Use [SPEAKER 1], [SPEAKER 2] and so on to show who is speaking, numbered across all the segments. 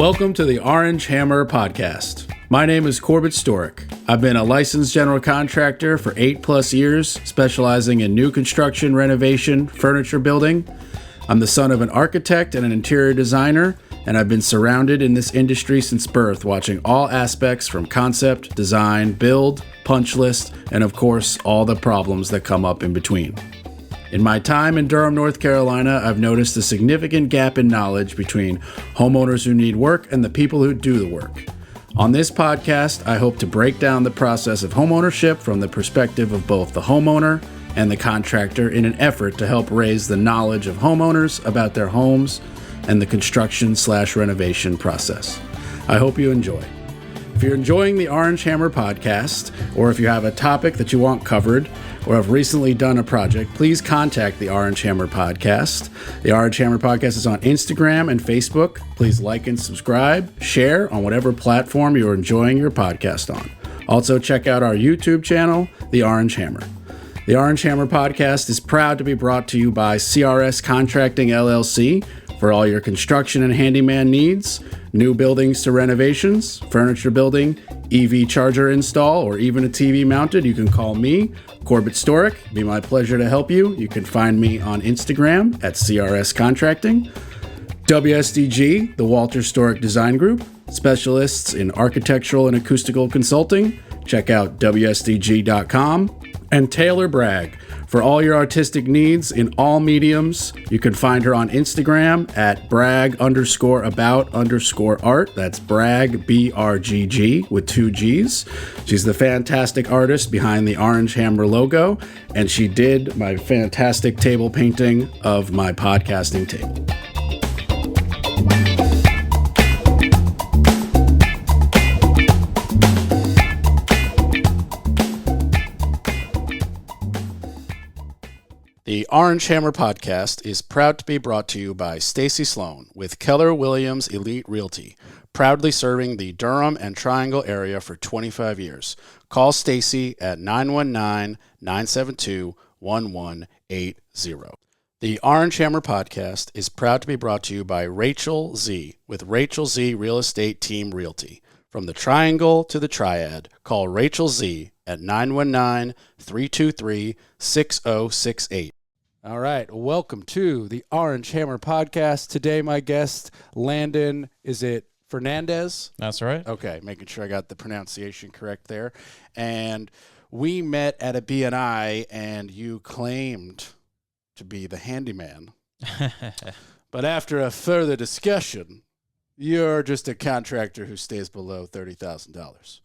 [SPEAKER 1] Welcome to the Orange Hammer Podcast. My name is Corbett Storick. I've been a licensed general contractor for 8+ years, specializing in new construction, renovation, furniture building. I'm the son of an architect and an interior designer, and I've been surrounded in this industry since birth, watching all aspects from concept, design, build, punch list, and of course, all the problems that come up in between. In my time in Durham, North Carolina, I've noticed a significant gap in knowledge between homeowners who need work and the people who do the work. On this podcast, I hope to break down the process of homeownership from the perspective of both the homeowner and the contractor in an effort to help raise the knowledge of homeowners about their homes and the construction/renovation process. I hope you enjoy. If you're enjoying the Orange Hammer Podcast, or if you have a topic that you want covered, or have recently done a project, please contact the Orange Hammer Podcast. The Orange Hammer Podcast is on Instagram and Facebook. Please like and subscribe, share on whatever platform you're enjoying your podcast on. Also, check out our YouTube channel, The Orange Hammer. The Orange Hammer Podcast is proud to be brought to you by CRS Contracting LLC for all your construction and handyman needs, new buildings to renovations, furniture building, EV charger install, or even a TV mounted. You can call me, Corbett Storick. It'd be my pleasure to help you. You can find me on Instagram at CRS Contracting. WSDG, the Walter Storick Design Group, specialists in architectural and acoustical consulting. Check out WSDG.com. And Taylor Bragg, for all your artistic needs in all mediums. You can find her on Instagram at brag_about_art. That's brag, BRGG, with 2 G's. She's the fantastic artist behind the Orange Hammer logo, and she did my fantastic table painting of my podcasting table. The Orange Hammer Podcast is proud to be brought to you by Stacy Sloan with Keller Williams Elite Realty, proudly serving the Durham and Triangle area for 25 years. Call Stacy at 919-972-1180. The Orange Hammer Podcast is proud to be brought to you by Rachel Z with Rachel Z Real Estate Team Realty. From the Triangle to the Triad, call Rachel Z at 919-323-6068. All right, welcome to the Orange Hammer Podcast. Today, my guest, Landon, is it Fernandez?
[SPEAKER 2] That's right.
[SPEAKER 1] Okay, making sure I got the pronunciation correct there. And we met at a BNI, and you claimed to be the handyman. But after a further discussion, you're just a contractor who stays below $30,000.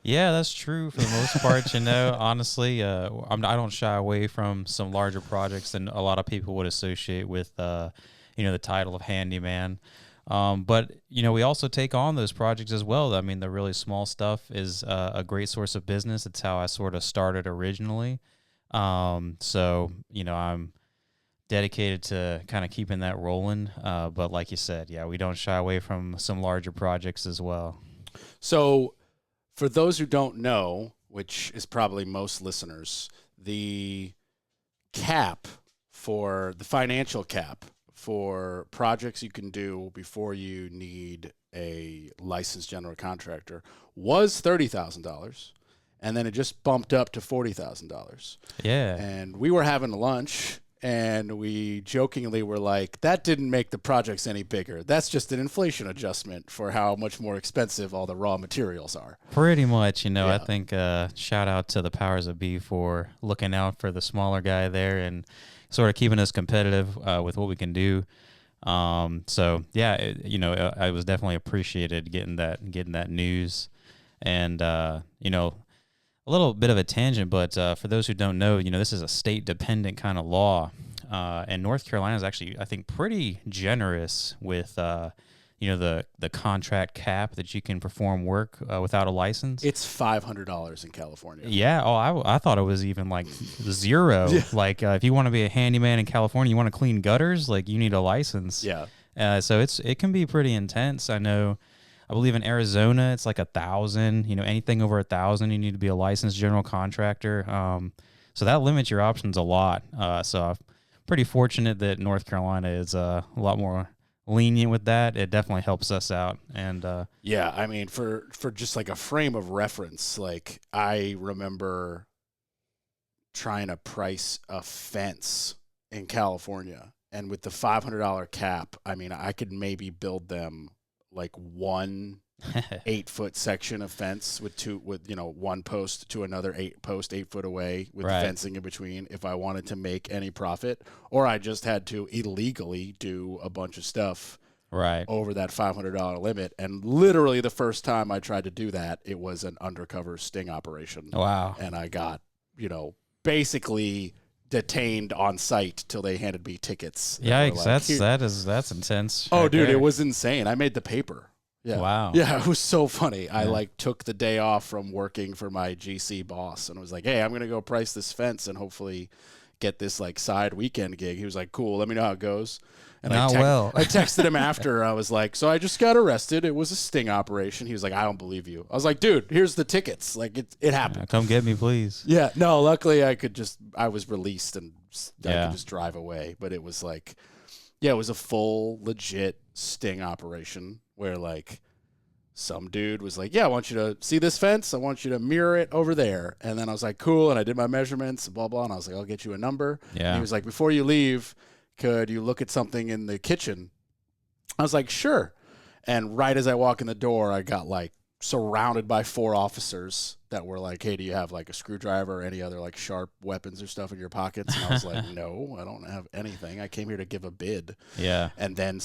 [SPEAKER 2] Yeah, that's true for the most part. Honestly, I don't shy away from some larger projects than a lot of people would associate with, the title of handyman. But we also take on those projects as well. I mean, the really small stuff is a great source of business. It's how I sort of started originally. So I'm dedicated to kind of keeping that rolling. But like you said, yeah, we don't shy away from some larger projects as well.
[SPEAKER 1] So, for those who don't know, which is probably most listeners, the financial cap for projects you can do before you need a licensed general contractor was $30,000, and then it just bumped up to $40,000.
[SPEAKER 2] Yeah.
[SPEAKER 1] And we were having lunch, and we jokingly were like, that didn't make the projects any bigger. That's just an inflation adjustment for how much more expensive all the raw materials are.
[SPEAKER 2] Pretty much, yeah. I think shout out to the powers that be for looking out for the smaller guy there and sort of keeping us competitive with what we can do. So yeah, I was definitely appreciated getting that news, and a little bit of a tangent, but for those who don't know, this is a state-dependent kind of law, and North Carolina is actually, I think, pretty generous with, the contract cap that you can perform work without a license.
[SPEAKER 1] It's $500 in California.
[SPEAKER 2] Yeah. Oh, I thought it was even like zero. Yeah. Like if you want to be a handyman in California, you want to clean gutters, like you need a license.
[SPEAKER 1] Yeah.
[SPEAKER 2] So it can be pretty intense. I believe in Arizona, it's like 1,000. Anything over 1,000, you need to be a licensed general contractor. So that limits your options a lot. So I'm pretty fortunate that North Carolina is a lot more lenient with that, it definitely helps us out. And
[SPEAKER 1] yeah, I mean, for just like a frame of reference, like I remember trying to price a fence in California, and with the $500 cap, I mean, I could maybe build them like one 8-foot section of fence with one post to another 8 foot away with fencing in between if I wanted to make any profit, or I just had to illegally do a bunch of stuff over that $500 limit. And literally the first time I tried to do that, it was an undercover sting operation.
[SPEAKER 2] Wow.
[SPEAKER 1] And I got, basically detained on site till they handed me tickets.
[SPEAKER 2] Yikes, that's intense.
[SPEAKER 1] Oh, dude, it was insane. I made the paper. Yeah.
[SPEAKER 2] Wow.
[SPEAKER 1] Yeah, it was so funny. Yeah. I took the day off from working for my GC boss and was like, hey, I'm going to go price this fence and hopefully get this side weekend gig. He was like, cool, let me know how it goes. And I texted him after. I was like, so I just got arrested. It was a sting operation. He was like, I don't believe you. I was like, dude, here's the tickets. It happened.
[SPEAKER 2] Yeah, come get me, please.
[SPEAKER 1] Yeah. No, luckily I was released and I could just drive away. But it was it was a full legit sting operation where some dude was like, yeah, I want you to see this fence. I want you to mirror it over there. And then I was like, cool. And I did my measurements, blah, blah. And I was like, I'll get you a number. Yeah. And he was like, before you leave, could you look at something in the kitchen? I was like, sure. And right as I walk in the door, I got surrounded by 4 officers that were like, hey, do you have a screwdriver or any other sharp weapons or stuff in your pockets? And I was like, no, I don't have anything. I came here to give a bid.
[SPEAKER 2] Yeah.
[SPEAKER 1] And then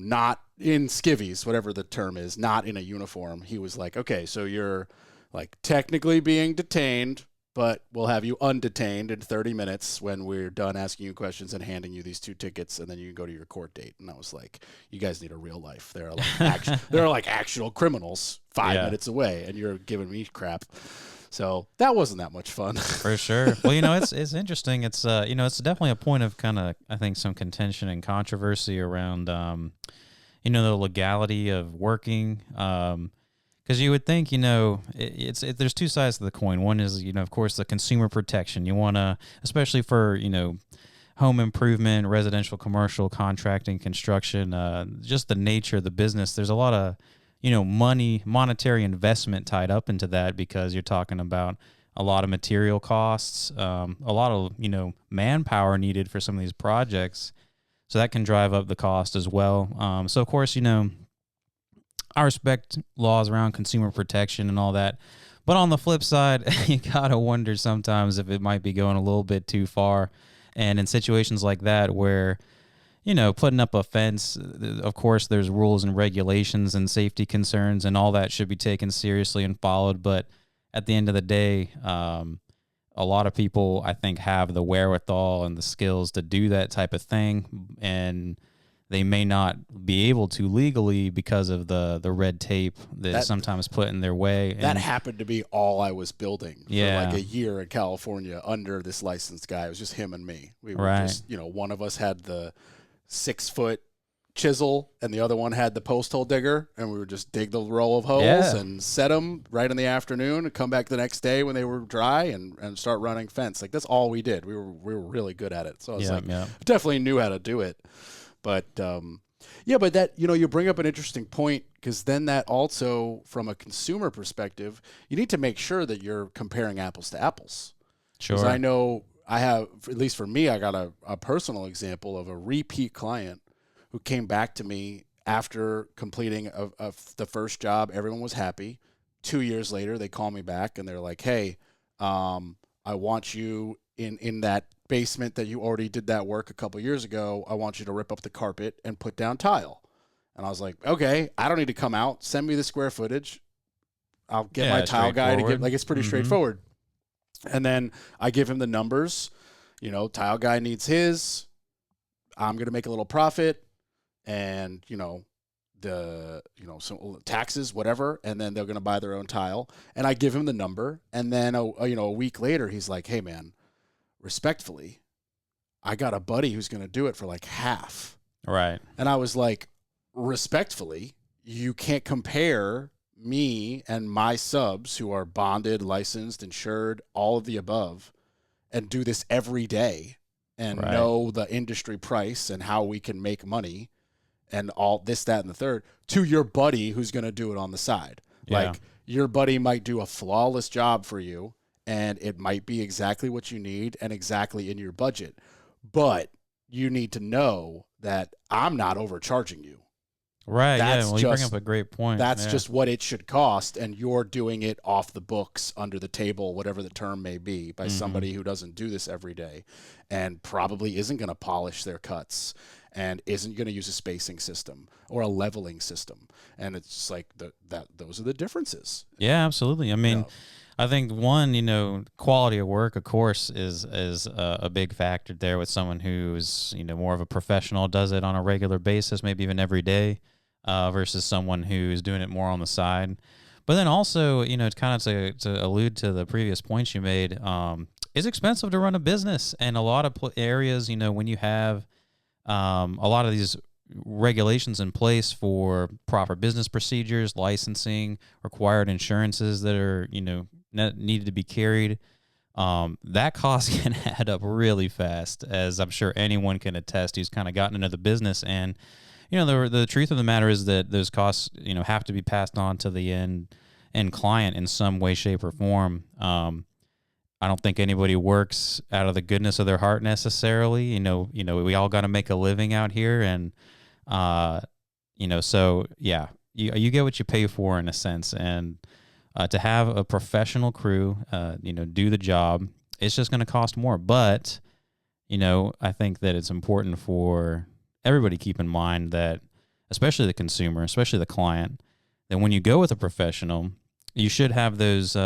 [SPEAKER 1] not in skivvies, whatever the term is, not in a uniform. He was like, okay, so you're technically being detained, but we'll have you undetained in 30 minutes when we're done asking you questions and handing you these 2 tickets, and then you can go to your court date. And I was like, you guys need a real life. There are actual criminals 5 minutes away, and you're giving me crap. So that wasn't that much fun.
[SPEAKER 2] For sure. Well, it's interesting. It's it's definitely a point of kind of, I think, some contention and controversy around the legality of working. Because you would think, there's 2 sides to the coin. One is, of course, the consumer protection. You want to, especially for, home improvement, residential, commercial, contracting, construction, just the nature of the business. There's a lot of, monetary investment tied up into that because you're talking about a lot of material costs, a lot of, manpower needed for some of these projects. So that can drive up the cost as well. So, of course, I respect laws around consumer protection and all that. But on the flip side, you got to wonder sometimes if it might be going a little bit too far. And in situations like that where, putting up a fence, of course, there's rules and regulations and safety concerns, and all that should be taken seriously and followed. But at the end of the day, a lot of people, I think, have the wherewithal and the skills to do that type of thing. And they may not be able to legally because of the red tape that is sometimes put in their way.
[SPEAKER 1] That happened to be all I was building for a year in California under this licensed guy. It was just him and me. We were just, one of us had the 6-foot chisel and the other one had the post hole digger, and we would just dig the roll of holes and set them right in the afternoon and come back the next day when they were dry and start running fence. That's all we did. We were really good at it. So I was definitely knew how to do it. But but that, you bring up an interesting point, because then that also, from a consumer perspective, you need to make sure that you're comparing apples to apples.
[SPEAKER 2] Sure.
[SPEAKER 1] Because I know I have, at least for me, I got a personal example of a repeat client who came back to me after completing the first job. Everyone was happy. 2 years later, they call me back and they're like, hey, I want you in that basement that you already did that work a couple years ago. I want you to rip up the carpet and put down tile. And I was like, okay, I don't need to come out. Send me the square footage. I'll get my tile guy to get, it's pretty straightforward. And then I give him the numbers. Tile guy needs his. I'm going to make a little profit, and, some taxes, whatever. And then they're going to buy their own tile. And I give him the number. And then, a week later, he's like, hey man, respectfully, I got a buddy who's going to do it for half.
[SPEAKER 2] Right.
[SPEAKER 1] And I was like, respectfully, you can't compare me and my subs who are bonded, licensed, insured, all of the above, and do this every day and
[SPEAKER 2] Right.
[SPEAKER 1] know the industry price and how we can make money and all this, that, and the third, to your buddy who's going to do it on the side.
[SPEAKER 2] Yeah.
[SPEAKER 1] Like, your buddy might do a flawless job for you, and it might be exactly what you need and exactly in your budget. But you need to know that I'm not overcharging you.
[SPEAKER 2] Right.
[SPEAKER 1] That's
[SPEAKER 2] Well, you bring
[SPEAKER 1] just-
[SPEAKER 2] up a great point.
[SPEAKER 1] That's
[SPEAKER 2] Yeah.
[SPEAKER 1] just what it should cost, and you're doing it off the books, under the table, whatever the term may be, by somebody who doesn't do this every day and probably isn't going to polish their cuts and isn't going to use a spacing system or a leveling system. And it's just like those are the differences.
[SPEAKER 2] Yeah, absolutely. I mean,
[SPEAKER 1] Yeah.
[SPEAKER 2] I think one, quality of work, of course, is a big factor there with someone who's more of a professional, does it on a regular basis, maybe even every day, versus someone who's doing it more on the side. But then also, it's kind of to allude to the previous points you made, it's expensive to run a business, and a lot of areas, when you have a lot of these regulations in place for proper business procedures, licensing, required insurances that are needed to be carried, that cost can add up really fast, as I'm sure anyone can attest who's kind of gotten into the business. And the truth of the matter is that those costs have to be passed on to the end client in some way, shape, or form. I don't think anybody works out of the goodness of their heart necessarily. We all got to make a living out here, and so yeah, you get what you pay for in a sense. And to have a professional crew, do the job, it's just going to cost more. But I think that it's important for everybody to keep in mind that, especially the consumer, especially the client, that when you go with a professional, you should have those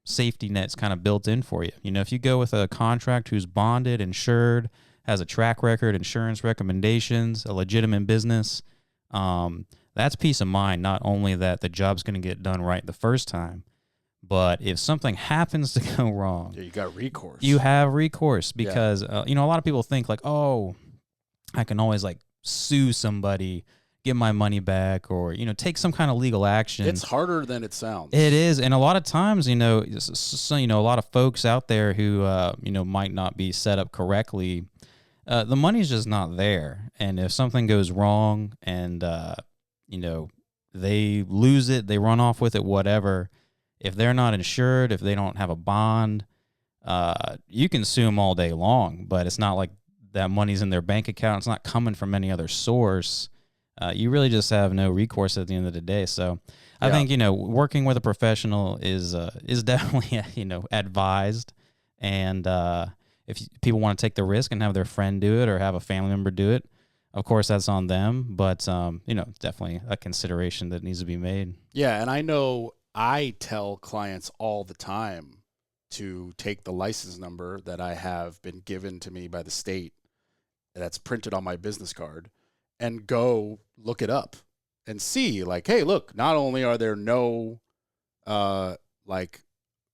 [SPEAKER 2] safety nets kind of built in for you. If you go with a contract who's bonded, insured, has a track record, insurance recommendations, a legitimate business, that's peace of mind. Not only that the job's going to get done right the first time, but if something happens to go wrong,
[SPEAKER 1] Yeah, you got recourse.
[SPEAKER 2] you have recourse, because a lot of people think like, oh, I can always like sue somebody, get my money back, or take some kind of legal action.
[SPEAKER 1] It's harder than it sounds.
[SPEAKER 2] It is, and a lot of times, a lot of folks out there who might not be set up correctly, the money's just not there. And if something goes wrong, and they lose it, they run off with it, whatever. If they're not insured, if they don't have a bond, you can sue them all day long. But it's not like that money's in their bank account. It's not coming from any other source. You really just have no recourse at the end of the day. So I think, working with a professional is definitely, advised. And if people want to take the risk and have their friend do it or have a family member do it, of course, that's on them. But, it's definitely a consideration that needs to be made.
[SPEAKER 1] Yeah, and I know I tell clients all the time to take the license number that I have been given to me by the state that's printed on my business card, and go look it up and see, like, hey, look, not only are there no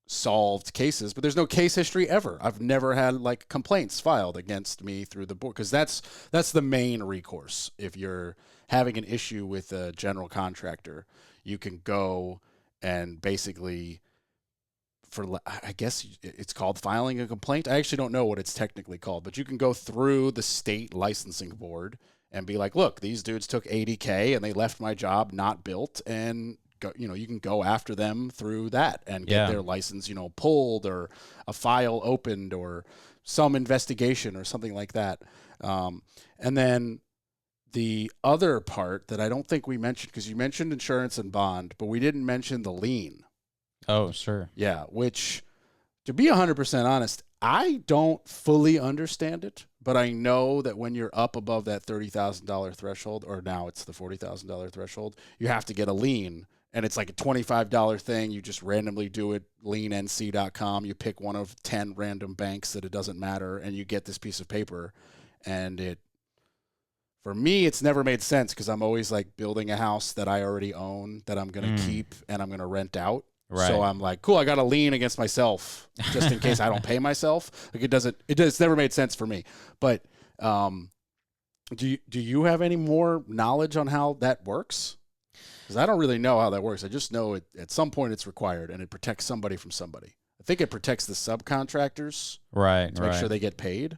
[SPEAKER 1] solved cases, but there's no case history ever. I've never had like complaints filed against me through the board, because that's the main recourse. If you're having an issue with a general contractor, you can go and basically, I guess it's called filing a complaint. I actually don't know what it's technically called, but you can go through the state licensing board and be like, look, these dudes took $80K and they left my job not built, and go, you can go after them through that and get their license, pulled, or a file opened, or some investigation or something like that. And then the other part that I don't think we mentioned, because you mentioned insurance and bond, but we didn't mention the lien.
[SPEAKER 2] Oh, sure.
[SPEAKER 1] Yeah, which, to be 100% honest, I don't fully understand it, but I know that when you're up above that $30,000 threshold, or now it's the $40,000 threshold, you have to get a lien, and it's like a $25 thing. You just randomly do it, liennc.com. You pick one of 10 random banks that it doesn't matter, and you get this piece of paper. And for me, it's never made sense, because I'm always like building a house that I already own that I'm going to keep and I'm going to rent out.
[SPEAKER 2] Right.
[SPEAKER 1] So I'm like, cool, I got a lien against myself just in case I don't pay myself. Like, it's never made sense for me. But do you have any more knowledge on how that works? Because I don't really know how that works. I just know at some point it's required, and it protects somebody from somebody. I think it protects the subcontractors,
[SPEAKER 2] Right.
[SPEAKER 1] to make sure they get paid.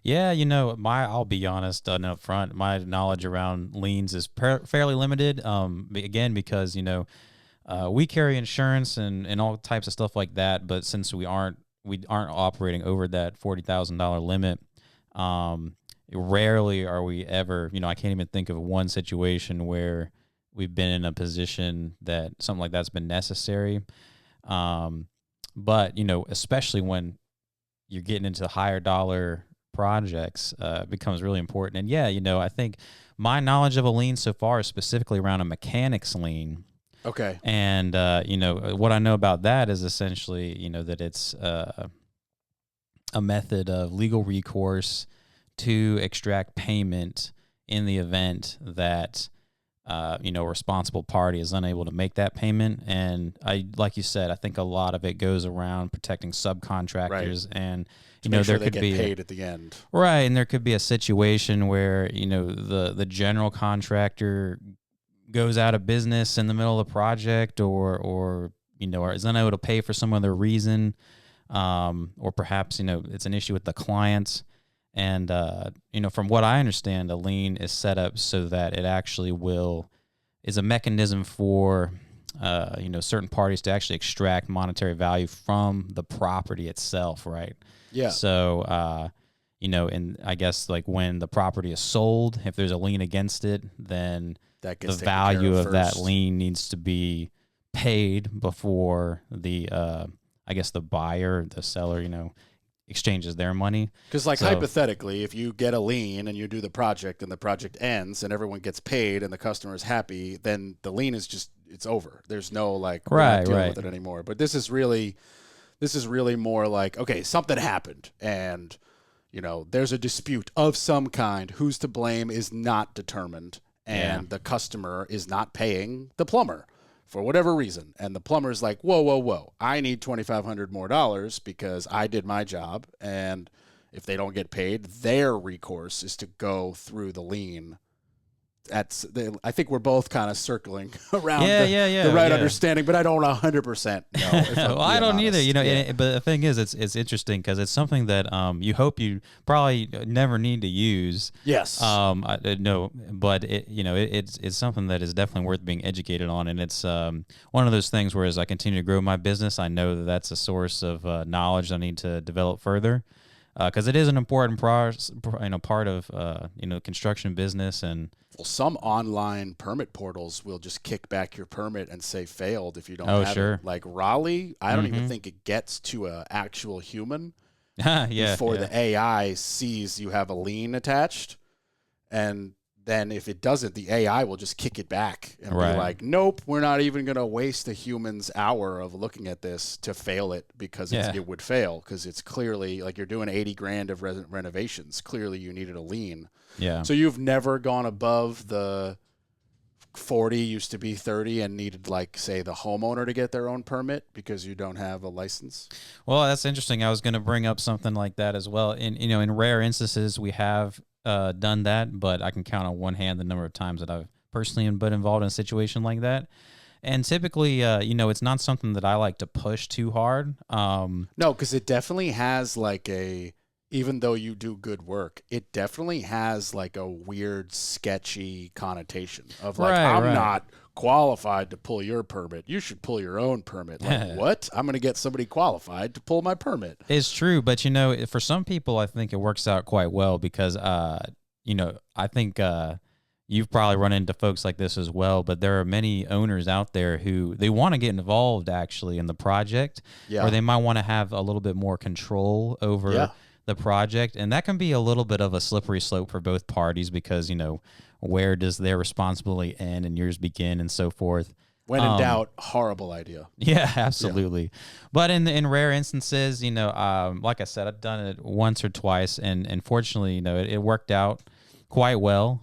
[SPEAKER 2] Yeah, I'll be honest up front. My knowledge around liens is fairly limited. Again, because we carry insurance and all types of stuff like that. But since we aren't operating over that $40,000 limit, rarely are we ever. I can't even think of one situation where we've been in a position that something like that's been necessary. But especially when you're getting into higher dollar projects, becomes really important. And yeah, I think my knowledge of a lien so far is specifically around a mechanics lien.
[SPEAKER 1] Okay.
[SPEAKER 2] And what I know about that is essentially, that it's a method of legal recourse to extract payment in the event that a responsible party is unable to make that payment. And like you said, I think a lot of it goes around protecting subcontractors, and
[SPEAKER 1] there
[SPEAKER 2] there
[SPEAKER 1] they
[SPEAKER 2] could
[SPEAKER 1] get
[SPEAKER 2] be
[SPEAKER 1] paid at the end.
[SPEAKER 2] Right, and there could be a situation where the general contractor goes out of business in the middle of the project, or is unable to pay for some other reason, or perhaps it's an issue with the clients. And from what I understand, a lien is set up so that it actually is a mechanism for certain parties to actually extract monetary value from the property itself, right?
[SPEAKER 1] Yeah.
[SPEAKER 2] So and I guess like when the property is sold, if there's a lien against it, then
[SPEAKER 1] that gets
[SPEAKER 2] the value of that
[SPEAKER 1] first.
[SPEAKER 2] lien needs to be paid before the I guess the buyer, the seller, exchanges their money.
[SPEAKER 1] Because hypothetically, if you get a lien and you do the project and the project ends and everyone gets paid and the customer is happy, then the lien is it's over. There's no we're not dealing with it anymore. But this is really more like, okay, something happened and there's a dispute of some kind. Who's to blame is not determined, and the customer is not paying the plumber for whatever reason. And the plumber's like, whoa, I need $2,500 more because I did my job. And if they don't get paid, their recourse is to go through the lien. I think we're both kind of circling around the right understanding, but I don't 100% know.
[SPEAKER 2] Well, I don't either, but the thing is, it's interesting because it's something that you hope you probably never need to use.
[SPEAKER 1] Yes.
[SPEAKER 2] No, but it's something that is definitely worth being educated on, and it's one of those things where as I continue to grow my business, I know that that's a source of knowledge I need to develop further. Because it is an important part of construction business. And
[SPEAKER 1] some online permit portals will just kick back your permit and say failed if you don't have it. Like Raleigh, I don't even think it gets to an actual human before the AI sees you have a lien attached. And then if it doesn't, the AI will just kick it back and be like, nope, we're not even going to waste a human's hour of looking at this to fail it because it would fail because it's clearly like you're doing $80,000 of renovations. Clearly you needed a lien.
[SPEAKER 2] Yeah.
[SPEAKER 1] So you've never gone above the 40 used to be 30 and needed say the homeowner to get their own permit because you don't have a license?
[SPEAKER 2] Well, that's interesting. I was going to bring up something like that as well. In rare instances we have done that, but I can count on one hand the number of times that I've personally been involved in a situation like that. And typically, it's not something that I like to push too hard.
[SPEAKER 1] No, because it definitely has even though you do good work, it definitely has a weird, sketchy connotation of I'm not qualified to pull your permit. You should pull your own permit. What? I'm going to get somebody qualified to pull my permit.
[SPEAKER 2] It's true, but for some people, I think it works out quite well because I think you've probably run into folks like this as well. But there are many owners out there who they want to get involved actually in the project, or they might want to have a little bit more control over the project, and that can be a little bit of a slippery slope for both parties because where does their responsibility end and yours begin and so forth.
[SPEAKER 1] When in doubt, horrible idea.
[SPEAKER 2] Yeah, absolutely. Yeah. But in rare instances, like I said, I've done it once or twice, and fortunately, it worked out quite well.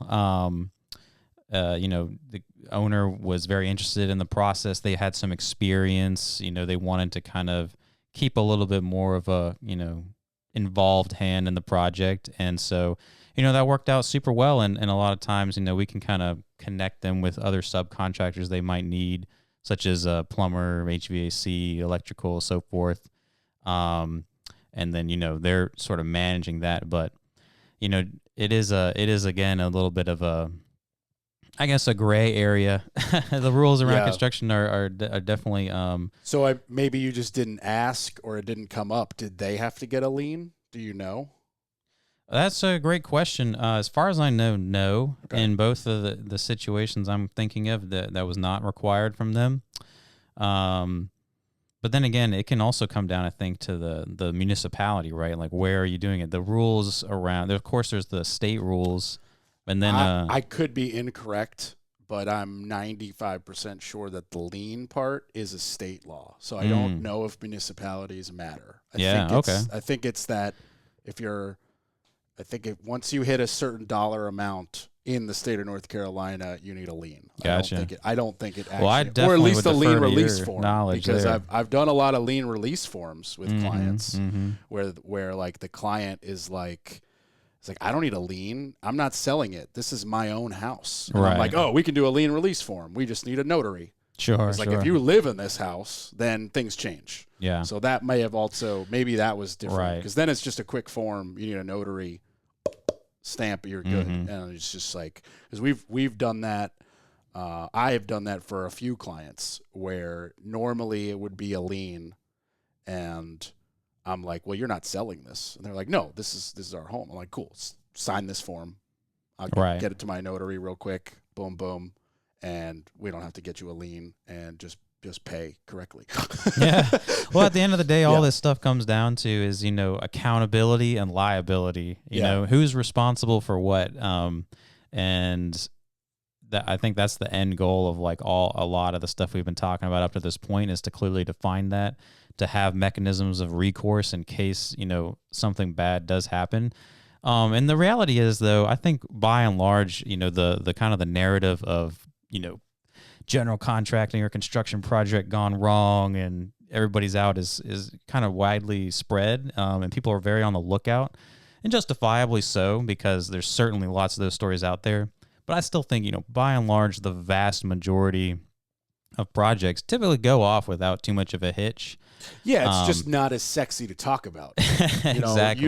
[SPEAKER 2] The owner was very interested in the process. They had some experience. They wanted to kind of keep a little bit more of a involved hand in the project, and so that worked out super well. And a lot of times we can kind of connect them with other subcontractors they might need, such as a plumber, HVAC, electrical, so forth, and then they're sort of managing that. But it is again a little bit of a, I guess, a gray area. The rules around construction are definitely.
[SPEAKER 1] So maybe you just didn't ask, or it didn't come up. Did they have to get a lien? Do you know?
[SPEAKER 2] That's a great question. As far as I know, no.
[SPEAKER 1] Okay.
[SPEAKER 2] In both of the situations I'm thinking of, that was not required from them. But then again, it can also come down, I think, to the municipality, right? Like, where are you doing it? The rules around. Of course, there's the state rules. And then
[SPEAKER 1] I could be incorrect, but I'm 95% sure that the lien part is a state law. So I don't know if municipalities matter. I think it's that once you hit a certain dollar amount in the state of North Carolina, you need a lien.
[SPEAKER 2] Gotcha.
[SPEAKER 1] I don't think it actually,
[SPEAKER 2] well, I definitely
[SPEAKER 1] or at least
[SPEAKER 2] would
[SPEAKER 1] a lien
[SPEAKER 2] defer to
[SPEAKER 1] release
[SPEAKER 2] your
[SPEAKER 1] form,
[SPEAKER 2] knowledge
[SPEAKER 1] because
[SPEAKER 2] there.
[SPEAKER 1] I've done a lot of lien release forms with clients where like the client is like, it's like, I don't need a lien. I'm not selling it. This is my own house. And I'm like, oh, we can do a lien release form. We just need a notary.
[SPEAKER 2] Sure.
[SPEAKER 1] It's like, if you live in this house, then things change.
[SPEAKER 2] Yeah.
[SPEAKER 1] So that may have also, maybe that was different.
[SPEAKER 2] Right.
[SPEAKER 1] Because then it's just a quick form. You need a notary stamp, you're good. And it's just like, because we've done that. I have done that for a few clients where normally it would be a lien, and I'm like, well, you're not selling this. And they're like, no, this is our home. I'm like, cool, sign this form. I'll get it to my notary real quick. Boom, boom. And we don't have to get you a lien, and just pay correctly.
[SPEAKER 2] Yeah. Well, at the end of the day, all this stuff comes down to is, accountability and liability. You know, who's responsible for what. And I think that's the end goal of like a lot of the stuff we've been talking about up to this point, is to clearly define that, to have mechanisms of recourse in case, something bad does happen. And the reality is, though, I think by and large, the kind of the narrative of, general contracting or construction project gone wrong and everybody's out is kind of widely spread. And people are very on the lookout, and justifiably so, because there's certainly lots of those stories out there. But I still think, by and large, the vast majority of projects typically go off without too much of a hitch.
[SPEAKER 1] Yeah, it's just not as sexy to talk about.
[SPEAKER 2] Exactly.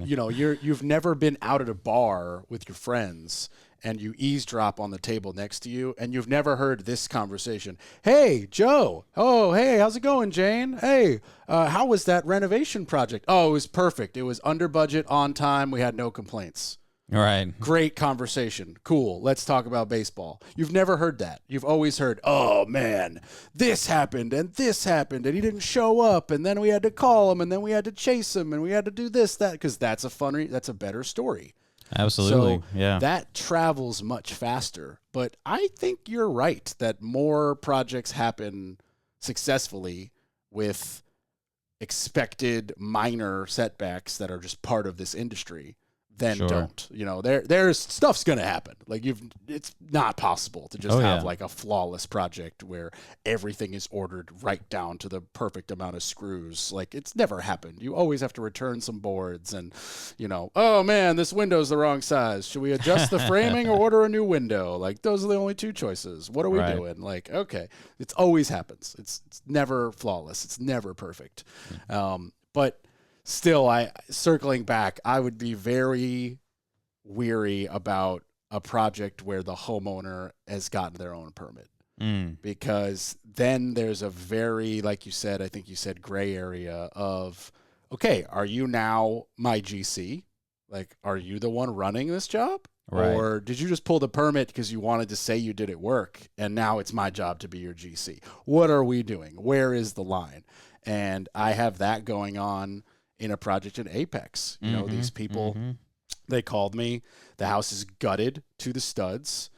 [SPEAKER 1] You've never been out at a bar with your friends and you eavesdrop on the table next to you, and you've never heard this conversation. Hey, Joe. Oh, hey, how's it going, Jane? Hey, how was that renovation project? Oh, it was perfect. It was under budget, on time. We had no complaints.
[SPEAKER 2] All right.
[SPEAKER 1] Great conversation. Cool. Let's talk about baseball. You've never heard that. You've always heard, oh, man, this happened, and he didn't show up, and then we had to call him, and then we had to chase him, and we had to do this, that, because that's a better story.
[SPEAKER 2] Absolutely.
[SPEAKER 1] So that travels much faster. But I think you're right that more projects happen successfully with expected minor setbacks that are just part of this industry than don't. There's stuff's going to happen. Like it's not possible to just have like a flawless project where everything is ordered right down to the perfect amount of screws. Like it's never happened. You always have to return some boards and, oh man, this window's the wrong size. Should we adjust the framing or order a new window? Like those are the only two choices. What are we doing? Like, okay, it always happens. It's never flawless. It's never perfect. But still, circling back, I would be very weary about a project where the homeowner has gotten their own permit. Because then there's a very, like you said, I think you said gray area of, okay, are you now my GC? Like, are you the one running this job? Right. Or did you just pull the permit because you wanted to say you did it work, and now it's my job to be your GC? What are we doing? Where is the line? And I have that going on in a project in Apex. These people, they called me. The house is gutted to the studs.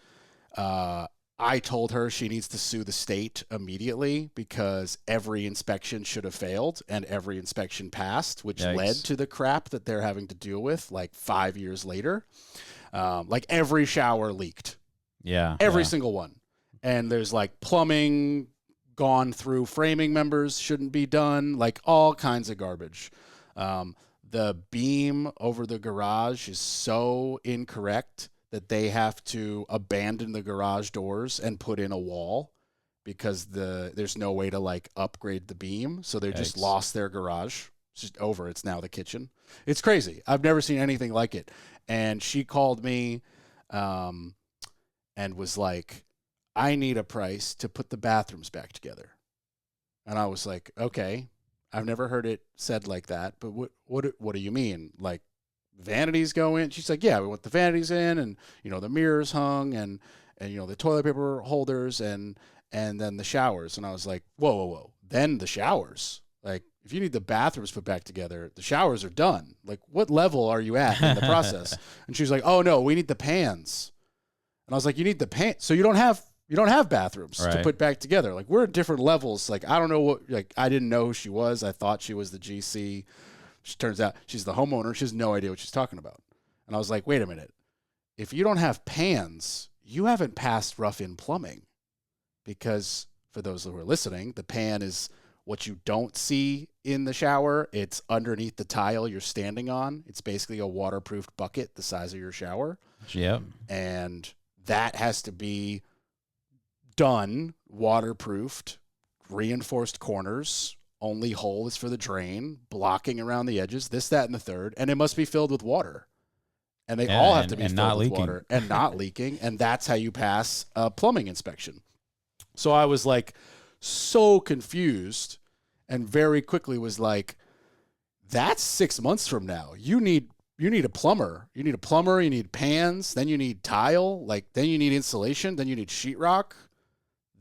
[SPEAKER 1] I told her she needs to sue the state immediately because every inspection should have failed and every inspection passed, which led to the crap that they're having to deal with like 5 years later. Like every shower leaked.
[SPEAKER 2] Yeah.
[SPEAKER 1] Every single one. And there's like plumbing gone through, framing members shouldn't be done, like all kinds of garbage. The beam over the garage is so incorrect that they have to abandon the garage doors and put in a wall because there's no way to like upgrade the beam. So they just lost their garage. It's just over. It's now the kitchen. It's crazy. I've never seen anything like it. And she called me and was like, I need a price to put the bathrooms back together. And I was like, okay, I've never heard it said like that, but what do you mean? Like vanities go in? She's like, yeah, we want the vanities in, and the mirrors hung, and the toilet paper holders, and then the showers. And I was like, whoa. Then the showers. Like, if you need the bathrooms put back together, the showers are done. Like, what level are you at in the process? And she was like, oh no, we need the pans. And I was like, you need the pan, so you don't have bathrooms to put back together. Like, we're at different levels. Like, I don't know I didn't know who she was. I thought she was the GC. She turns out she's the homeowner. She has no idea what she's talking about. And I was like, wait a minute. If you don't have pans, you haven't passed rough-in plumbing. Because for those who are listening, the pan is what you don't see in the shower. It's underneath the tile you're standing on. It's basically a waterproof bucket the size of your shower.
[SPEAKER 2] Yep.
[SPEAKER 1] And that has to be done, waterproofed, reinforced corners, only hole is for the drain, blocking around the edges, this, that, and the third, and it must be filled with water. And they all have to be filled with water and not leaking, and that's how you pass a plumbing inspection. So I was like so confused and very quickly was like, that's 6 months from now. You need a plumber. You need a plumber, you need pans, then you need tile, then you need insulation, then you need sheetrock.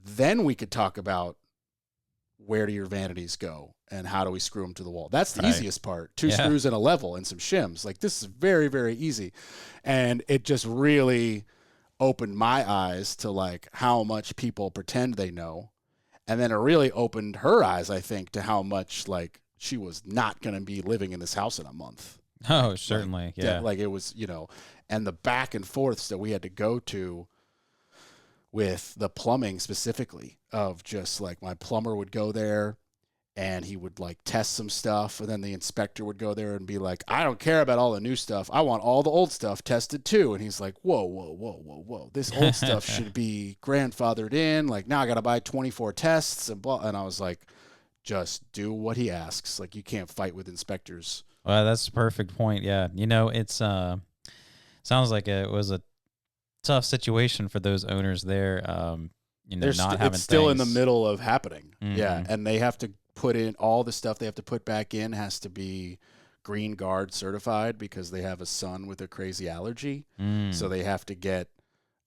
[SPEAKER 1] Then we could talk about where do your vanities go and how do we screw them to the wall. That's the easiest part. Two screws and a level and some shims. Like, this is very, very easy. And it just really opened my eyes to like how much people pretend they know. And then it really opened her eyes, I think, to how much like she was not going to be living in this house in a month.
[SPEAKER 2] Oh, certainly. Yeah.
[SPEAKER 1] Like it was, and the back and forths that we had to go to with the plumbing specifically, of just like my plumber would go there and he would like test some stuff, and then the inspector would go there and be like, I don't care about all the new stuff. I want all the old stuff tested too. And he's like, whoa. This old stuff should be grandfathered in. Like, now I got to buy 24 tests and blah. And I was like, just do what he asks. Like, you can't fight with inspectors.
[SPEAKER 2] Well, that's a perfect point. Yeah. It's sounds like it was a tough situation for those owners there.
[SPEAKER 1] It's still in the middle of happening. Mm-hmm. Yeah. And they have to put in all the stuff they have to put back in has to be Green Guard certified because they have a son with a crazy allergy. So they have to get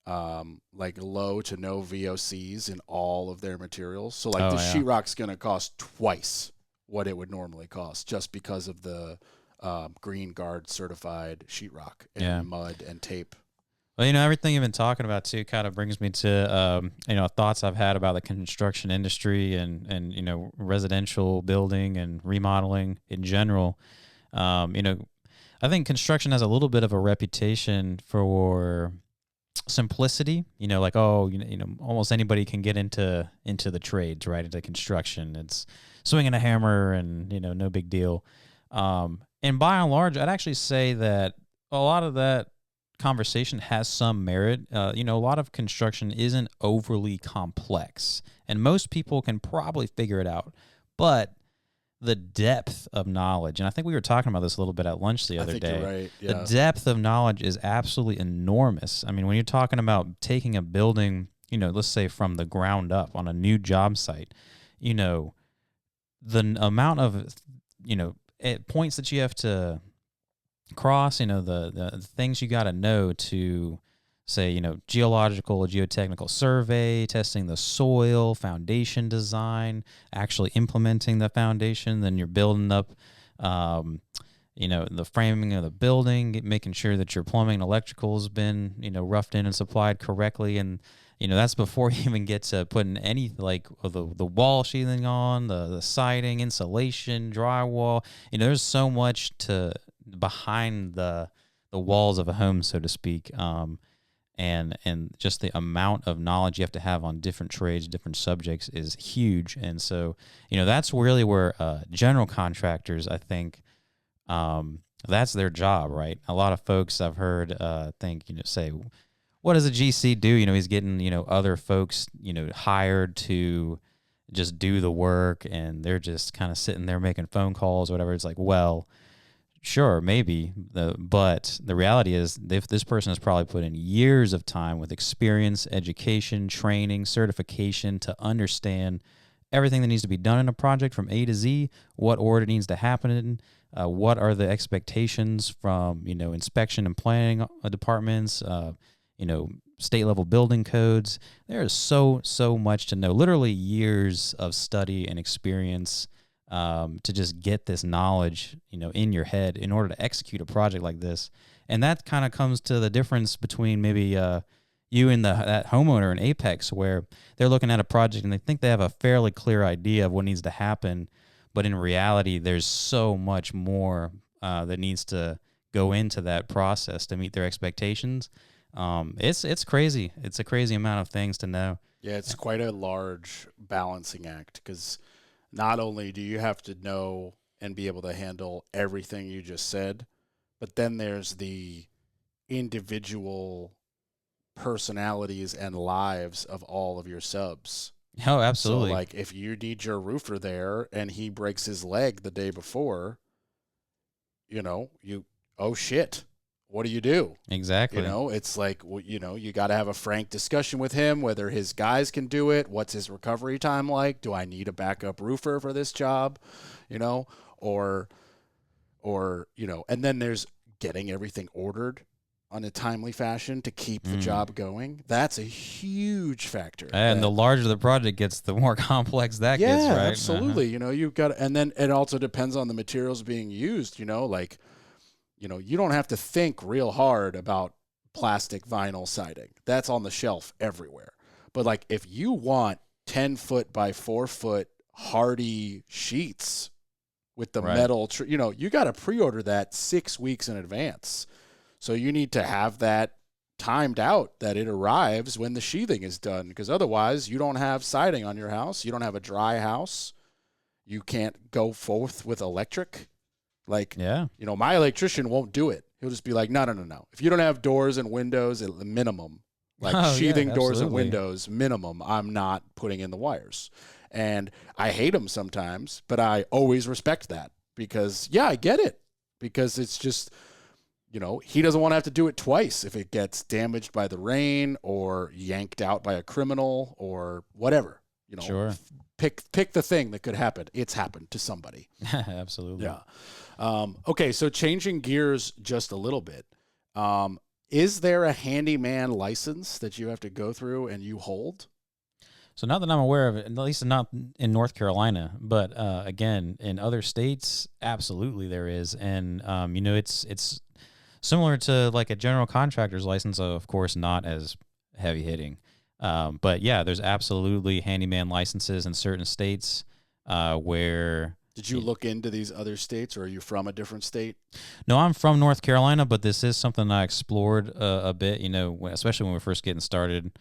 [SPEAKER 1] like low to no VOCs in all of their materials. So like sheetrock's going to cost twice what it would normally cost just because of the Green Guard certified sheetrock and mud and tape.
[SPEAKER 2] Well, everything you've been talking about too kind of brings me to thoughts I've had about the construction industry and residential building and remodeling in general. I think construction has a little bit of a reputation for simplicity. Almost anybody can get into the trades, right? Into construction, it's swinging a hammer and no big deal. And by and large, I'd actually say that a lot of that conversation has some merit. A lot of construction isn't overly complex, and most people can probably figure it out. But the depth of knowledge, and I think we were talking about this a little bit at lunch the other day.
[SPEAKER 1] You're right. Yeah.
[SPEAKER 2] The depth of knowledge is absolutely enormous. I mean, when you're talking about taking a building, let's say from the ground up on a new job site, the amount of, points that you have to cross, the things you got to know to say, geological or geotechnical survey, testing the soil, foundation design, actually implementing the foundation, then you're building up, the framing of the building, making sure that your plumbing and electrical has been, roughed in and supplied correctly. And, that's before you even get to putting any, like the wall sheathing on, the siding, insulation, drywall. There's so much behind the walls of a home, so to speak. And just the amount of knowledge you have to have on different trades, different subjects is huge. And so, that's really where general contractors, I think, that's their job, right? A lot of folks I've heard think, say, what does a GC do? He's getting, other folks, hired to just do the work, and they're just kind of sitting there making phone calls or whatever. It's like, well, sure, maybe, but the reality is this person has probably put in years of time with experience, education, training, certification to understand everything that needs to be done in a project from A to Z, what order needs to happen in, what are the expectations from, inspection and planning departments, state level building codes. There is so much to know, literally years of study and experience to just get this knowledge, in your head in order to execute a project like this. And that kind of comes to the difference between maybe you and that homeowner in Apex, where they're looking at a project and they think they have a fairly clear idea of what needs to happen, but in reality, there's so much more that needs to go into that process to meet their expectations. It's crazy. It's a crazy amount of things to know.
[SPEAKER 1] Yeah, it's quite a large balancing act, because not only do you have to know and be able to handle everything you just said, but then there's the individual personalities and lives of all of your subs.
[SPEAKER 2] Oh, absolutely.
[SPEAKER 1] So, like, if you need your roofer there and he breaks his leg the day before, oh shit, what do you do?
[SPEAKER 2] Exactly.
[SPEAKER 1] It's like, you got to have a frank discussion with him, whether his guys can do it. What's his recovery time like? Do I need a backup roofer for this job? Or, and then there's getting everything ordered on a timely fashion to keep the job going. That's a huge factor.
[SPEAKER 2] And the larger the project gets, the more complex that gets, right?
[SPEAKER 1] Absolutely. You've got, and then it also depends on the materials being used, you don't have to think real hard about plastic vinyl siding. That's on the shelf everywhere. But like, if you want 10 foot by 4 foot hardy sheets with the metal, you got to pre-order that 6 weeks in advance. So you need to have that timed out, that it arrives when the sheathing is done, because otherwise you don't have siding on your house. You don't have a dry house. You can't go forth with electric. Like, my electrician won't do it. He'll just be like, no. If you don't have doors and windows at the minimum, like sheathing doors and windows minimum, I'm not putting in the wires. And I hate them sometimes, but I always respect that, because, I get it. Because it's just, he doesn't want to have to do it twice if it gets damaged by the rain or yanked out by a criminal or whatever.
[SPEAKER 2] Sure.
[SPEAKER 1] Pick the thing that could happen. It's happened to somebody.
[SPEAKER 2] Absolutely.
[SPEAKER 1] Yeah. Okay, so changing gears just a little bit. Is there a handyman license that you have to go through and you hold?
[SPEAKER 2] So not that I'm aware of it, at least not in North Carolina, but again, in other states, absolutely there is. And, it's similar to like a general contractor's license, of course, not as heavy hitting. But yeah, there's absolutely handyman licenses in certain states where.
[SPEAKER 1] Did you look into these other states, or are you from a different state?
[SPEAKER 2] No, I'm from North Carolina, but this is something I explored a bit, especially when we were first getting started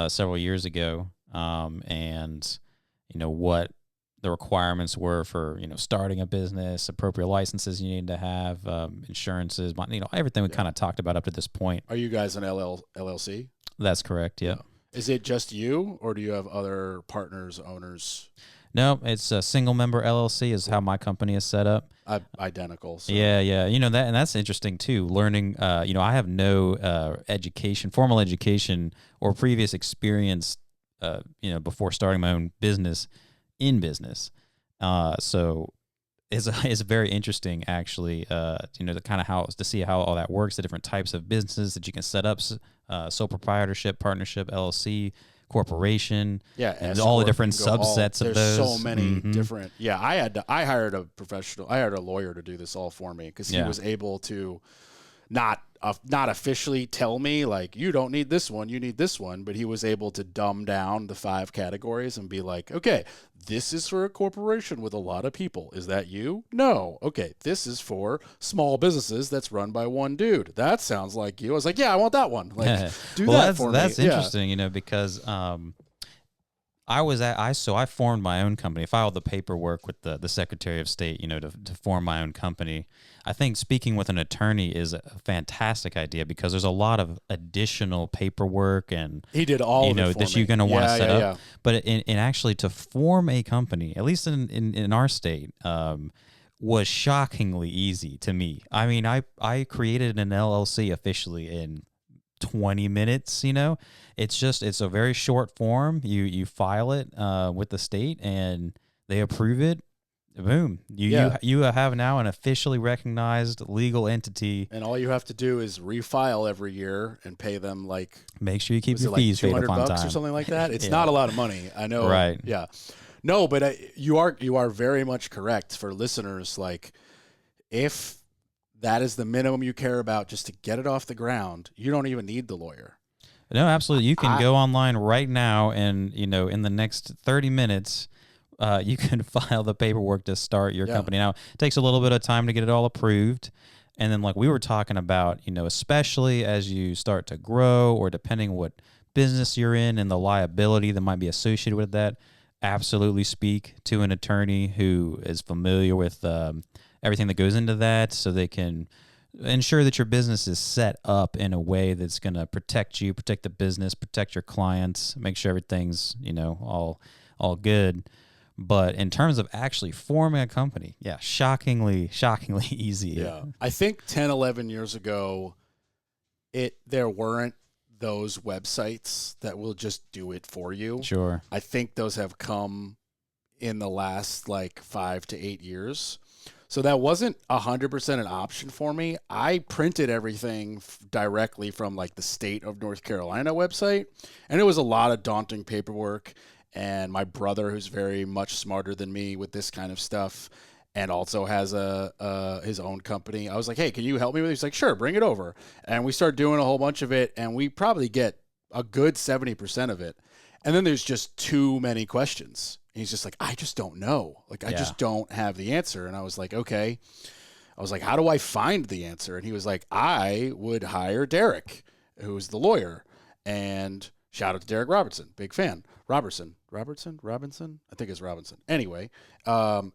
[SPEAKER 2] several years ago, and, what the requirements were for, starting a business, appropriate licenses you need to have, insurances, everything we kind of talked about up to this point.
[SPEAKER 1] Are you guys an LLC?
[SPEAKER 2] That's correct, yeah.
[SPEAKER 1] Is it just you, or do you have other partners, owners?
[SPEAKER 2] No, it's a single member LLC is how my company is set up.
[SPEAKER 1] Identical. So.
[SPEAKER 2] Yeah. That, and that's interesting too. Learning, I have no formal education or previous experience, before starting my own business in business. So it's very interesting actually, to kind of to see how all that works, the different types of businesses that you can set up, sole proprietorship, partnership, LLC, corporation, and all the different subsets of those.
[SPEAKER 1] There's so many different. Yeah, I hired a lawyer to do this all for me, because he was able to not officially tell me like, you don't need this one, you need this one, but he was able to dumb down the 5 categories and be like, okay, this is for a corporation with a lot of people. Is that you? No. Okay, this is for small businesses that's run by one dude. That sounds like you. I was like, yeah, I want that one. Like, do that for me.
[SPEAKER 2] That's interesting, because I formed my own company. I filed the paperwork with the Secretary of State, to form my own company. I think speaking with an attorney is a fantastic idea because there's a lot of additional paperwork and
[SPEAKER 1] he did all of it for
[SPEAKER 2] that
[SPEAKER 1] me.
[SPEAKER 2] you're going to want to set up.
[SPEAKER 1] Yeah.
[SPEAKER 2] But in actually to form a company, at least in our state, was shockingly easy to me. I mean, I created an LLC officially in 20 minutes. It's a very short form. You file it with the state and they approve it. Boom. You have now an officially recognized legal entity.
[SPEAKER 1] And all you have to do is refile every year and pay them
[SPEAKER 2] make sure you keep your fees paid up on time
[SPEAKER 1] or something like that. It's not a lot of money. I know.
[SPEAKER 2] Right.
[SPEAKER 1] Yeah. No, but you are very much correct for listeners. If that is the minimum you care about just to get it off the ground, you don't even need the lawyer.
[SPEAKER 2] No, absolutely. You can go online right now and, in the next 30 minutes, you can file the paperwork to start your company. Now, it takes a little bit of time to get it all approved. And then like we were talking about, especially as you start to grow or depending what business you're in and the liability that might be associated with that, absolutely speak to an attorney who is familiar with everything that goes into that so they can ensure that your business is set up in a way that's going to protect you, protect the business, protect your clients, make sure everything's, all good. But in terms of actually forming a company, shockingly easy.
[SPEAKER 1] Yeah. I think 10, 11 years ago, there weren't those websites that will just do it for you.
[SPEAKER 2] Sure.
[SPEAKER 1] I think those have come in the last 5 to 8 years. So that wasn't 100% an option for me. I printed everything directly from the state of North Carolina website, and it was a lot of daunting paperwork. And my brother, who's very much smarter than me with this kind of stuff and also has his own company, I was like, hey, can you help me with it? He's like, sure, bring it over. And we start doing a whole bunch of it, and we probably get a good 70% of it. And then there's just too many questions. And he's just like, I just don't know. I just don't have the answer. And I was like, okay. I was like, how do I find the answer? And he was like, I would hire Derek, who's the lawyer. And shout out to Derek Robertson, big fan. Robinson? I think it's Robinson. Anyway, and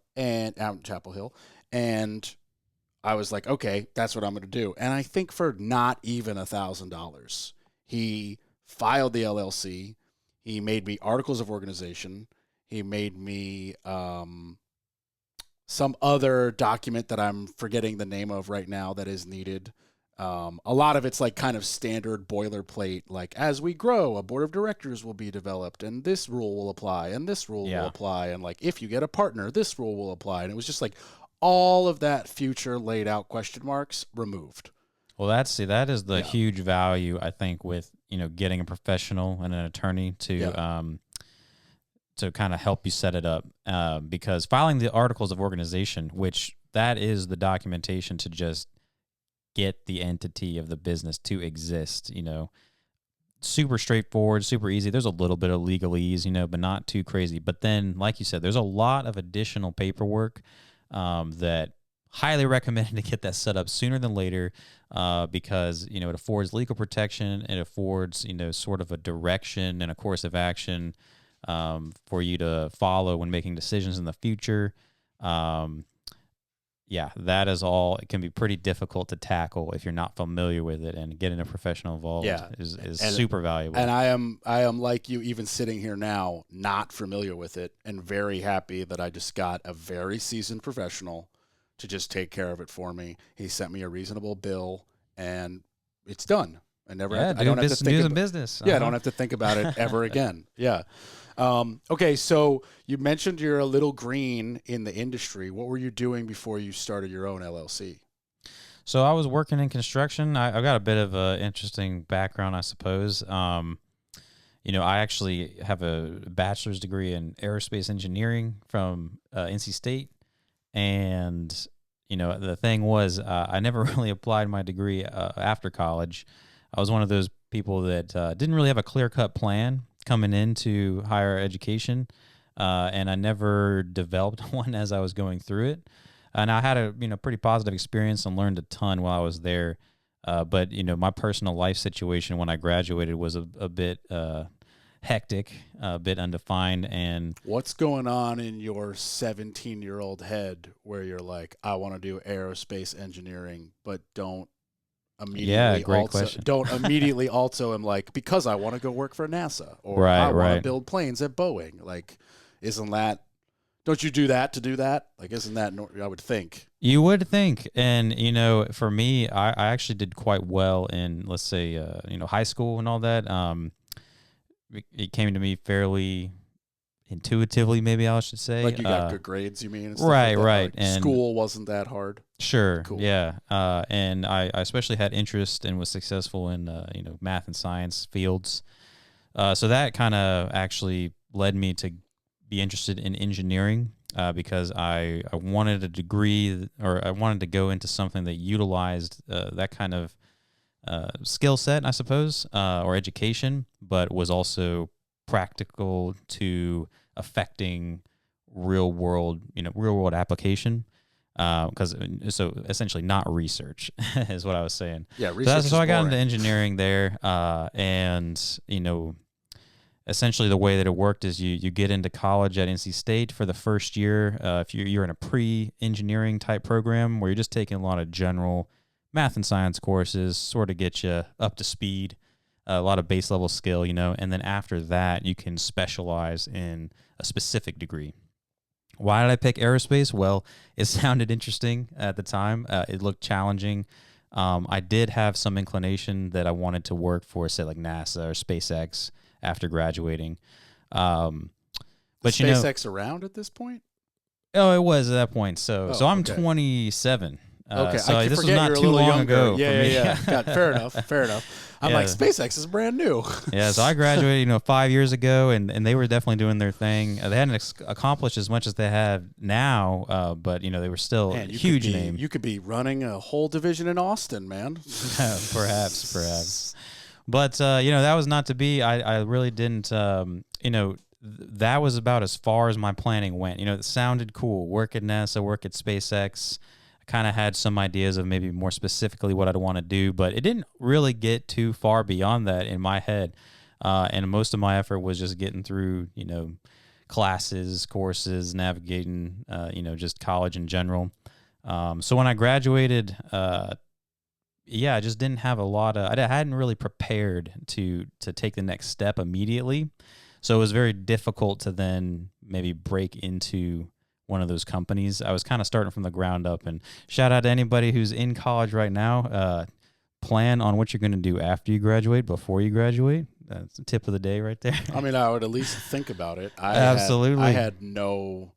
[SPEAKER 1] out in Chapel Hill. And I was like, okay, that's what I'm going to do. And I think for not even $1,000, he filed the LLC. He made me articles of organization. He made me some other document that I'm forgetting the name of right now that is needed. A lot of it's kind of standard boilerplate, as we grow, a board of directors will be developed and this rule will apply and this rule will apply. And if you get a partner, this rule will apply. And it was just all of that future laid out question marks removed.
[SPEAKER 2] Well, that is the huge value, I think, with, getting a professional and an attorney to kind of help you set it up. Because filing the articles of organization, which that is the documentation to just get the entity of the business to exist, super straightforward, super easy. There's a little bit of legalese, but not too crazy. But then, like you said, there's a lot of additional paperwork that highly recommend to get that set up sooner than later because, it affords legal protection. It affords, sort of a direction and a course of action for you to follow when making decisions in the future. That is all. It can be pretty difficult to tackle if you're not familiar with it, and getting a professional involved is super valuable.
[SPEAKER 1] And I am like you, even sitting here now, not familiar with it, and very happy that I just got a very seasoned professional to just take care of it for me. He sent me a reasonable bill, and it's done. I don't have to think
[SPEAKER 2] business.
[SPEAKER 1] Yeah, I don't have to think about it ever again. Yeah. Okay, so you mentioned you're a little green in the industry. What were you doing before you started your own LLC?
[SPEAKER 2] So I was working in construction. I've got a bit of an interesting background, I suppose. I actually have a bachelor's degree in aerospace engineering from NC State. And, the thing was, I never really applied my degree after college. I was one of those people that didn't really have a clear-cut plan coming into higher education, and I never developed one as I was going through it. And I had a pretty positive experience and learned a ton while I was there. But my personal life situation when I graduated was a bit hectic, a bit undefined. And
[SPEAKER 1] what's going on in your 17-year-old head where you're like, I want to do aerospace engineering, but don't immediately
[SPEAKER 2] question.
[SPEAKER 1] Don't immediately also am like, because I want to go work for NASA, or
[SPEAKER 2] Right,
[SPEAKER 1] I want to
[SPEAKER 2] right.
[SPEAKER 1] build planes at Boeing. Like, isn't that, don't you do that to do that? Like, isn't that, I would think.
[SPEAKER 2] You would think. And, you know, for me, I actually did quite well in, let's say, you know, high school and all that. It came to me fairly intuitively, maybe I should say.
[SPEAKER 1] Like, you got good grades, you mean? And stuff
[SPEAKER 2] Right,
[SPEAKER 1] like that?
[SPEAKER 2] right.
[SPEAKER 1] Like,
[SPEAKER 2] And
[SPEAKER 1] school wasn't that hard.
[SPEAKER 2] sure,
[SPEAKER 1] Cool.
[SPEAKER 2] yeah. And I especially had interest and was successful in, you know, math and science fields. So that kind of actually led me to be interested in engineering, because I wanted a degree, or I wanted to go into something that utilized that kind of skill set, I suppose, or education, but was also practical to affecting real world application. Because so essentially not research is what I was saying.
[SPEAKER 1] Yeah, research.
[SPEAKER 2] So I got into engineering there, and you know, essentially the way that it worked is you get into college at NC State for the first year. If you're in a pre-engineering type program where you're just taking a lot of general math and science courses, sort of get you up to speed, a lot of base level skill, you know, and then after that you can specialize in a specific degree. Why did I pick aerospace? Well, it sounded interesting at the time. It looked challenging. I did have some inclination that I wanted to work for, say, like NASA or SpaceX after graduating. But
[SPEAKER 1] is SpaceX around at this point?
[SPEAKER 2] Oh, it was at that point. So I'm 27.
[SPEAKER 1] Okay,
[SPEAKER 2] so
[SPEAKER 1] I
[SPEAKER 2] this was
[SPEAKER 1] forget
[SPEAKER 2] not
[SPEAKER 1] you're a
[SPEAKER 2] too
[SPEAKER 1] little
[SPEAKER 2] long
[SPEAKER 1] younger.
[SPEAKER 2] ago.
[SPEAKER 1] Yeah,
[SPEAKER 2] for me.
[SPEAKER 1] yeah. God, fair enough. I'm like, SpaceX is brand new.
[SPEAKER 2] Yeah, so I graduated, you know, 5 years ago, and they were definitely doing their thing. They hadn't accomplished as much as they have now, but you know, they were still a huge name.
[SPEAKER 1] You could be running a whole division in Austin, man.
[SPEAKER 2] Perhaps. But you know, that was not to be. I really didn't. You know, that was about as far as my planning went. You know, it sounded cool. Work at NASA, work at SpaceX. Kind of had some ideas of maybe more specifically what I'd want to do, but it didn't really get too far beyond that in my head. And most of my effort was just getting through, you know, classes, courses, navigating, you know, just college in general. So when I graduated, I just didn't have a lot of, I hadn't really prepared to take the next step immediately. So it was very difficult to then maybe break into one of those companies. I was kind of starting from the ground up, and shout out to anybody who's in college right now. Plan on what you're going to do after you graduate, before you graduate. That's the tip of the day right there.
[SPEAKER 1] I mean, I would at least think about it.
[SPEAKER 2] Absolutely.
[SPEAKER 1] I had no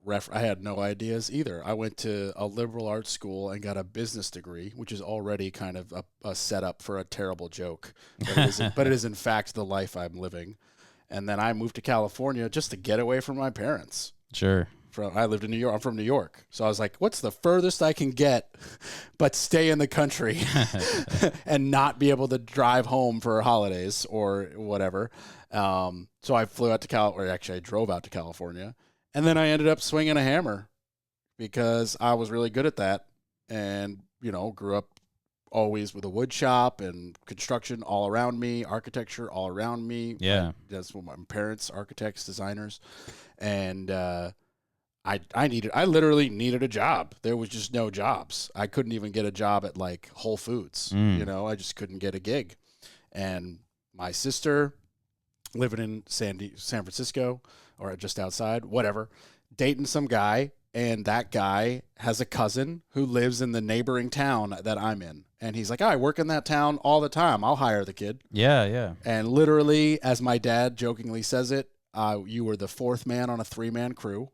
[SPEAKER 1] ideas either. I went to a liberal arts school and got a business degree, which is already kind of a setup for a terrible joke. But it is in fact the life I'm living. And then I moved to California just to get away from my parents.
[SPEAKER 2] Sure.
[SPEAKER 1] I lived in New York. I'm from New York. So I was like, what's the furthest I can get but stay in the country and not be able to drive home for holidays or whatever. So I flew out to I drove out to California. And then I ended up swinging a hammer because I was really good at that, and, you know, grew up always with a wood shop and construction all around me, architecture all around me.
[SPEAKER 2] Yeah.
[SPEAKER 1] That's what my parents, architects, designers. And I literally needed a job. There was just no jobs. I couldn't even get a job at like Whole Foods. You know, I just couldn't get a gig. And my sister, living in San Francisco or just outside, whatever, dating some guy, and that guy has a cousin who lives in the neighboring town that I'm in. And he's like, I work in that town all the time. I'll hire the kid.
[SPEAKER 2] Yeah.
[SPEAKER 1] And literally, as my dad jokingly says it, you were the fourth man on a 3-man crew,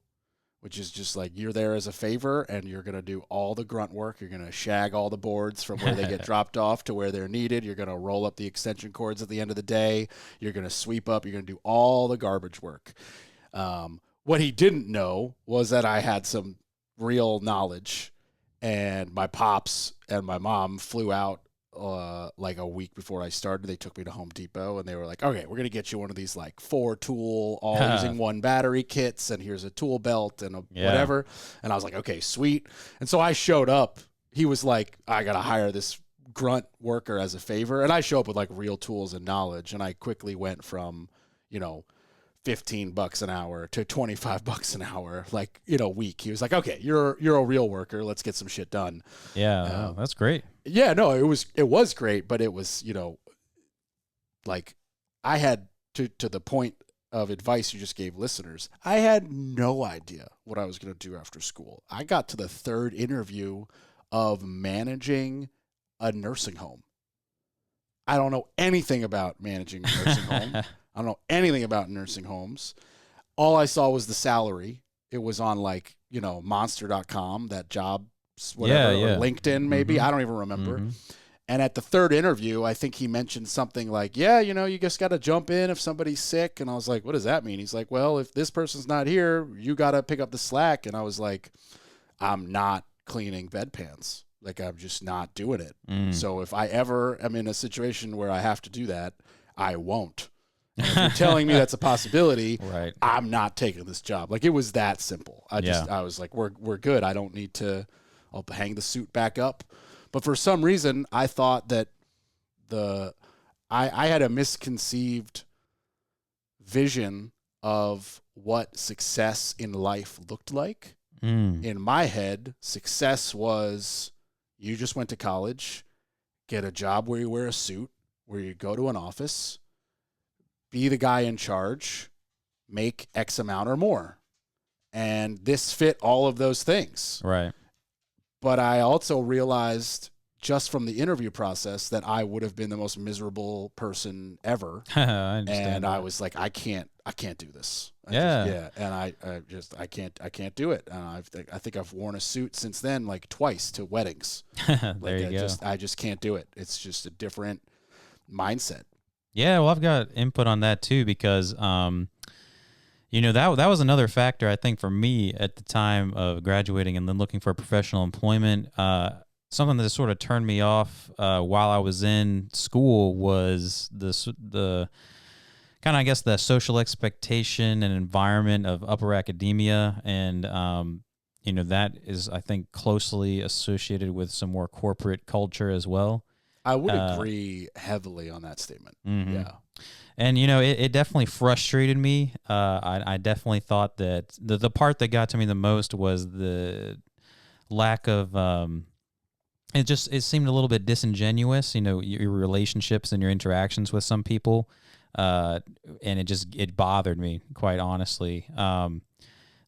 [SPEAKER 1] which is just like, you're there as a favor and you're going to do all the grunt work. You're going to shag all the boards from where they get dropped off to where they're needed. You're going to roll up the extension cords at the end of the day. You're going to sweep up. You're going to do all the garbage work. What he didn't know was that I had some real knowledge, and my pops and my mom flew out like a week before I started. They took me to Home Depot, and they were like, okay, we're going to get you one of these like 4-tool, all using one battery kits, and here's a tool belt and whatever. And I was like, okay, sweet. And so I showed up. He was like, I got to hire this grunt worker as a favor. And I show up with like real tools and knowledge. And I quickly went from $15 an hour to $25 an hour, like, week. He was like, okay, you're a real worker. Let's get some shit done.
[SPEAKER 2] Yeah. That's great.
[SPEAKER 1] Yeah, no, it was great, but it was, like I had to the point of advice you just gave listeners. I had no idea what I was going to do after school. I got to the third interview of managing a nursing home. I don't know anything about managing a nursing home. I don't know anything about nursing homes. All I saw was the salary. It was on like, monster.com, that job, whatever, or LinkedIn maybe. I don't even remember. And at the third interview, I think he mentioned something like, yeah, you just got to jump in if somebody's sick. And I was like, what does that mean? He's like, well, if this person's not here, you got to pick up the slack. And I was like, I'm not cleaning bedpans. Like, I'm just not doing it. So if I ever am in a situation where I have to do that, I won't. And if you're telling me that's a possibility,
[SPEAKER 2] right,
[SPEAKER 1] I'm not taking this job. Like, it was that simple. I was like, we're good. I don't need to. I'll hang the suit back up. But for some reason, I thought that I had a misconceived vision of what success in life looked like. In my head, success was you just went to college, get a job where you wear a suit, where you go to an office, be the guy in charge, make X amount or more. And this fit all of those things.
[SPEAKER 2] Right.
[SPEAKER 1] But I also realized just from the interview process that I would have been the most miserable person ever.
[SPEAKER 2] I understand.
[SPEAKER 1] And I was like, I can't do this.
[SPEAKER 2] Yeah.
[SPEAKER 1] And I can't do it. I think I've worn a suit since then, like twice to weddings.
[SPEAKER 2] There you go.
[SPEAKER 1] I just can't do it. It's just a different mindset.
[SPEAKER 2] Yeah. Well, I've got input on that too, because, that was another factor, I think, for me at the time of graduating and then looking for professional employment. Something that sort of turned me off while I was in school was the kind of, I guess, the social expectation and environment of upper academia. And, that is, I think, closely associated with some more corporate culture as well.
[SPEAKER 1] I would agree heavily on that statement. Yeah.
[SPEAKER 2] And, it definitely frustrated me. I definitely thought that the part that got to me the most was the lack of, it seemed a little bit disingenuous, your relationships and your interactions with some people. And it bothered me, quite honestly.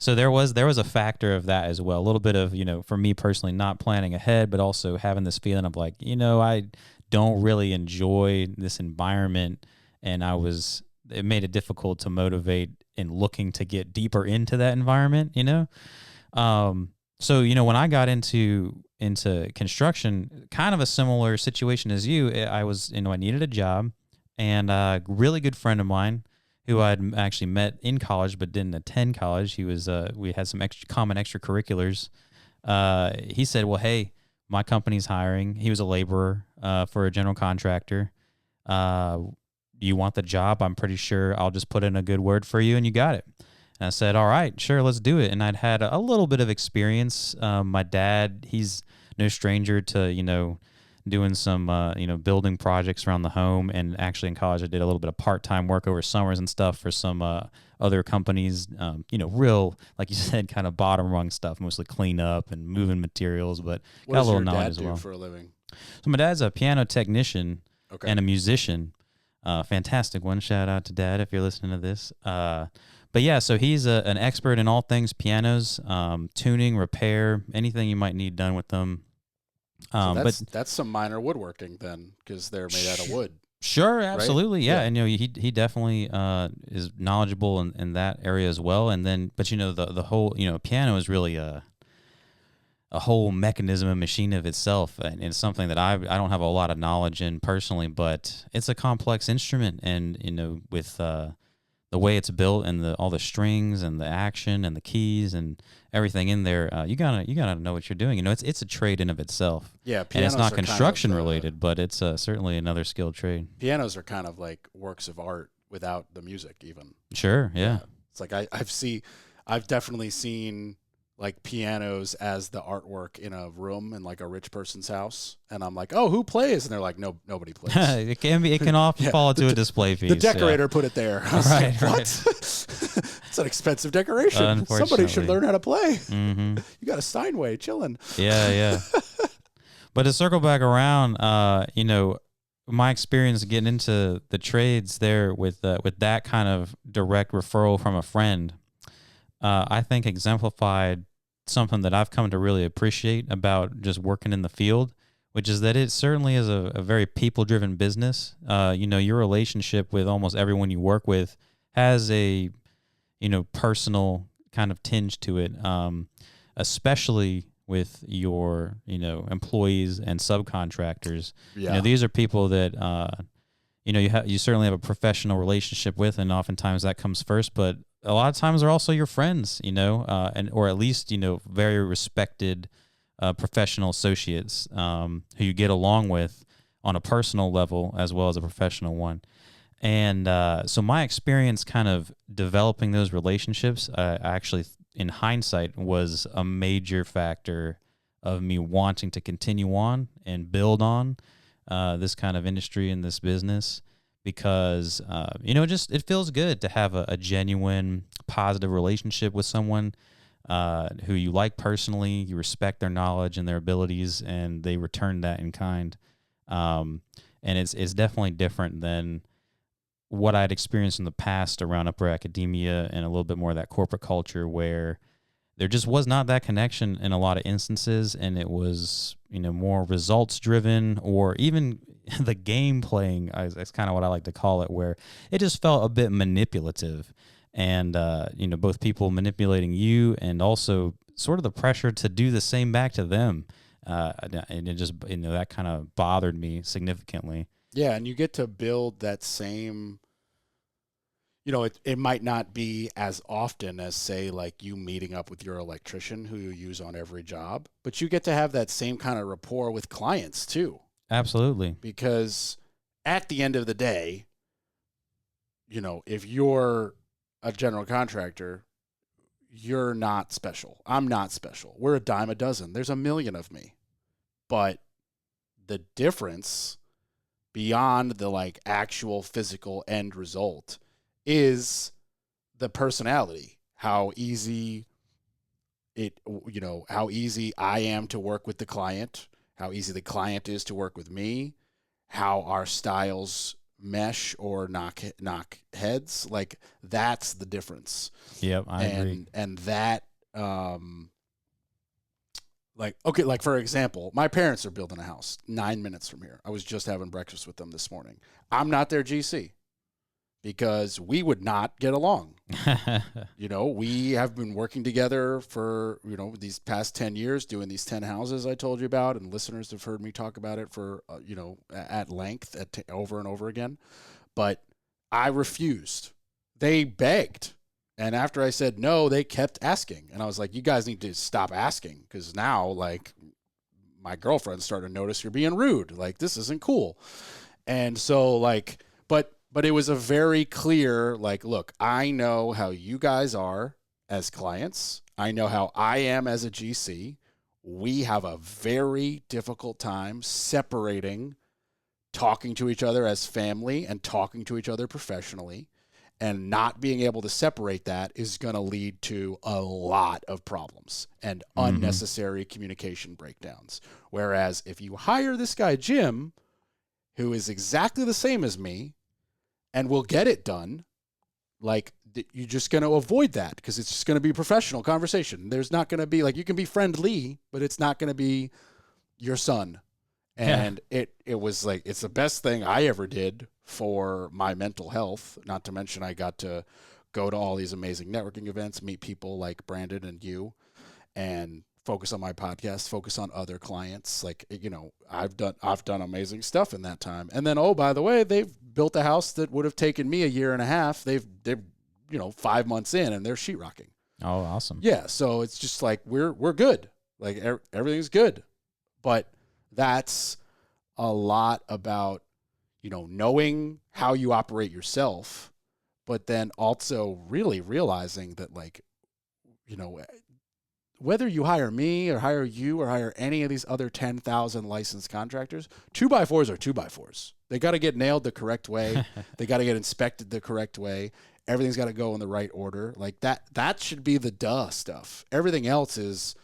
[SPEAKER 2] So there was a factor of that as well. A little bit of, for me personally, not planning ahead, but also having this feeling of like, I don't really enjoy this environment. And it made it difficult to motivate in looking to get deeper into that environment, So, when I got into construction, kind of a similar situation as you, I was, I needed a job, and a really good friend of mine who I'd actually met in college but didn't attend college. He was, we had some common extracurriculars. He said, well, hey, my company's hiring. He was a laborer for a general contractor. You want the job? I'm pretty sure I'll just put in a good word for you and you got it. And I said, all right, sure, let's do it. And I'd had a little bit of experience. My dad, he's no stranger to, doing some, building projects around the home. And actually in college, I did a little bit of part-time work over summers and stuff for some other companies, real, like you said, kind of bottom rung stuff, mostly clean up and moving materials, but got a little knowledge as well.
[SPEAKER 1] What does your dad do for a living?
[SPEAKER 2] So my dad's a piano technician and a musician. Fantastic one. Shout out to Dad if you're listening to this. But yeah, so he's an expert in all things pianos, tuning, repair, anything you might need done with them.
[SPEAKER 1] So that's some minor woodworking then, because they're made out of wood.
[SPEAKER 2] Sure, absolutely,
[SPEAKER 1] right?
[SPEAKER 2] Yeah. And he definitely is knowledgeable in that area as well. And then, but the whole piano is really a whole mechanism, a machine of itself, and it's something that I don't have a lot of knowledge in personally, but it's a complex instrument, and with the way it's built and all the strings and the action and the keys and everything in there, you gotta know what you're doing. It's a trade in of itself.
[SPEAKER 1] Yeah,
[SPEAKER 2] and it's not construction related, but it's certainly another skilled trade.
[SPEAKER 1] Pianos are kind of like works of art without the music, even.
[SPEAKER 2] Sure, yeah.
[SPEAKER 1] It's like I've definitely seen like pianos as the artwork in a room in like a rich person's house, and I'm like, oh, who plays? And they're like, no, nobody plays.
[SPEAKER 2] It can often fall into a display piece.
[SPEAKER 1] The decorator put it there. I was like, what? It's an expensive decoration. Somebody should learn how to play.
[SPEAKER 2] Mm-hmm.
[SPEAKER 1] You got a Steinway chilling.
[SPEAKER 2] Yeah. But to circle back around, my experience getting into the trades there with that kind of direct referral from a friend, I think exemplified something that I've come to really appreciate about just working in the field, which is that it certainly is a very people-driven business. Your relationship with almost everyone you work with has a, personal kind of tinge to it, especially with your, employees and subcontractors.
[SPEAKER 1] Yeah.
[SPEAKER 2] These are people that, you certainly have a professional relationship with, and oftentimes that comes first, but a lot of times they're also your friends, or at least, very respected professional associates who you get along with on a personal level as well as a professional one. And so my experience kind of developing those relationships, actually, in hindsight, was a major factor of me wanting to continue on and build on this kind of industry and this business. Because, it feels good to have a genuine, positive relationship with someone who you like personally, you respect their knowledge and their abilities, and they return that in kind. And it's definitely different than what I'd experienced in the past around upper academia and a little bit more of that corporate culture, where there just was not that connection in a lot of instances, and it was, more results driven, or even the game playing, that's kind of what I like to call it, where it just felt a bit manipulative, and both people manipulating you and also sort of the pressure to do the same back to them, and it just that kind of bothered me significantly.
[SPEAKER 1] Yeah, and you get to build that same. It might not be as often as, say, like you meeting up with your electrician who you use on every job, but you get to have that same kind of rapport with clients too.
[SPEAKER 2] Absolutely.
[SPEAKER 1] Because at the end of the day, if you're a general contractor, you're not special. I'm not special. We're a dime a dozen. There's a million of me. But the difference beyond the like actual physical end result is the personality, how easy I am to work with the client, how easy the client is to work with me, how our styles mesh or knock heads. Like, that's the difference.
[SPEAKER 2] Yep, I agree.
[SPEAKER 1] And that, like for example, my parents are building a house 9 minutes from here. I was just having breakfast with them this morning. I'm not their GC. Because we would not get along. We have been working together for, these past 10 years, doing these 10 houses I told you about, and listeners have heard me talk about it for, at length, over and over again. But I refused. They begged. And after I said no, they kept asking. And I was like, you guys need to stop asking, because now, like, my girlfriend's starting to notice you're being rude. Like, this isn't cool. And so, like, but it was a very clear, like, look, I know how you guys are as clients. I know how I am as a GC. We have a very difficult time separating talking to each other as family and talking to each other professionally. And not being able to separate that is going to lead to a lot of problems and unnecessary communication breakdowns. Whereas if you hire this guy, Jim, who is exactly the same as me, and we'll get it done, like, you're just going to avoid that, because it's just going to be a professional conversation. There's not going to be, like, you can be friendly, but it's not going to be your son. And it was like, it's the best thing I ever did for my mental health. Not to mention, I got to go to all these amazing networking events, meet people like Brandon and you, and focus on my podcast, focus on other clients. Like, I've done amazing stuff in that time. And then, oh, by the way, they've built a house that would have taken me a year and a half. They're 5 months in, and they're sheetrocking.
[SPEAKER 2] Oh, awesome.
[SPEAKER 1] Yeah. So it's just like, we're good. Like, everything's good. But that's a lot about, knowing how you operate yourself, but then also really realizing that, like, whether you hire me or hire you or hire any of these other 10,000 licensed contractors, 2x4s are 2x4s. They got to get nailed the correct way. They got to get inspected the correct way. Everything's got to go in the right order. Like that should be the duh stuff. Everything else is,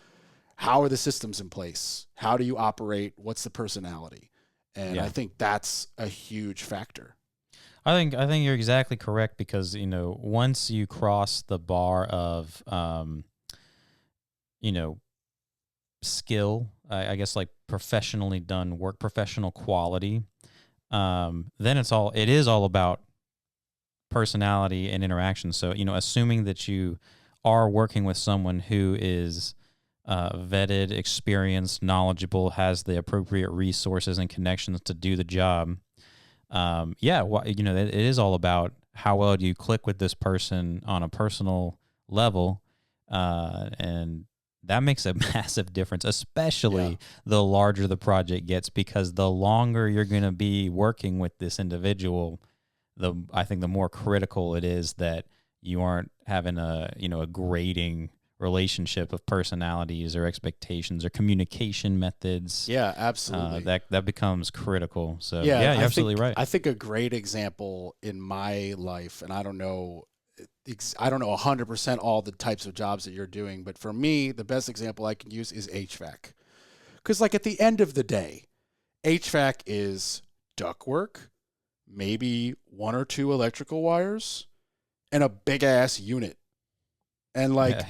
[SPEAKER 1] how are the systems in place? How do you operate? What's the personality? And I think that's a huge factor.
[SPEAKER 2] I think you're exactly correct, because, you know, once you cross the bar of, you know, skill, I guess, like professionally done work, professional quality, then it is all about personality and interaction. So, you know, assuming that you are working with someone who is vetted, experienced, knowledgeable, has the appropriate resources and connections to do the job. You know, it is all about how well do you click with this person on a personal level, and that makes a massive difference, especially the larger the project gets, because the longer you're going to be working with this individual, I think the more critical it is that you aren't having a grading relationship of personalities or expectations or communication methods.
[SPEAKER 1] Yeah, absolutely.
[SPEAKER 2] That becomes critical. So
[SPEAKER 1] you're
[SPEAKER 2] absolutely right.
[SPEAKER 1] I think a great example in my life, and I don't know 100% all the types of jobs that you're doing, but for me, the best example I can use is HVAC. Because like at the end of the day, HVAC is ductwork, maybe one or two electrical wires, and a big ass unit. And like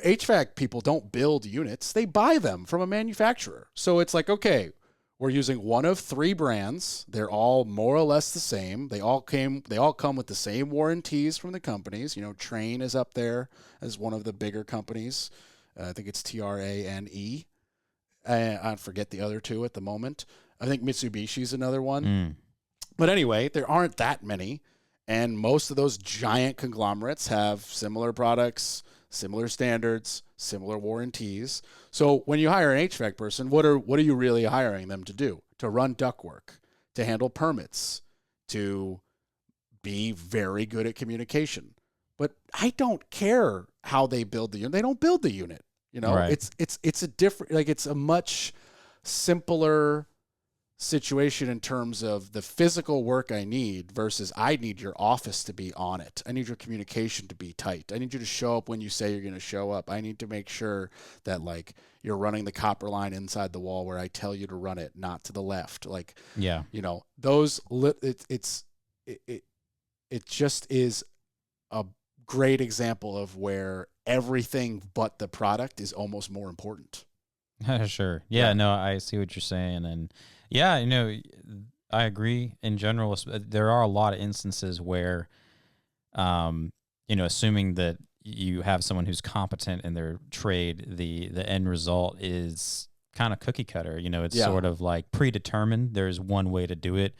[SPEAKER 1] HVAC people don't build units, they buy them from a manufacturer. So it's like, okay, we're using one of 3 brands. They're all more or less the same. They all come with the same warranties from the companies. You know, Trane is up there as one of the bigger companies. I think it's TRANE. I forget the other 2 at the moment. I think Mitsubishi's another one. But anyway, there aren't that many. And most of those giant conglomerates have similar products, similar standards, similar warranties. So when you hire an HVAC person, what are you really hiring them to do? To run ductwork, to handle permits, to be very good at communication. But I don't care how they build the unit. They don't build the unit. You know,
[SPEAKER 2] right.
[SPEAKER 1] it's a different, like it's a much simpler situation in terms of the physical work I need versus I need your office to be on it. I need your communication to be tight. I need you to show up when you say you're going to show up. I need to make sure that like you're running the copper line inside the wall where I tell you to run it, not to the left. Like, you know, those it just is a great example of where everything but the product is almost more important.
[SPEAKER 2] Sure. Yeah, no, I see what you're saying. And yeah, you know, I agree in general. There are a lot of instances where, you know, assuming that you have someone who's competent in their trade, the end result is kind of cookie cutter. You know, it's sort of like predetermined. There's one way to do it.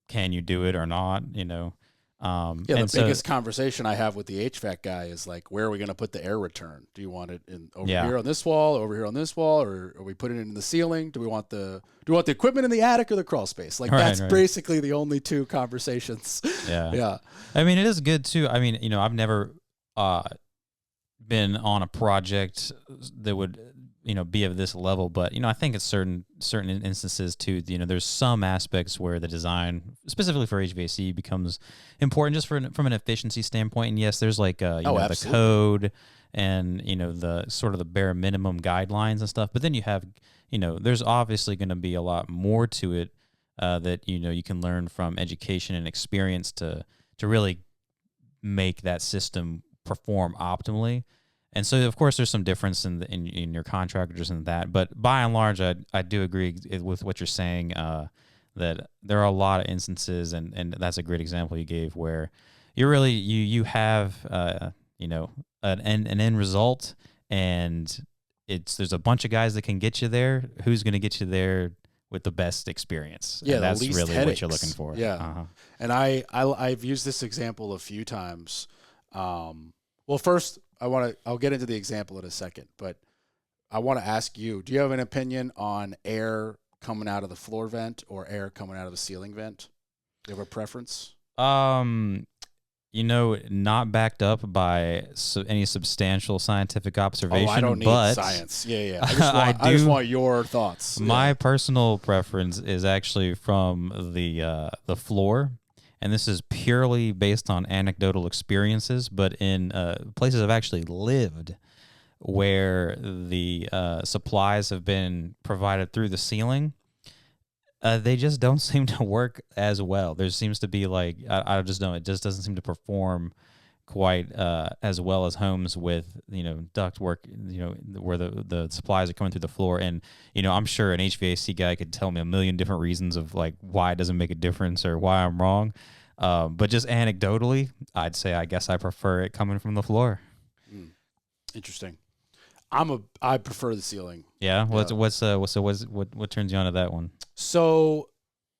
[SPEAKER 2] Can you do it or not? You know,
[SPEAKER 1] the biggest conversation I have with the HVAC guy is like, where are we going to put the air return? Do you want it over here on this wall, over here on this wall, or are we putting it in the ceiling? Do we want the equipment in the attic or the crawl space? Like that's basically the only 2 conversations. Yeah.
[SPEAKER 2] I mean, it is good too. I mean, you know, I've never been on a project that would, you know, be of this level, but, you know, I think it's certain instances too, you know, there's some aspects where the design specifically for HVAC becomes important just from an efficiency standpoint. And yes, there's like, the code and, you know, the sort of the bare minimum guidelines and stuff, but then you have, you know, there's obviously going to be a lot more to it, that, you know, you can learn from education and experience to really make that system perform optimally. And so, of course, there's some difference in your contractors and that. But by and large, I do agree with what you're saying, that there are a lot of instances, and that's a great example you gave, where you're really, you have, you know, an end result, and there's a bunch of guys that can get you there. Who's going to get you there with the best experience?
[SPEAKER 1] Yeah,
[SPEAKER 2] and that's really
[SPEAKER 1] headaches.
[SPEAKER 2] what you're looking for.
[SPEAKER 1] Yeah. And I've used this example a few times. Well, first, I'll get into the example in a second, but I want to ask you, do you have an opinion on air coming out of the floor vent or air coming out of the ceiling vent? Do you have a preference?
[SPEAKER 2] Not backed up by any substantial scientific observation.
[SPEAKER 1] Oh, I don't need
[SPEAKER 2] but
[SPEAKER 1] science. Yeah. I just want your thoughts.
[SPEAKER 2] My personal preference is actually from the floor, and this is purely based on anecdotal experiences. But in places I've actually lived, where the supplies have been provided through the ceiling, they just don't seem to work as well. There seems to be I just know it just doesn't seem to perform quite as well as homes with duct work, where the supplies are coming through the floor. And I'm sure an HVAC guy could tell me a million different reasons of why it doesn't make a difference or why I'm wrong. But just anecdotally, I'd say I guess I prefer it coming from the floor.
[SPEAKER 1] Interesting. I prefer the ceiling.
[SPEAKER 2] Yeah. What turns you on to that one?
[SPEAKER 1] So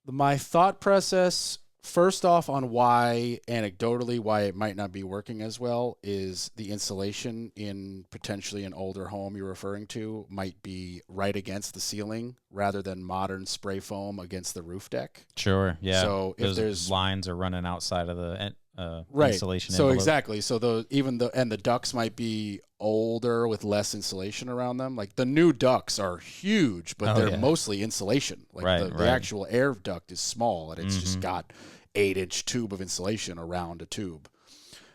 [SPEAKER 1] my thought process, first off, on why it might not be working as well is the insulation in potentially an older home you're referring to might be right against the ceiling rather than modern spray foam against the roof deck.
[SPEAKER 2] Sure. Yeah.
[SPEAKER 1] So if
[SPEAKER 2] those
[SPEAKER 1] there's
[SPEAKER 2] lines are running outside of the
[SPEAKER 1] right.
[SPEAKER 2] insulation
[SPEAKER 1] So
[SPEAKER 2] envelope.
[SPEAKER 1] exactly. So the ducts might be older with less insulation around them. Like the new ducts are huge, but they're mostly insulation. Like the actual air duct is small and it's just got 8-inch tube of insulation around a tube.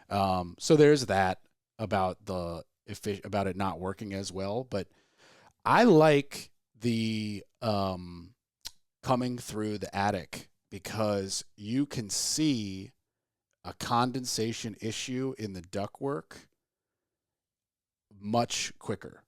[SPEAKER 1] So there's that about it not working as well. But I like the coming through the attic because you can see a condensation issue in the ductwork much quicker.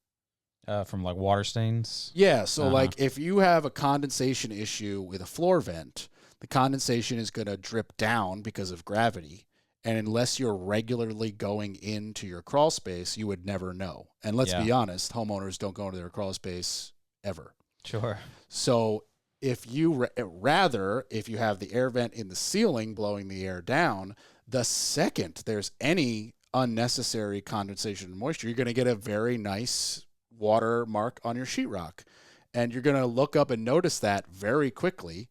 [SPEAKER 2] From water stains?
[SPEAKER 1] Yeah, so if you have a condensation issue with a floor vent, the condensation is going to drip down because of gravity. And unless you're regularly going into your crawl space, you would never know. And let's be honest, homeowners don't go into their crawl space ever.
[SPEAKER 2] Sure.
[SPEAKER 1] So if you if you have the air vent in the ceiling blowing the air down, the second there's any unnecessary condensation and moisture, you're going to get a very nice water mark on your sheetrock. And you're going to look up and notice that very quickly.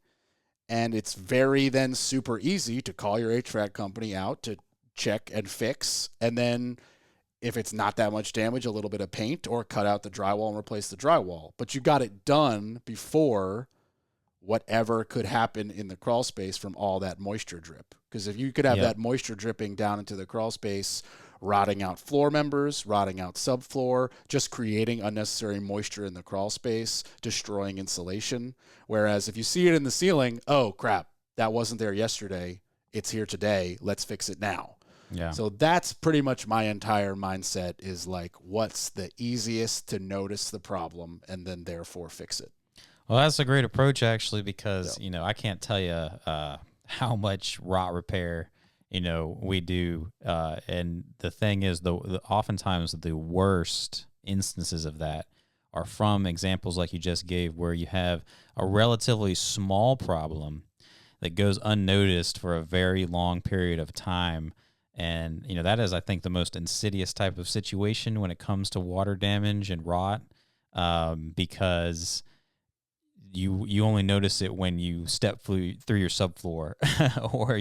[SPEAKER 1] And it's very then super easy to call your HVAC company out to check and fix. And then if it's not that much damage, a little bit of paint or cut out the drywall and replace the drywall. But you got it done before whatever could happen in the crawl space from all that moisture drip. Because if you could have that moisture dripping down into the crawl space, rotting out floor members, rotting out subfloor, just creating unnecessary moisture in the crawl space, destroying insulation. Whereas if you see it in the ceiling, oh crap, that wasn't there yesterday, it's here today, let's fix it now.
[SPEAKER 2] Yeah.
[SPEAKER 1] So that's pretty much my entire mindset is what's the easiest to notice the problem and then therefore fix it.
[SPEAKER 2] Well, that's a great approach, actually, because, I can't tell you how much rot repair, we do. And the thing is, oftentimes the worst instances of that are from examples like you just gave, where you have a relatively small problem that goes unnoticed for a very long period of time. And, that is, I think, the most insidious type of situation when it comes to water damage and rot, because you only notice it when you step through your subfloor or,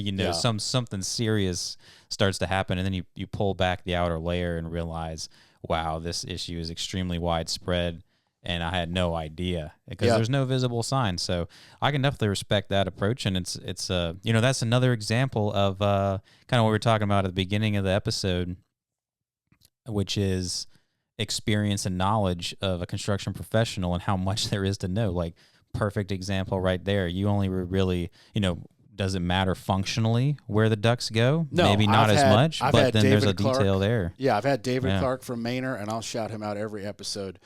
[SPEAKER 2] something serious starts to happen. And then you pull back the outer layer and realize, wow, this issue is extremely widespread. And I had no idea because there's no visible sign. So I can definitely respect that approach. And it's that's another example of kind of what we were talking about at the beginning of the episode, which is experience and knowledge of a construction professional and how much there is to know. Perfect example right there. You only really, does it matter functionally where the ducts go?
[SPEAKER 1] No,
[SPEAKER 2] maybe not as much, but then there's a detail there.
[SPEAKER 1] Yeah, I've had David Clark from Mainer, and I'll shout him out every episode.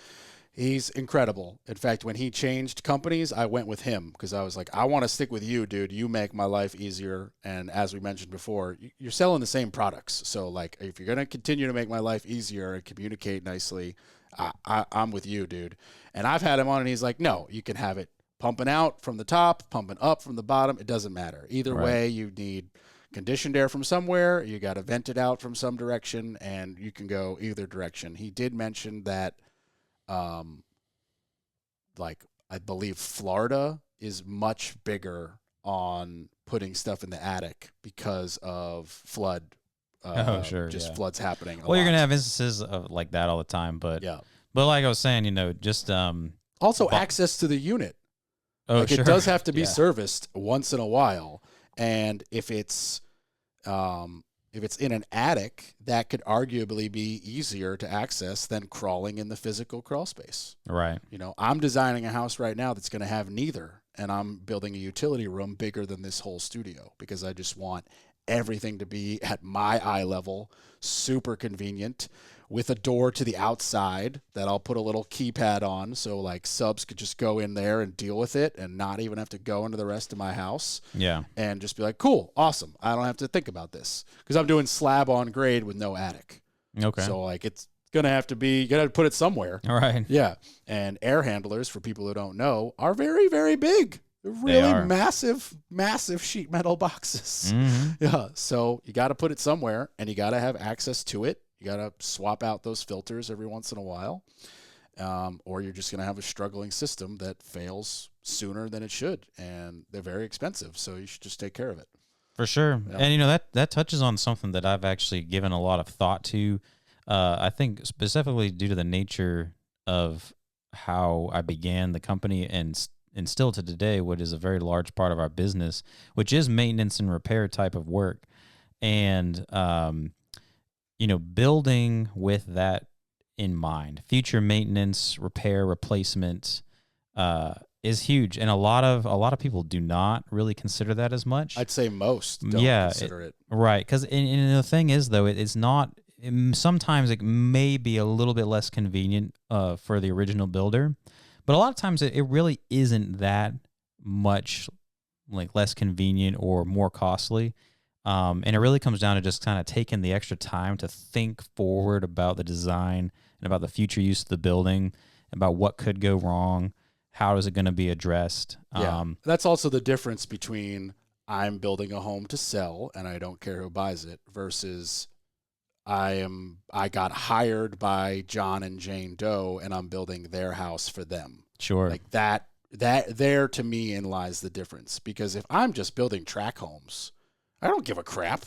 [SPEAKER 1] He's incredible. In fact, when he changed companies, I went with him because I was like, I want to stick with you, dude. You make my life easier. And as we mentioned before, you're selling the same products. So, if you're going to continue to make my life easier and communicate nicely, I'm with you, dude. And I've had him on, and he's like, no, you can have it pumping out from the top, pumping up from the bottom. It doesn't matter. Either way, you need conditioned air from somewhere. You got to vent it out from some direction, and you can go either direction. He did mention that I believe Florida is much bigger on putting stuff in the attic because of flood just floods happening.
[SPEAKER 2] Well, you're going to have instances of like that all the time, but like I was saying, just
[SPEAKER 1] also access to the unit.
[SPEAKER 2] Oh,
[SPEAKER 1] it does have to be serviced once in a while, and if it's in an attic, that could arguably be easier to access than crawling in the physical crawl space.
[SPEAKER 2] Right.
[SPEAKER 1] I'm designing a house right now that's going to have neither, and I'm building a utility room bigger than this whole studio because I just want everything to be at my eye level, super convenient, with a door to the outside that I'll put a little keypad on so like subs could just go in there and deal with it and not even have to go into the rest of my house.
[SPEAKER 2] Yeah.
[SPEAKER 1] And just be like, cool, awesome. I don't have to think about this because I'm doing slab on grade with no attic.
[SPEAKER 2] Okay.
[SPEAKER 1] So like it's going to have to be, you got to put it somewhere.
[SPEAKER 2] All right.
[SPEAKER 1] Yeah. And air handlers, for people who don't know, are very, very big. They're really massive, massive sheet metal boxes.
[SPEAKER 2] Mm-hmm.
[SPEAKER 1] Yeah. So you got to put it somewhere and you got to have access to it. You got to swap out those filters every once in a while, or you're just going to have a struggling system that fails sooner than it should, and they're very expensive, so you should just take care of it.
[SPEAKER 2] For sure. Yeah. And, that touches on something that I've actually given a lot of thought to, I think specifically due to the nature of how I began the company and still to today, what is a very large part of our business, which is maintenance and repair type of work. And, building with that in mind, future maintenance, repair, replacement, is huge, and a lot of people do not really consider that as much.
[SPEAKER 1] I'd say most don't consider it.
[SPEAKER 2] Right, because and the thing is, though, it's not. Sometimes it may be a little bit less convenient for the original builder, but a lot of times it really isn't that much like less convenient or more costly. And it really comes down to just kind of taking the extra time to think forward about the design and about the future use of the building, about what could go wrong, how is it going to be addressed.
[SPEAKER 1] Yeah. That's also the difference between I'm building a home to sell and I don't care who buys it versus I got hired by John and Jane Doe and I'm building their house for them.
[SPEAKER 2] Sure.
[SPEAKER 1] Like that there to me in lies the difference, because if I'm just building track homes, I don't give a crap.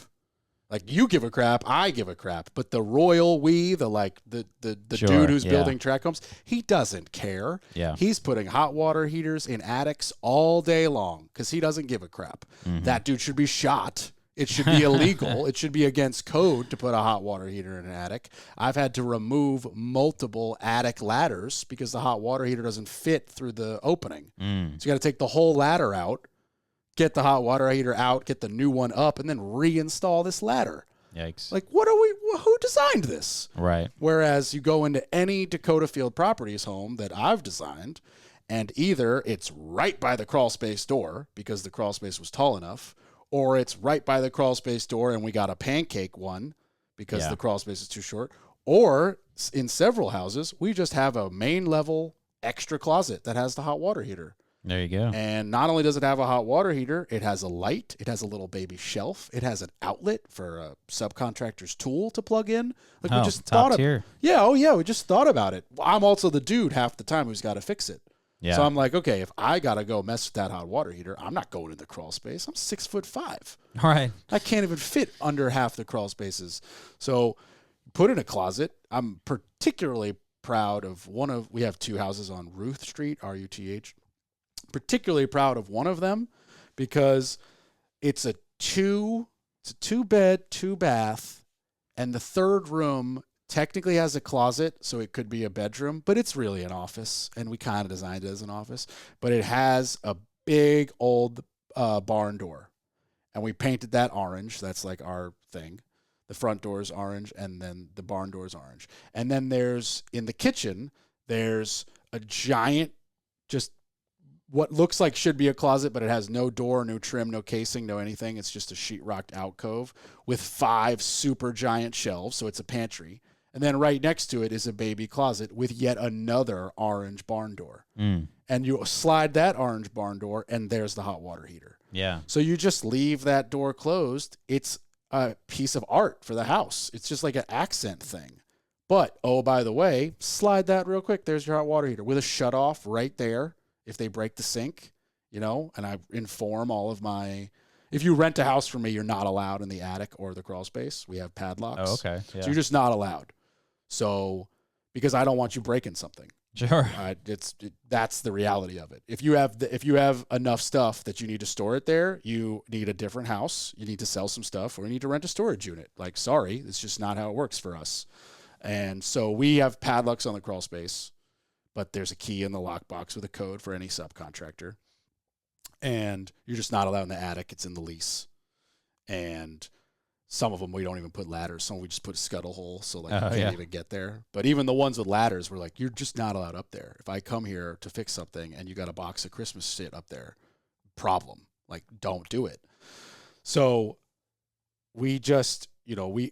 [SPEAKER 1] Like, you give a crap, I give a crap. But the the
[SPEAKER 2] Sure,
[SPEAKER 1] dude who's building track homes, he doesn't care.
[SPEAKER 2] Yeah.
[SPEAKER 1] He's putting hot water heaters in attics all day long because he doesn't give a crap.
[SPEAKER 2] Mm-hmm.
[SPEAKER 1] That dude should be shot. It should be illegal. It should be against code to put a hot water heater in an attic. I've had to remove multiple attic ladders because the hot water heater doesn't fit through the opening. So you got to take the whole ladder out, get the hot water heater out, get the new one up, and then reinstall this ladder.
[SPEAKER 2] Yikes.
[SPEAKER 1] Like, who designed this?
[SPEAKER 2] Right.
[SPEAKER 1] Whereas you go into any Dakota Field Properties home that I've designed, and either it's right by the crawl space door because the crawl space was tall enough, or it's right by the crawl space door and we got a pancake one because the crawl space is too short, or in several houses, we just have a main level extra closet that has the hot water heater.
[SPEAKER 2] There you go.
[SPEAKER 1] And not only does it have a hot water heater, it has a light, it has a little baby shelf, it has an outlet for a subcontractor's tool to plug in. Like, we just thought
[SPEAKER 2] tier.
[SPEAKER 1] We just thought about it. I'm also the dude half the time who's got to fix it.
[SPEAKER 2] Yeah.
[SPEAKER 1] So I'm like, okay, if I gotta go mess with that hot water heater, I'm not going in the crawl space. I'm 6'5".
[SPEAKER 2] All right.
[SPEAKER 1] I can't even fit under half the crawl spaces. So put in a closet. I'm particularly proud of we have two houses on Ruth Street, RUTH. Particularly proud of one of them because it's a two bed, 2 bath, and the third room technically has a closet, so it could be a bedroom, but it's really an office, and we kind of designed it as an office. But it has a big old barn door, and we painted that orange. That's like our thing. The front door is orange, and then the barn door is orange. And then in the kitchen, there's a giant, just what looks like should be a closet, but it has no door, no trim, no casing, no anything. It's just a sheetrocked alcove with 5 super giant shelves, so it's a pantry. And then right next to it is a baby closet with yet another orange barn door. And you slide that orange barn door, and there's the hot water heater.
[SPEAKER 2] Yeah.
[SPEAKER 1] So you just leave that door closed. It's a piece of art for the house. It's just like an accent thing. But, oh, by the way, slide that real quick. There's your hot water heater with a shutoff right there. If they break the sink, and I inform all of my
[SPEAKER 3] If you rent a house from me, you're not allowed in the attic or the crawl space. We have padlocks.
[SPEAKER 2] Oh, okay. Yeah.
[SPEAKER 3] So you're just not allowed. So because I don't want you breaking something.
[SPEAKER 2] Sure.
[SPEAKER 3] That's the reality of it. If you have enough stuff that you need to store it there, you need a different house. You need to sell some stuff, or you need to rent a storage unit. Like, sorry, it's just not how it works for us. And so we have padlocks on the crawl space, but there's a key in the lockbox with a code for any subcontractor. And you're just not allowed in the attic. It's in the lease. And some of them we don't even put ladders. Some we just put a scuttle hole, so like you can't even get there. But even the ones with ladders, we're like, you're just not allowed up there. If I come here to fix something and you got a box of Christmas shit up there, problem. Like, don't do it. So we just,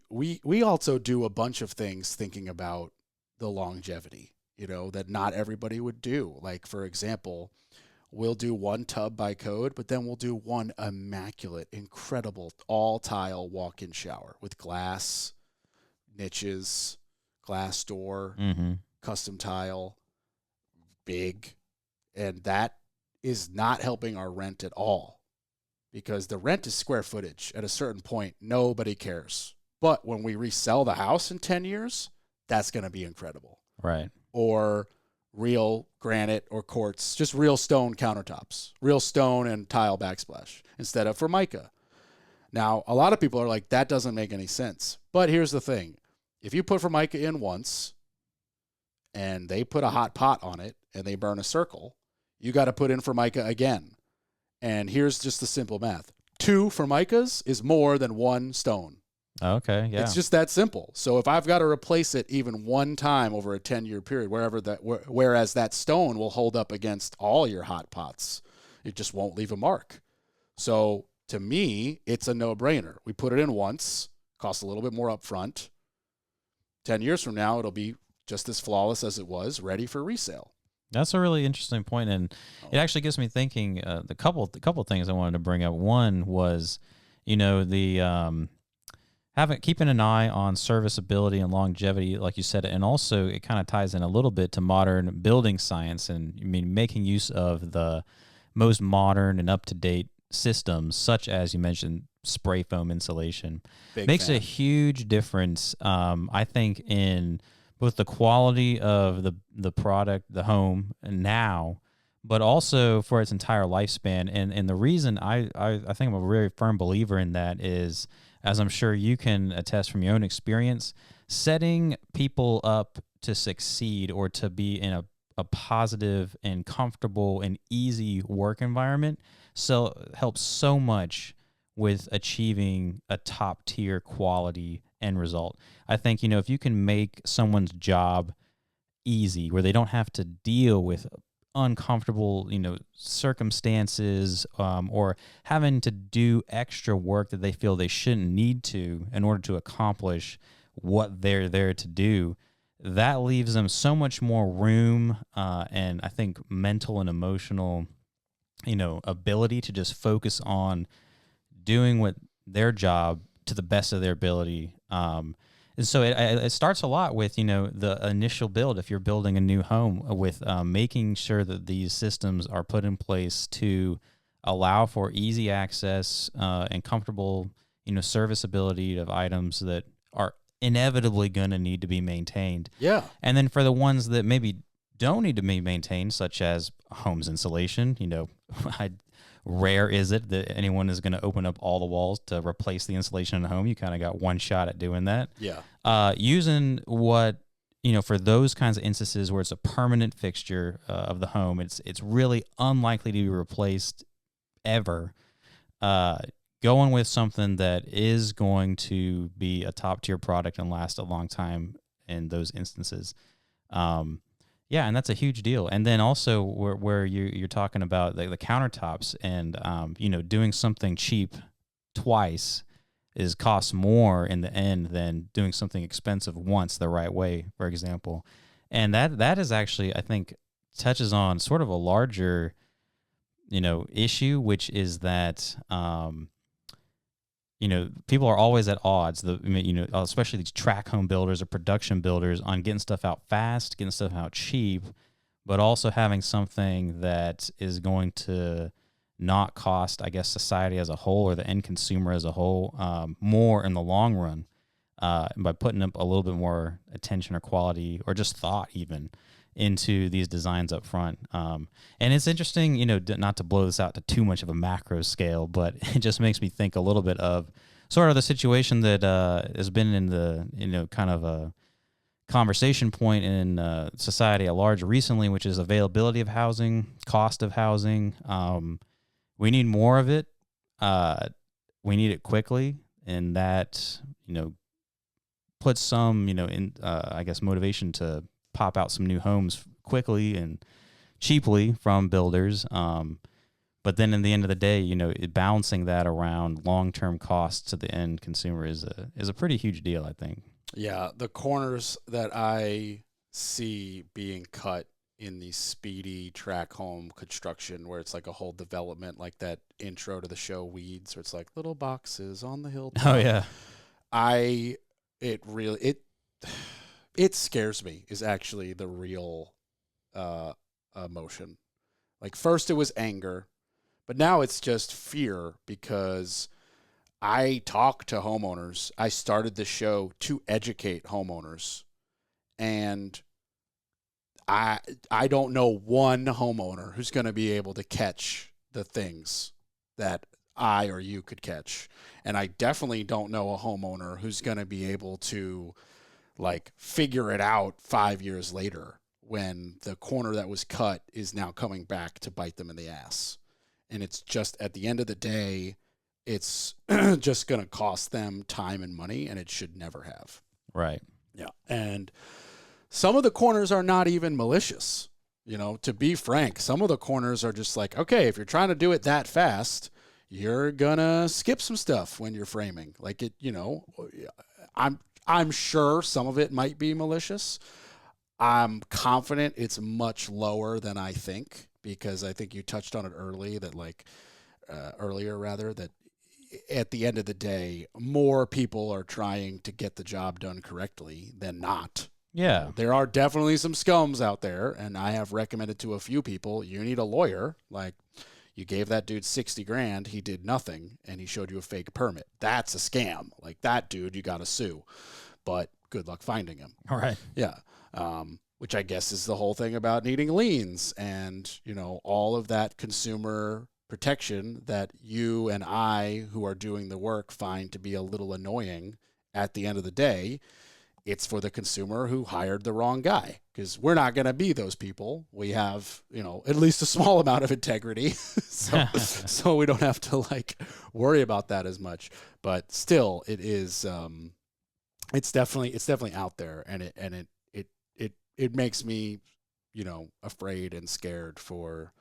[SPEAKER 3] we also do a bunch of things thinking about the longevity, that not everybody would do. Like, for example, we'll do one tub by code, but then we'll do one immaculate, incredible, all-tile walk-in shower with glass, niches, glass door, custom tile, big. And that is not helping our rent at all, because the rent is square footage. At a certain point, nobody cares. But when we resell the house in 10 years, that's going to be incredible.
[SPEAKER 2] Right.
[SPEAKER 3] Or real granite or quartz, just real stone countertops, real stone and tile backsplash instead of Formica. Now, a lot of people are like, that doesn't make any sense. But here's the thing. If you put Formica in once and they put a hot pot on it and they burn a circle, you got to put in Formica again. And here's just the simple math. 2 Formicas is more than 1 stone.
[SPEAKER 2] Okay, yeah.
[SPEAKER 3] It's just that simple. So if I've got to replace it even one time over a 10-year period, whereas that stone will hold up against all your hot pots, it just won't leave a mark. So to me, it's a no-brainer. We put it in once, costs a little bit more upfront. 10 years from now, it'll be just as flawless as it was, ready for resale.
[SPEAKER 2] That's a really interesting point, and it actually gets me thinking. The couple things I wanted to bring up. One was, keeping an eye on serviceability and longevity, like you said, and also it kind of ties in a little bit to modern building science, and making use of the most modern and up-to-date systems, such as you mentioned, spray foam insulation. Makes a huge difference, I think, in both the quality of the product, the home, now, but also for its entire lifespan. And the reason I think I'm a very firm believer in that is, as I'm sure you can attest from your own experience, setting people up to succeed or to be in a positive and comfortable and easy work environment helps so much with achieving a top tier quality end result. I think, if you can make someone's job easy, where they don't have to deal with uncomfortable, circumstances, or having to do extra work that they feel they shouldn't need to in order to accomplish what they're there to do, that leaves them so much more room, and I think mental and emotional, ability to just focus on doing what their job to the best of their ability. And so it starts a lot with, the initial build. If you're building a new home, with making sure that these systems are put in place to allow for easy access and comfortable, serviceability of items that are inevitably going to need to be maintained.
[SPEAKER 3] Yeah.
[SPEAKER 2] And then for the ones that maybe don't need to be maintained, such as home's insulation, rare is it that anyone is going to open up all the walls to replace the insulation in the home. You kind of got one shot at doing that.
[SPEAKER 3] Yeah.
[SPEAKER 2] Using what, for those kinds of instances where it's a permanent fixture of the home, it's really unlikely to be replaced ever. Going with something that is going to be a top tier product and last a long time in those instances. Yeah, and that's a huge deal. And then also where you're talking about the countertops and doing something cheap twice costs more in the end than doing something expensive once the right way, for example. And that is actually, I think, touches on sort of a larger issue, which is that people are always at odds, especially these track home builders or production builders, on getting stuff out fast, getting stuff out cheap, but also having something that is going to not cost, I guess, society as a whole or the end consumer as a whole more in the long run by putting up a little bit more attention or quality or just thought even into these designs up front. And it's interesting, you know, not to blow this out to too much of a macro scale, but it just makes me think a little bit of sort of the situation that has been in the, you know, kind of a conversation point in society at large recently, which is availability of housing, cost of housing. We need more of it. We need it quickly, and that, you know, puts some, you know, in I guess motivation to pop out some new homes quickly and cheaply from builders. But then in the end of the day, you know, balancing that around long-term costs to the end consumer is a pretty huge deal, I think.
[SPEAKER 3] Yeah, the corners that I see being cut in the speedy track home construction where it's like a whole development, like that intro to the show Weeds, where it's like little boxes on the hilltop.
[SPEAKER 2] Oh yeah.
[SPEAKER 3] It scares me is actually the real emotion. Like first it was anger, but now it's just fear because I talk to homeowners. I started the show to educate homeowners, and I don't know one homeowner who's going to be able to catch the things that I or you could catch. And I definitely don't know a homeowner who's going to be able to like figure it out 5 years later when the corner that was cut is now coming back to bite them in the ass. And it's just at the end of the day, it's just going to cost them time and money, and it should never have.
[SPEAKER 2] Right.
[SPEAKER 3] Yeah. And some of the corners are not even malicious. You know, to be frank, some of the corners are just like, okay, if you're trying to do it that fast, you're going to skip some stuff when you're framing. Like it, you know, I'm sure some of it might be malicious. I'm confident it's much lower than I think, because I think you touched on it earlier that at the end of the day, more people are trying to get the job done correctly than not.
[SPEAKER 2] Yeah.
[SPEAKER 3] There are definitely some scums out there, and I have recommended to a few people, you need a lawyer. Like, you gave that dude $60,000, he did nothing, and he showed you a fake permit. That's a scam. Like, that dude, you got to sue. But good luck finding him.
[SPEAKER 2] All right.
[SPEAKER 3] Yeah. Which I guess is the whole thing about needing liens and, you know, all of that consumer protection that you and I, who are doing the work, find to be a little annoying. At the end of the day, it's for the consumer who hired the wrong guy, because we're not going to be those people. We have, you know, at least a small amount of integrity. so we don't have to like worry about that as much, but still it is, it's definitely out there, and it makes me, you know, afraid and scared for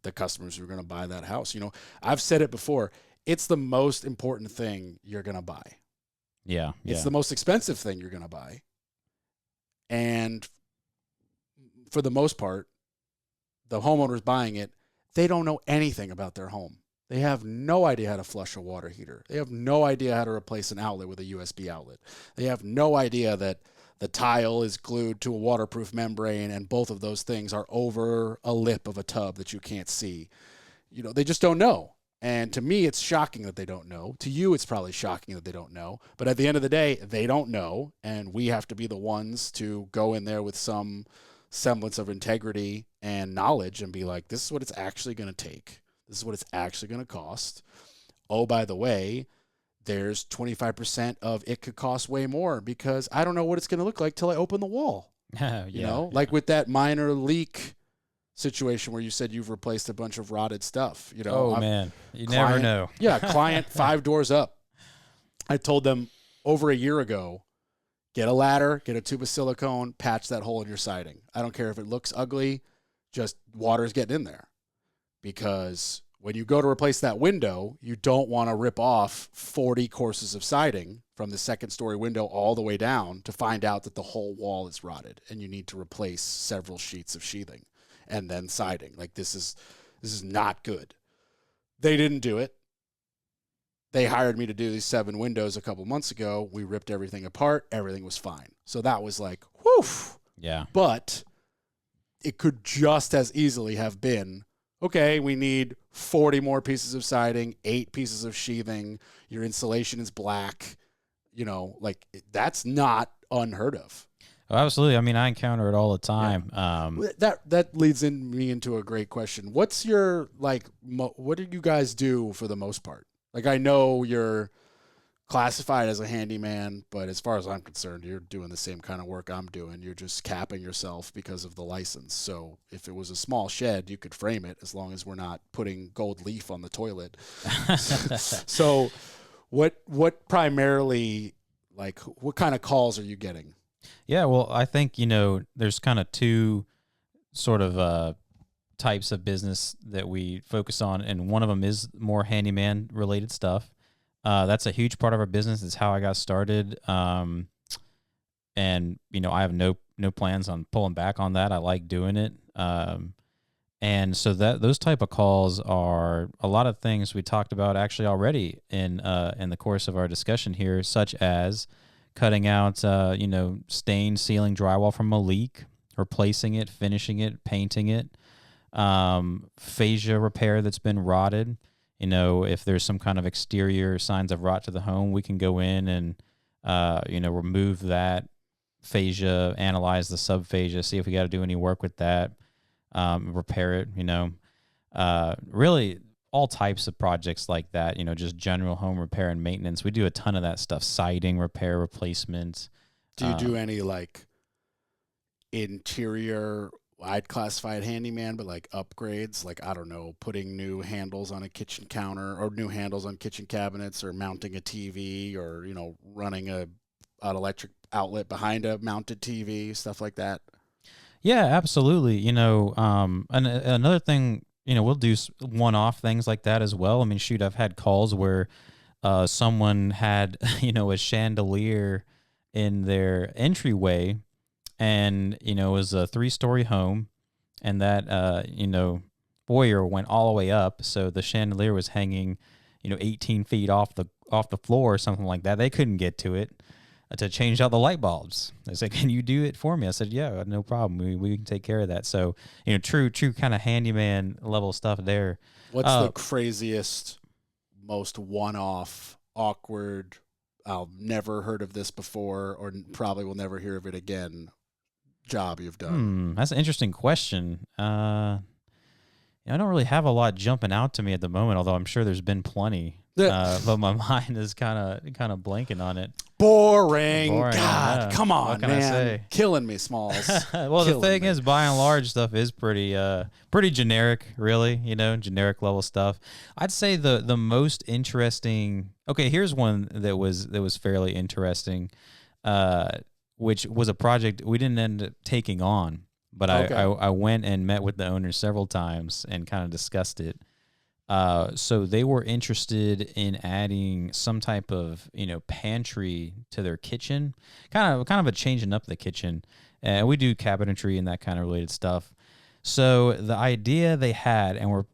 [SPEAKER 3] the customers who are going to buy that house. You know, I've said it before, it's the most important thing you're going to buy.
[SPEAKER 2] Yeah.
[SPEAKER 3] It's the most expensive thing you're going to buy. And for the most part, the homeowners buying it, they don't know anything about their home. They have no idea how to flush a water heater. They have no idea how to replace an outlet with a USB outlet. They have no idea that the tile is glued to a waterproof membrane and both of those things are over a lip of a tub that you can't see. You know, they just don't know. And to me, it's shocking that they don't know. To you, it's probably shocking that they don't know. But at the end of the day, they don't know. And we have to be the ones to go in there with some semblance of integrity and knowledge and be like, this is what it's actually going to take. This is what it's actually going to cost. Oh, by the way, there's 25% of it could cost way more because I don't know what it's going to look like till I open the wall. You know, like with that minor leak situation where you said you've replaced a bunch of rotted stuff. You know,
[SPEAKER 2] man, you never know.
[SPEAKER 3] Yeah, client 5 doors up. I told them over a year ago, get a ladder, get a tube of silicone, patch that hole in your siding. I don't care if it looks ugly, just water's getting in there. Because when you go to replace that window, you don't want to rip off 40 courses of siding from the second story window all the way down to find out that the whole wall is rotted and you need to replace several sheets of sheathing and then siding. Like this is not good. They didn't do it. They hired me to do these 7 windows a couple months ago. We ripped everything apart. Everything was fine. So that was like, whew.
[SPEAKER 2] Yeah.
[SPEAKER 3] But it could just as easily have been, okay, we need 40 more pieces of siding, 8 pieces of sheathing, your insulation is black, like that's not unheard of.
[SPEAKER 2] Oh, absolutely. I mean, I encounter it all the time.
[SPEAKER 3] That leads me into a great question. What's your, what do you guys do for the most part? Like, I know you're classified as a handyman, but as far as I'm concerned, you're doing the same kind of work I'm doing. You're just capping yourself because of the license. So if it was a small shed, you could frame it as long as we're not putting gold leaf on the toilet. So what primarily, what kind of calls are you getting?
[SPEAKER 2] Yeah, well, I think, there's kind of two sort of types of business that we focus on, and one of them is more handyman related stuff. That's a huge part of our business. It's how I got started. And, I have no plans on pulling back on that. I like doing it. And so those type of calls are a lot of things we talked about actually already in the course of our discussion here, such as cutting out, stained ceiling drywall from a leak, replacing it, finishing it, painting it, fascia repair that's been rotted. If there's some kind of exterior signs of rot to the home, we can go in and, remove that fascia, analyze the subfascia, see if we got to do any work with that, repair it, really all types of projects like that, just general home repair and maintenance. We do a ton of that stuff, siding repair, replacement.
[SPEAKER 3] Do you do any interior, I'd classify it handyman, but upgrades, I don't know, putting new handles on a kitchen counter or new handles on kitchen cabinets, or mounting a TV, or, running an electric outlet behind a mounted TV, stuff like that?
[SPEAKER 2] Yeah, absolutely. And another thing, we'll do one-off things like that as well. I mean, shoot, I've had calls where someone had, a chandelier in their entryway, and, it was a 3-story home, and that, foyer went all the way up. So the chandelier was hanging, 18 feet off the floor or something like that. They couldn't get to it to change out the light bulbs. They said, "Can you do it for me?" I said, "Yeah, no problem. We can take care of that." So, true kind of handyman level stuff there.
[SPEAKER 3] What's the craziest, most one-off, awkward, I'll never heard of this before, or probably will never hear of it again, job you've done?
[SPEAKER 2] That's an interesting question. I don't really have a lot jumping out to me at the moment, although I'm sure there's been plenty. But my mind is kind of blanking on it.
[SPEAKER 3] Boring. God,
[SPEAKER 2] yeah.
[SPEAKER 3] Come on,
[SPEAKER 2] what can
[SPEAKER 3] man.
[SPEAKER 2] I say?
[SPEAKER 3] Killing me, Smalls.
[SPEAKER 2] Well, the thing is, by and large, stuff is pretty generic, really. Generic level stuff. I'd say the most interesting. Okay, here's one that was fairly interesting, which was a project we didn't end up taking on, but
[SPEAKER 3] Okay.
[SPEAKER 2] I went and met with the owner several times and kind of discussed it. So they were interested in adding some type of, pantry to their kitchen, kind of a changing up the kitchen. And we do cabinetry and that kind of related stuff. So the idea they had, and were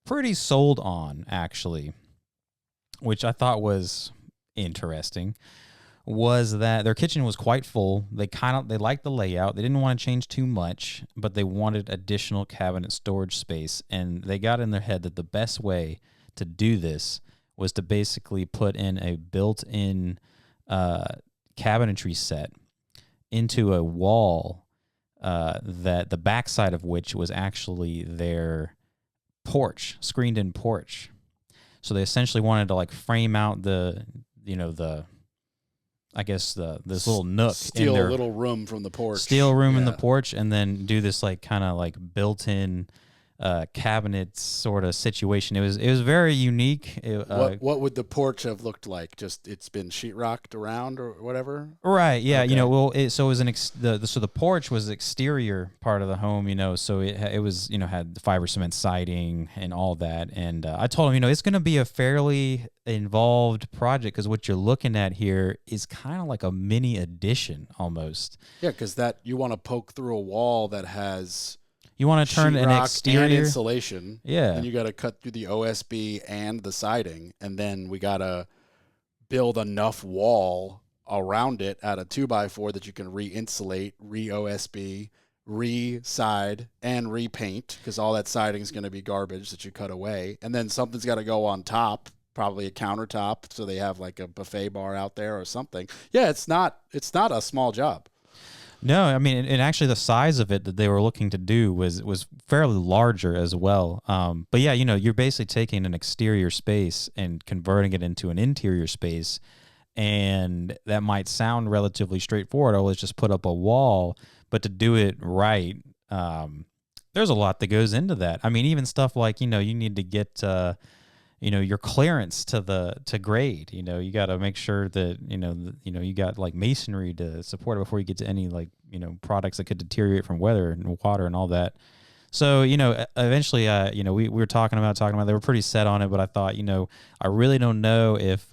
[SPEAKER 2] pretty sold on actually, which I thought was interesting, was that their kitchen was quite full. They liked the layout. They didn't want to change too much, but they wanted additional cabinet storage space. And they got in their head that the best way to do this was to basically put in a built-in cabinetry set into a wall that the backside of which was actually their porch, screened-in porch. So they essentially wanted to frame out this little nook,
[SPEAKER 3] Steal a little room from the porch.
[SPEAKER 2] Steal room in the porch, and then do this kind of built-in cabinet sort of situation. It was very unique.
[SPEAKER 3] What would the porch have looked like? Just it's been sheetrocked around or whatever.
[SPEAKER 2] Right. Yeah.
[SPEAKER 3] Okay.
[SPEAKER 2] So it was the porch was the exterior part of the home. So it was had the fiber cement siding and all that. And I told him, it's going to be a fairly involved project, because what you're looking at here is kind of like a mini addition almost.
[SPEAKER 3] Yeah, because you want to poke through a wall that has.
[SPEAKER 2] You want to turn an exterior
[SPEAKER 3] and insulation.
[SPEAKER 2] Yeah.
[SPEAKER 3] And you got to cut through the OSB and the siding, and then we got to build enough wall around it out of 2x4 that you can re-insulate, re-OSB, re-side and repaint because all that siding is going to be garbage that you cut away. And then something's got to go on top, probably a countertop. So they have like a buffet bar out there or something. Yeah, it's not a small job.
[SPEAKER 2] No, I mean, and actually the size of it that they were looking to do was fairly larger as well. But yeah, you're basically taking an exterior space and converting it into an interior space. And that might sound relatively straightforward. Oh, let's just put up a wall. But to do it right, there's a lot that goes into that. I mean, even stuff like, you need to get, your clearance to grade. You got to make sure that, you got like masonry to support it before you get to any products that could deteriorate from weather and water and all that. So, eventually, we were talking about, they were pretty set on it, but I thought, I really don't know if,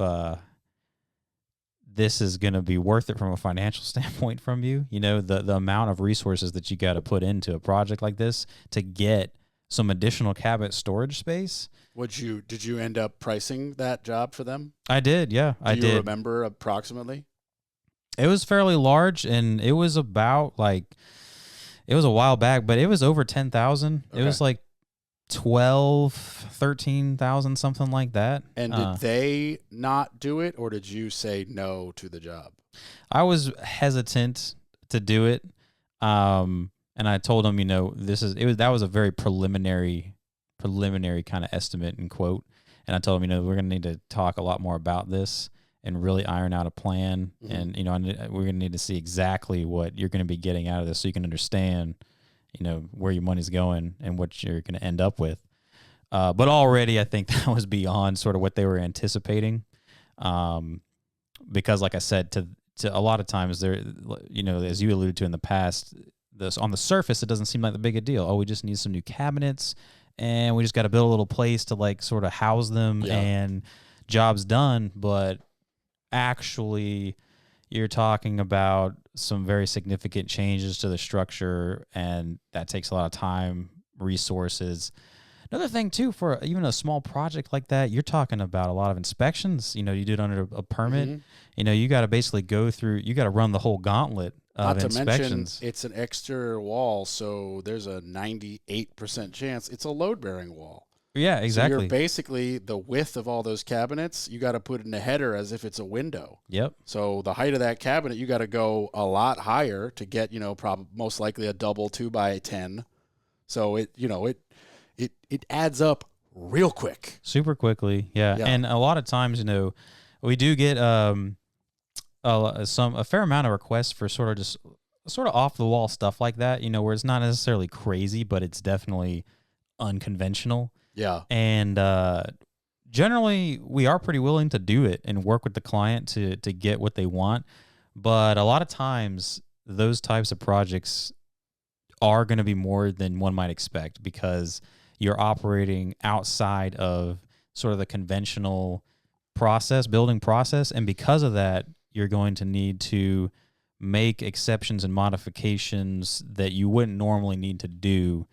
[SPEAKER 2] this is going to be worth it from a financial standpoint from you. The amount of resources that you got to put into a project like this to get some additional cabinet storage space.
[SPEAKER 3] Did you end up pricing that job for them?
[SPEAKER 2] I did. Yeah, I did.
[SPEAKER 3] Do you remember approximately?
[SPEAKER 2] It was fairly large, and it was about it was a while back, but it was over 10,000. Okay. It was like 12, 13,000, something like that.
[SPEAKER 3] And did they not do it, or did you say no to the job?
[SPEAKER 2] I was hesitant to do it. And I told them, that was a very preliminary kind of estimate and quote. And I told them, we're going to need to talk a lot more about this and really iron out a plan. Mm-hmm. And, we're going to need to see exactly what you're going to be getting out of this so you can understand, where your money's going and what you're going to end up with. But already I think that was beyond sort of what they were anticipating. Because like I said, to a lot of times there, as you alluded to in the past, on the surface, it doesn't seem like the big a deal. Oh, we just need some new cabinets and we just got to build a little place to like sort of house them and job's done. But actually you're talking about some very significant changes to the structure, and that takes a lot of time, resources. Another thing too, for even a small project like that, you're talking about a lot of inspections. You do it under a permit. Mm-hmm. You got to basically go through, you got to run the whole gauntlet of inspections. Not to mention,
[SPEAKER 3] it's an exterior wall, so there's a 98% chance it's a load-bearing wall.
[SPEAKER 2] Yeah, exactly.
[SPEAKER 3] So you're basically the width of all those cabinets, you got to put in a header as if it's a window.
[SPEAKER 2] Yep.
[SPEAKER 3] So the height of that cabinet, you got to go a lot higher to get, most likely a double 2x10. So it adds up real quick.
[SPEAKER 2] Super quickly, yeah. And a lot of times, we do get a fair amount of requests for sort of off the wall stuff like that, where it's not necessarily crazy, but it's definitely unconventional.
[SPEAKER 3] Yeah.
[SPEAKER 2] And generally we are pretty willing to do it and work with the client to get what they want. But a lot of times those types of projects are going to be more than one might expect because you're operating outside of sort of the conventional building process. And because of that, you're going to need to make exceptions and modifications that you wouldn't normally need to do,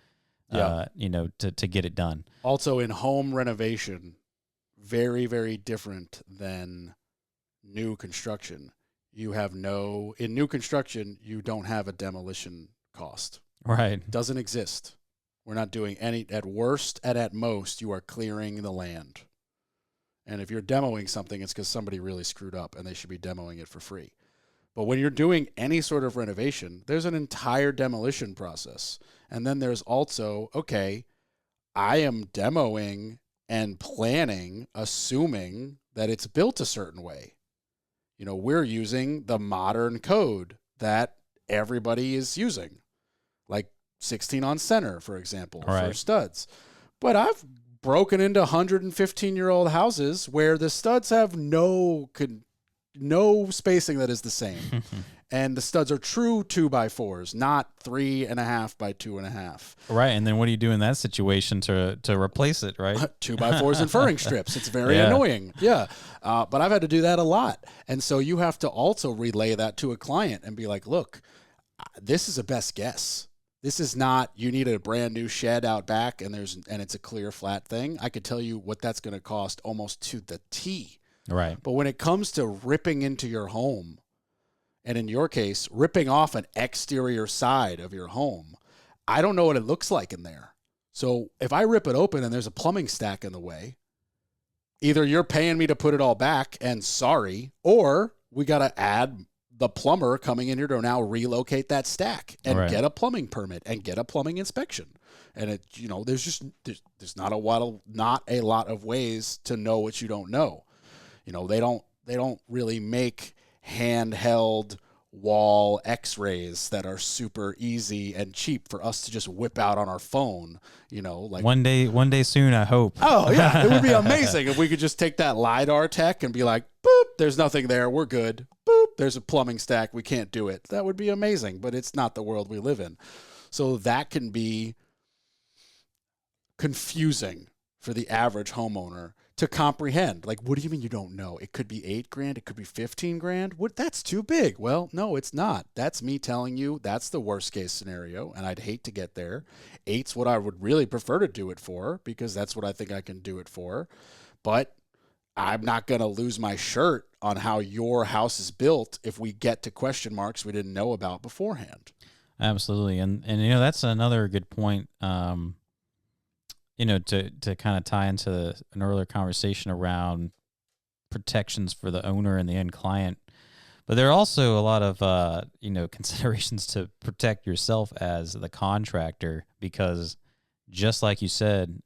[SPEAKER 2] to get it done.
[SPEAKER 3] Also in home renovation, very, very different than new construction. In new construction, you don't have a demolition cost.
[SPEAKER 2] Right.
[SPEAKER 3] Doesn't exist. We're not doing any, at worst and at most, you are clearing the land. And if you're demoing something, it's because somebody really screwed up and they should be demoing it for free. But when you're doing any sort of renovation, there's an entire demolition process. And then there's also, okay, I am demoing and planning, assuming that it's built a certain way. We're using the modern code that everybody is using, like 16 on center, for example, for studs. But I've broken into 115-year-old houses where the studs have no spacing that is the same. And the studs are true 2x4s, not 3.5 by 2.5.
[SPEAKER 2] Right. And then what do you do in that situation to replace it, right?
[SPEAKER 3] 2x4s and furring strips. It's very annoying. Yeah. But I've had to do that a lot. And so you have to also relay that to a client and be like, look, this is a best guess. This is not, you need a brand new shed out back and it's a clear flat thing. I could tell you what that's going to cost almost to the T.
[SPEAKER 2] Right.
[SPEAKER 3] But when it comes to ripping into your home And in your case, ripping off an exterior side of your home, I don't know what it looks like in there. So if I rip it open and there's a plumbing stack in the way, either you're paying me to put it all back and sorry, or we got to add the plumber coming in here to now relocate that stack and get a plumbing permit and get a plumbing inspection. And it, there's not a lot of ways to know what you don't know. They don't really make handheld wall x-rays that are super easy and cheap for us to just whip out on our phone, like
[SPEAKER 2] one day soon, I hope.
[SPEAKER 3] Oh yeah. It would be amazing if we could just take that LiDAR tech and be like, boop, there's nothing there. We're good. Boop, there's a plumbing stack. We can't do it. That would be amazing, but it's not the world we live in. So that can be confusing for the average homeowner to comprehend. Like, what do you mean you don't know? It could be $8,000. It could be $15,000. What? That's too big. Well, no, it's not. That's me telling you that's the worst case scenario, and I'd hate to get there. 8's what I would really prefer to do it for, because that's what I think I can do it for. But I'm not going to lose my shirt on how your house is built if we get to question marks we didn't know about beforehand.
[SPEAKER 2] Absolutely. And that's another good point. To kind of tie into an earlier conversation around protections for the owner and the end client. But there are also a lot of, considerations to protect yourself as the contractor, because just like you said,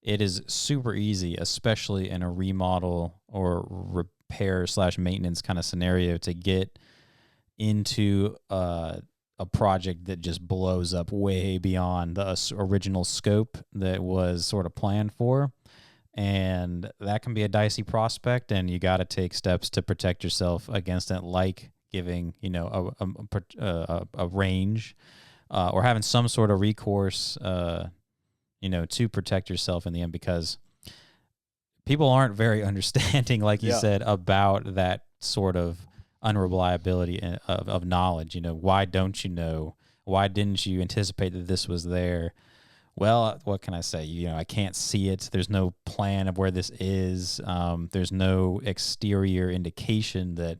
[SPEAKER 2] it is super easy, especially in a remodel or repair/maintenance kind of scenario, to get into a project that just blows up way beyond the original scope that was sort of planned for. And that can be a dicey prospect, and you got to take steps to protect yourself against it, like giving, a range or having some sort of recourse, to protect yourself in the end, because people aren't very understanding, like you said, about that sort of unreliability of knowledge. Why don't you know? Why didn't you anticipate that this was there? Well, what can I say? I can't see it. There's no plan of where this is. There's no exterior indication that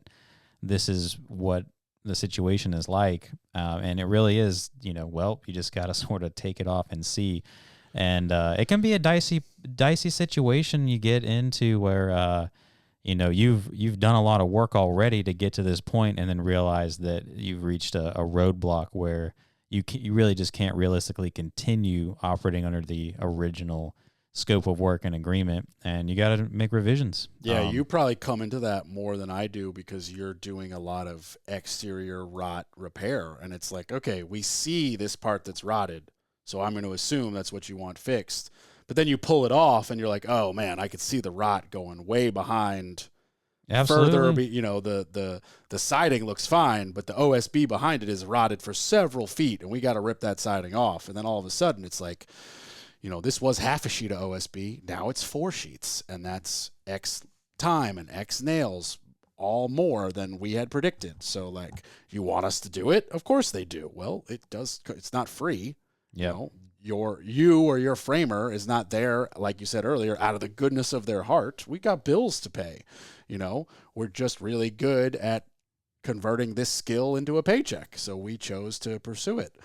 [SPEAKER 2] this is what the situation is like. And it really is, you just got to sort of take it off and see. And it can be a dicey situation you get into where, you've done a lot of work already to get to this point, and then realize that you've reached a roadblock where you really just can't realistically continue operating under the original scope of work and agreement, and you got to make revisions.
[SPEAKER 3] Yeah, you probably come into that more than I do, because you're doing a lot of exterior rot repair, and it's like, okay, we see this part that's rotted, so I'm going to assume that's what you want fixed. But then you pull it off, and you're like, oh man, I could see the rot going way behind.
[SPEAKER 2] Absolutely.
[SPEAKER 3] Further, the siding looks fine, but the OSB behind it is rotted for several feet, and we got to rip that siding off. And then all of a sudden, it's like, this was half a sheet of OSB. Now it's 4 sheets, and that's X time and X nails, all more than we had predicted. So, like, you want us to do it? Of course they do. Well, it does. It's not free.
[SPEAKER 2] Yeah.
[SPEAKER 3] You or your framer is not there, like you said earlier, out of the goodness of their heart. We got bills to pay. We're just really good at converting this skill into a paycheck, so we chose to pursue it.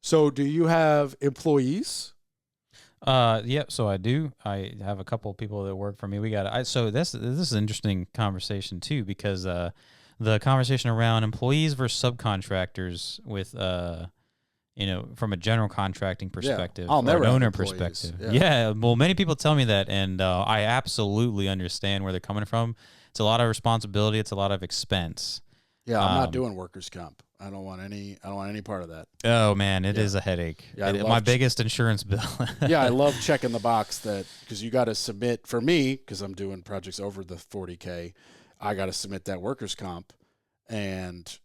[SPEAKER 3] So do you have employees?
[SPEAKER 2] Yeah, so I do. I have a couple of people that work for me. So this is an interesting conversation too, because the conversation around employees versus subcontractors with from a general contracting perspective,
[SPEAKER 3] I'll never
[SPEAKER 2] or an owner
[SPEAKER 3] have employees.
[SPEAKER 2] perspective. Yeah, well, many people tell me that, and I absolutely understand where they're coming from. It's a lot of responsibility. It's a lot of expense.
[SPEAKER 3] Yeah, I'm not doing workers' comp. I don't want any part of that.
[SPEAKER 2] Oh man, it is a headache.
[SPEAKER 3] Yeah,
[SPEAKER 2] My biggest insurance bill.
[SPEAKER 3] Yeah, I love checking the box because you got to submit, for me, because I'm doing projects over the 40K, I got to submit that workers' comp, and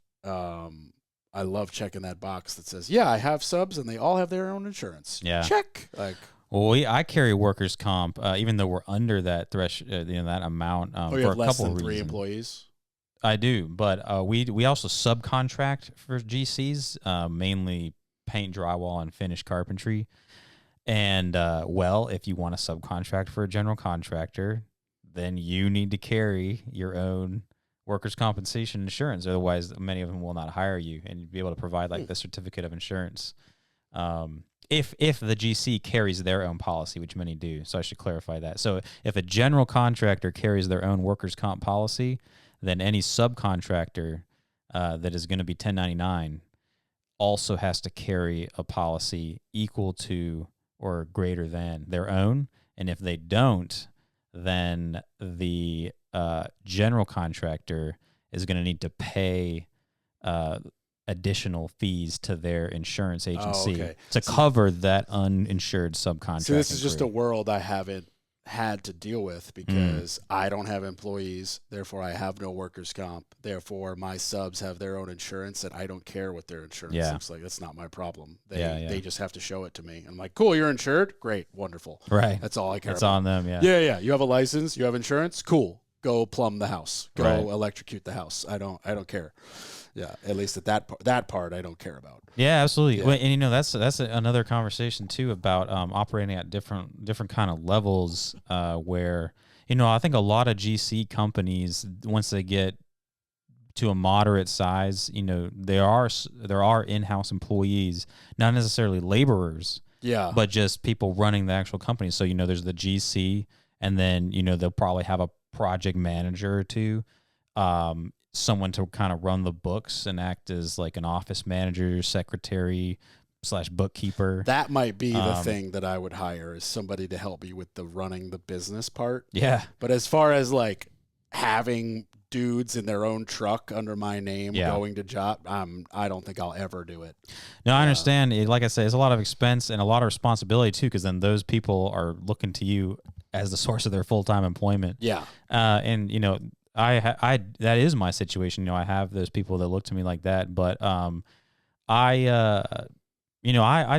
[SPEAKER 3] I love checking that box that says, yeah, I have subs and they all have their own insurance.
[SPEAKER 2] Yeah.
[SPEAKER 3] Check. Like,
[SPEAKER 2] well, I carry workers' comp, even though we're under that threshold, that amount.
[SPEAKER 3] you
[SPEAKER 2] for
[SPEAKER 3] have
[SPEAKER 2] a
[SPEAKER 3] less
[SPEAKER 2] couple
[SPEAKER 3] than
[SPEAKER 2] of
[SPEAKER 3] 3
[SPEAKER 2] reasons.
[SPEAKER 3] employees?
[SPEAKER 2] I do, but we also subcontract for GCs, mainly paint, drywall, and finish carpentry. And if you want to subcontract for a general contractor, then you need to carry your own workers' compensation insurance. Otherwise, many of them will not hire you, and you'd be able to provide like the certificate of insurance. If the GC carries their own policy, which many do, so I should clarify that. So if a general contractor carries their own workers' comp policy, then any subcontractor that is going to be 1099 also has to carry a policy equal to or greater than their own. And if they don't, then the general contractor is going to need to pay additional fees to their insurance agency to cover that uninsured subcontractor.
[SPEAKER 3] So this is just a world I haven't had to deal with because I don't have employees, therefore I have no workers' comp. Therefore, my subs have their own insurance, and I don't care what their insurance looks like. That's not my problem. They just have to show it to me. I'm like, cool, you're insured? Great, wonderful.
[SPEAKER 2] Right.
[SPEAKER 3] That's all I care about.
[SPEAKER 2] It's on them, yeah.
[SPEAKER 3] Yeah. You have a license, you have insurance? Cool. Go plumb the house. Go electrocute the house. I don't care. Yeah, at least at that part I don't care about.
[SPEAKER 2] Yeah, absolutely. Yeah. Well, and that's another conversation too about operating at different kind of levels where I think a lot of GC companies, once they get to a moderate size, there are in-house employees, not necessarily laborers, but just people running the actual company. So there's the GC, and then they'll probably have a project manager or two. Someone to kind of run the books and act as like an office manager, secretary / bookkeeper.
[SPEAKER 3] That might be the thing that I would hire, is somebody to help me with the running the business part.
[SPEAKER 2] Yeah.
[SPEAKER 3] But as far as like having dudes in their own truck under my name going to job, I don't think I'll ever do it.
[SPEAKER 2] No, I understand. Like I say, it's a lot of expense and a lot of responsibility too, because then those people are looking to you as the source of their full-time employment.
[SPEAKER 3] Yeah.
[SPEAKER 2] And I that is my situation. I have those people that look to me like that, but I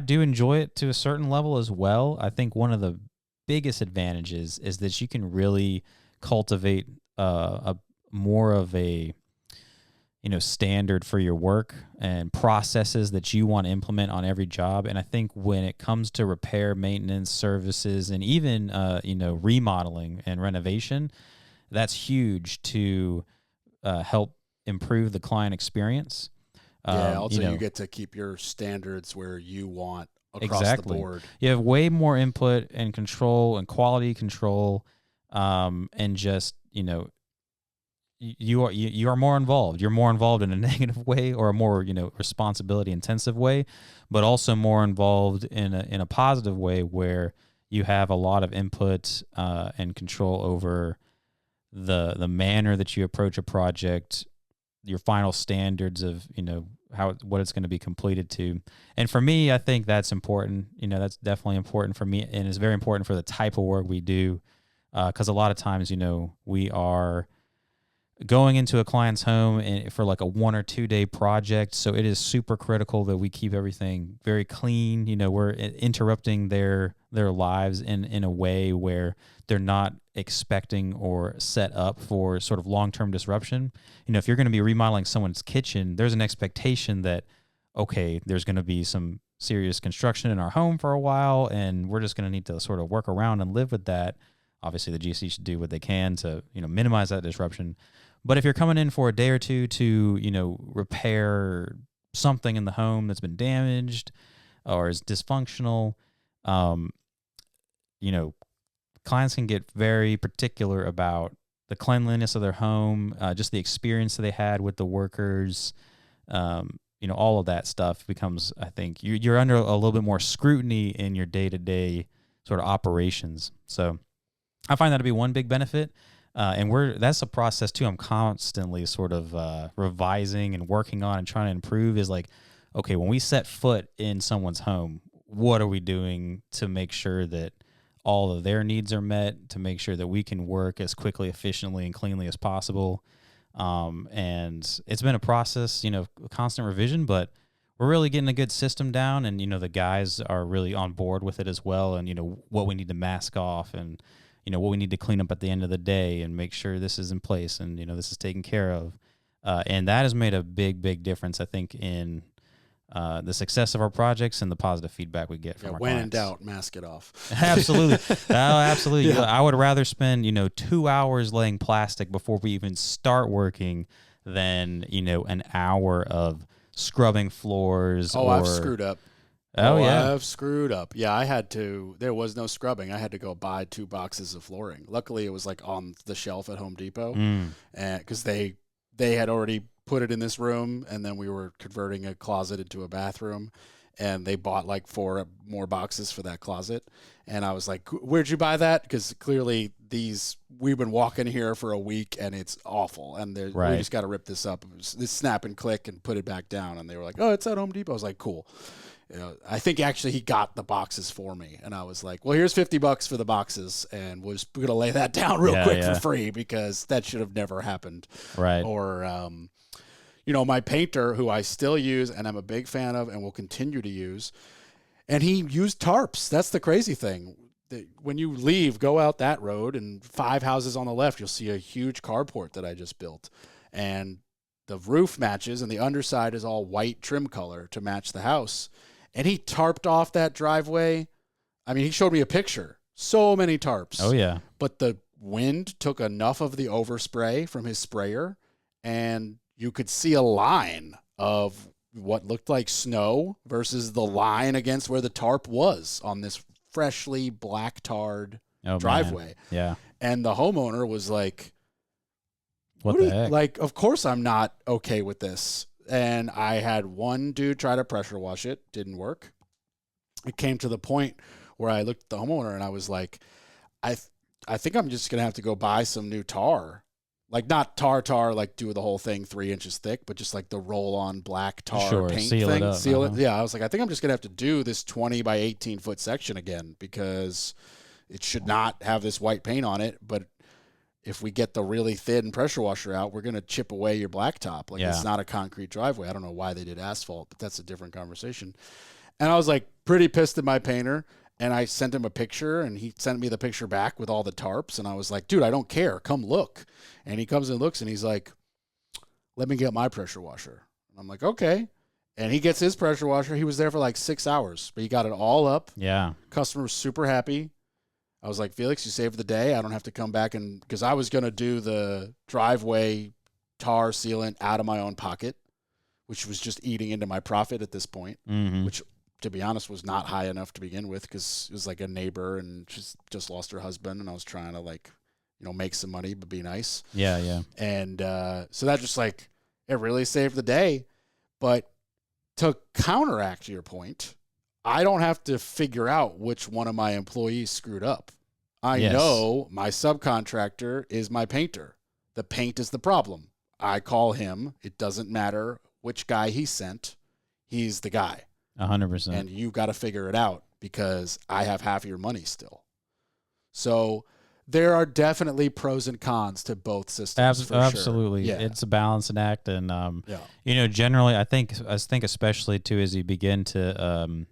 [SPEAKER 2] do enjoy it to a certain level as well. I think one of the biggest advantages is that you can really cultivate a more of a standard for your work and processes that you want to implement on every job. And I think when it comes to repair, maintenance, services, and even remodeling and renovation, that's huge to help improve the client experience.
[SPEAKER 3] Also you get to keep your standards where you want across the board.
[SPEAKER 2] You have way more input and control and quality control, and just you are more involved. You're more involved in a negative way or a more responsibility intensive way, but also more involved in a positive way where you have a lot of input and control over the manner that you approach a project, your final standards of what it's going to be completed to. And for me, I think that's important. That's definitely important for me, and it's very important for the type of work we do, because a lot of times we are going into a client's home for like a 1 or 2 day project, so it is super critical that we keep everything very clean. We're interrupting their lives in a way where they're not expecting or set up for sort of long-term disruption. If you're going to be remodeling someone's kitchen, there's an expectation that, okay, there's going to be some serious construction in our home for a while, and we're just going to need to sort of work around and live with that. Obviously, the GC should do what they can to minimize that disruption. But if you're coming in for a day or two to repair something in the home that's been damaged or is dysfunctional, clients can get very particular about the cleanliness of their home, just the experience that they had with the workers. All of that stuff becomes, I think, you're under a little bit more scrutiny in your day-to-day sort of operations. So I find that to be one big benefit. And that's a process too. I'm constantly sort of revising and working on and trying to improve, is like, okay, when we set foot in someone's home, what are we doing to make sure that all of their needs are met, to make sure that we can work as quickly, efficiently, and cleanly as possible. And it's been a process, constant revision, but we're really getting a good system down, and, the guys are really on board with it as well. And, what we need to mask off, and, what we need to clean up at the end of the day, and make sure this is in place and, this is taken care of. And that has made a big, big difference, I think, in the success of our projects and the positive feedback we get from our
[SPEAKER 3] when
[SPEAKER 2] clients.
[SPEAKER 3] in doubt, mask it off.
[SPEAKER 2] Absolutely. Oh, absolutely.
[SPEAKER 3] Yeah.
[SPEAKER 2] I would rather spend, 2 hours laying plastic before we even start working than, an hour of scrubbing floors.
[SPEAKER 3] I've screwed up.
[SPEAKER 2] Yeah.
[SPEAKER 3] I've screwed up. Yeah, there was no scrubbing. I had to go buy 2 boxes of flooring. Luckily, it was like on the shelf at Home Depot, and because they had already put it in this room, and then we were converting a closet into a bathroom, and they bought like 4 more boxes for that closet. And I was like, where'd you buy that? Because clearly we've been walking here for a week and it's awful. And we just got to rip this up. This snap and click and put it back down. And they were like, oh, it's at Home Depot. I was like, cool. I think actually he got the boxes for me. And I was like, well, here's $50 for the boxes. And we're going to lay that down real quick for free because that should have never happened.
[SPEAKER 2] Right.
[SPEAKER 3] Or, my painter, who I still use and I'm a big fan of and will continue to use, and he used tarps. That's the crazy thing. When you leave, go out that road, and 5 houses on the left, you'll see a huge carport that I just built. And the roof matches, and the underside is all white trim color to match the house. And he tarped off that driveway. I mean, he showed me a picture. So many tarps.
[SPEAKER 2] Oh, yeah.
[SPEAKER 3] But the wind took enough of the overspray from his sprayer, and you could see a line of what looked like snow versus the line against where the tarp was on this freshly black tarred driveway.
[SPEAKER 2] Man. Yeah.
[SPEAKER 3] And the homeowner was like,
[SPEAKER 2] what the heck?
[SPEAKER 3] Like, of course I'm not okay with this. And I had one dude try to pressure wash it. Didn't work. It came to the point where I looked at the homeowner and I was like, I think I'm just going to have to go buy some new tar. Like not tar, like do the whole thing 3 inches thick, but just like the roll-on black tar paint
[SPEAKER 2] seal
[SPEAKER 3] thing.
[SPEAKER 2] It up.
[SPEAKER 3] Seal it. Yeah, I was like, I think I'm just gonna have to do this 20 by 18 foot section again because it should not have this white paint on it. But if we get the really thin pressure washer out, we're gonna chip away your blacktop. Like it's not a concrete driveway. I don't know why they did asphalt, but that's a different conversation. And I was like pretty pissed at my painter. And I sent him a picture, and he sent me the picture back with all the tarps. And I was like, dude, I don't care. Come look. And he comes and looks, and he's like, let me get my pressure washer. And I'm like, okay. And he gets his pressure washer. He was there for like 6 hours, but he got it all up.
[SPEAKER 2] Yeah.
[SPEAKER 3] Customer was super happy. I was like, Felix, you saved the day. I don't have to come back because I was going to do the driveway tar sealant out of my own pocket, which was just eating into my profit at this point, which, to be honest, was not high enough to begin with because it was like a neighbor and she's just lost her husband, and I was trying to make some money but be nice.
[SPEAKER 2] Yeah.
[SPEAKER 3] And so that just it really saved the day. But to counteract your point, I don't have to figure out which one of my employees screwed up. I know my subcontractor is my painter. The paint is the problem. I call him. It doesn't matter which guy he sent. He's the guy.
[SPEAKER 2] 100%.
[SPEAKER 3] And you got to figure it out because I have half your money still. So there are definitely pros and cons to both systems.
[SPEAKER 2] Absolutely.
[SPEAKER 3] Sure. Yeah.
[SPEAKER 2] It's a balancing act. And, generally, I think especially too, as you begin to,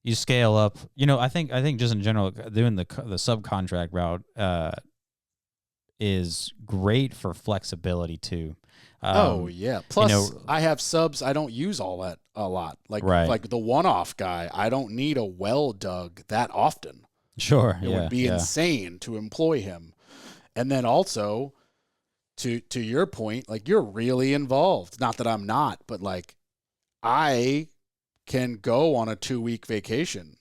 [SPEAKER 2] you scale up, I think just in general, doing the subcontract route, is great for flexibility too.
[SPEAKER 3] Plus, I have subs I don't use all that a lot. Like the one-off guy, I don't need a well dug that often.
[SPEAKER 2] Sure,
[SPEAKER 3] it would be insane to employ him. And then also, to your point, you're really involved. Not that I'm not, but I can go on a 2-week vacation,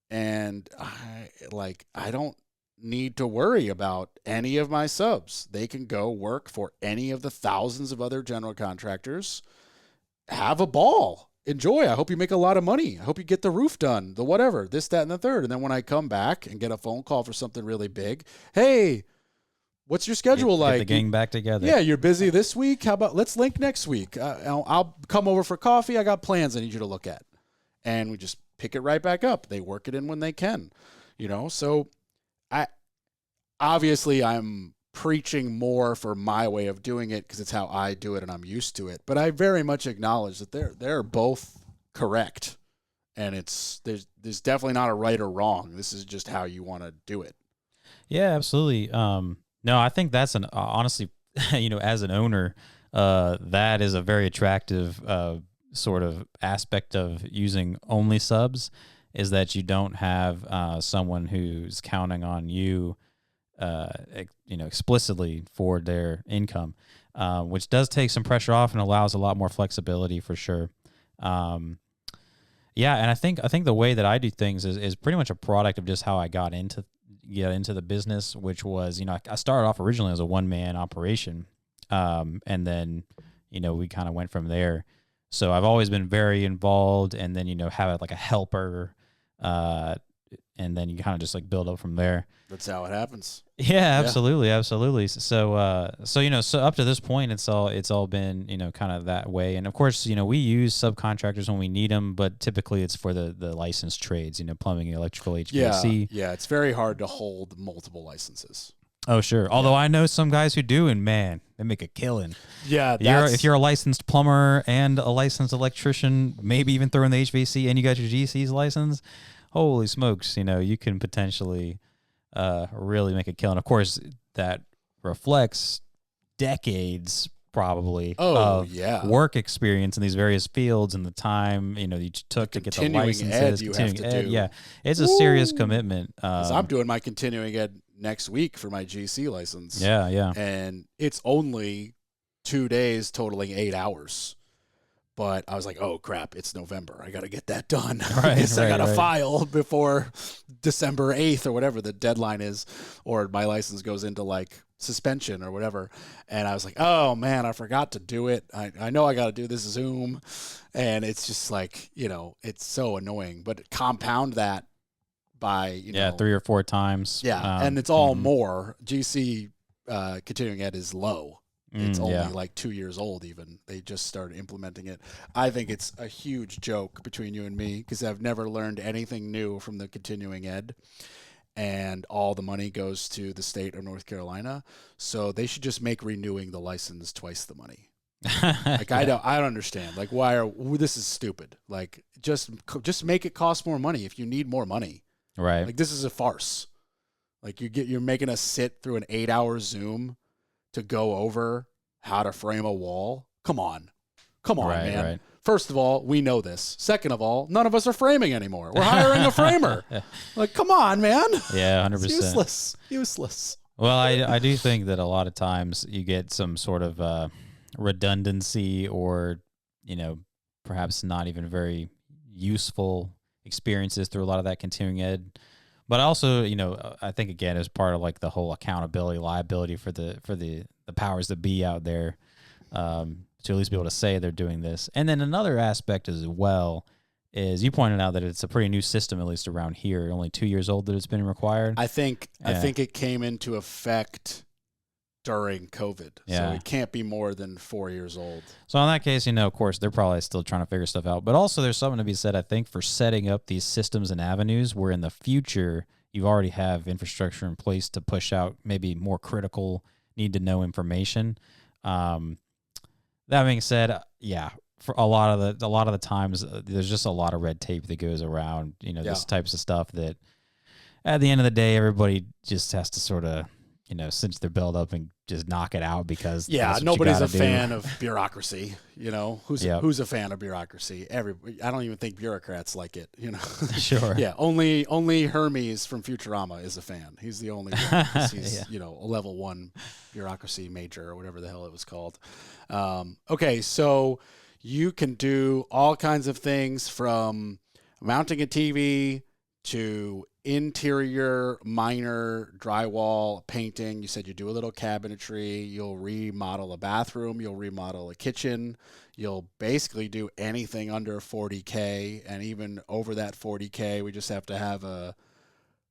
[SPEAKER 3] and I don't need to worry about any of my subs. They can go work for any of the thousands of other general contractors. Have a ball. Enjoy. I hope you make a lot of money. I hope you get the roof done, the whatever, this, that, and the third. And then when I come back and get a phone call for something really big, hey, what's your schedule like?
[SPEAKER 2] Get the gang back together.
[SPEAKER 3] Yeah, you're busy this week. How about let's link next week? I'll come over for coffee. I got plans I need you to look at. And we just pick it right back up. They work it in when they can, So I'm preaching more for my way of doing it because it's how I do it and I'm used to it. But I very much acknowledge that they're both correct, and there's definitely not a right or wrong. This is just how you want to do it.
[SPEAKER 2] Yeah, absolutely. No, I think that's honestly, as an owner, that is a very attractive sort of aspect of using only subs is that you don't have someone who's counting on you, explicitly for their income, which does take some pressure off and allows a lot more flexibility for sure. Yeah, and I think the way that I do things is pretty much a product of just how I got into the business, which was, I started off originally as a one-man operation, and then, we kind of went from there. So I've always been very involved, and then, have like a helper, and then you kind of just like build up from there.
[SPEAKER 3] That's how it happens.
[SPEAKER 2] Yeah, absolutely. So up to this point, it's all been, kind of that way. And of course, we use subcontractors when we need them, but typically it's for the licensed trades, plumbing, electrical, HVAC.
[SPEAKER 3] Yeah, it's very hard to hold multiple licenses.
[SPEAKER 2] Oh, sure. Although I know some guys who do, and man, they make a killing.
[SPEAKER 3] Yeah,
[SPEAKER 2] if you're a licensed plumber and a licensed electrician, maybe even throw in the HVAC, and you got your GC's license, holy smokes, you can potentially really make a killing. Of course, that reflects decades probably of work experience in these various fields and the time you took to get the licenses.
[SPEAKER 3] Continuing ed.
[SPEAKER 2] Yeah, it's a serious commitment.
[SPEAKER 3] I'm doing my continuing ed next week for my GC license.
[SPEAKER 2] Yeah.
[SPEAKER 3] And it's only 2 days totaling 8 hours. But I was like, oh, crap, it's November. I got to get that done. I got to file before December 8th or whatever the deadline is, or my license goes into like suspension or whatever. And I was like, oh, man, I forgot to do it. I know I got to do this Zoom. And it's just like, it's so annoying. But compound that by,
[SPEAKER 2] 3 or 4 times.
[SPEAKER 3] Yeah, and it's all more. GC continuing ed is low. It's only like 2 years old even. They just started implementing it. I think it's a huge joke between you and me because I've never learned anything new from the continuing ed, and all the money goes to the state of North Carolina. So they should just make renewing the license twice the money. Like I don't understand. Like this is stupid. Like just make it cost more money if you need more money.
[SPEAKER 2] Right.
[SPEAKER 3] Like this is a farce. Like you're making us sit through an 8-hour Zoom to go over how to frame a wall. Come on, man. Right. First of all, we know this. Second of all, none of us are framing anymore. We're hiring a framer. Like, come on, man.
[SPEAKER 2] Yeah, 100%.
[SPEAKER 3] It's useless.
[SPEAKER 2] Well, I do think that a lot of times you get some sort of redundancy or, perhaps not even very useful experiences through a lot of that continuing ed. But also, I think again as part of like the whole accountability, liability for the powers that be out there, to at least be able to say they're doing this. And then another aspect as well is you pointed out that it's a pretty new system, at least around here, only 2 years old that it's been required.
[SPEAKER 3] I think it came into effect during COVID, so it can't be more than 4 years old.
[SPEAKER 2] So in that case, of course, they're probably still trying to figure stuff out. But also there's something to be said, I think, for setting up these systems and avenues where in the future you already have infrastructure in place to push out maybe more critical need-to-know information. That being said, for a lot of the times, there's just a lot of red tape that goes around, this types of stuff that at the end of the day, everybody just has to sort of, cinch their belt up and just knock it out because
[SPEAKER 3] nobody's a fan of bureaucracy. Who's a fan of bureaucracy? I don't even think bureaucrats like it.
[SPEAKER 2] Sure.
[SPEAKER 3] Yeah, only Hermes from Futurama is a fan. He's the only one. He's a level 1 bureaucracy major or whatever the hell it was called. Okay, so you can do all kinds of things from mounting a TV to interior minor drywall painting. You said you do a little cabinetry. You'll remodel a bathroom. You'll remodel a kitchen. You'll basically do anything under $40K, and even over that $40K, we just have to have a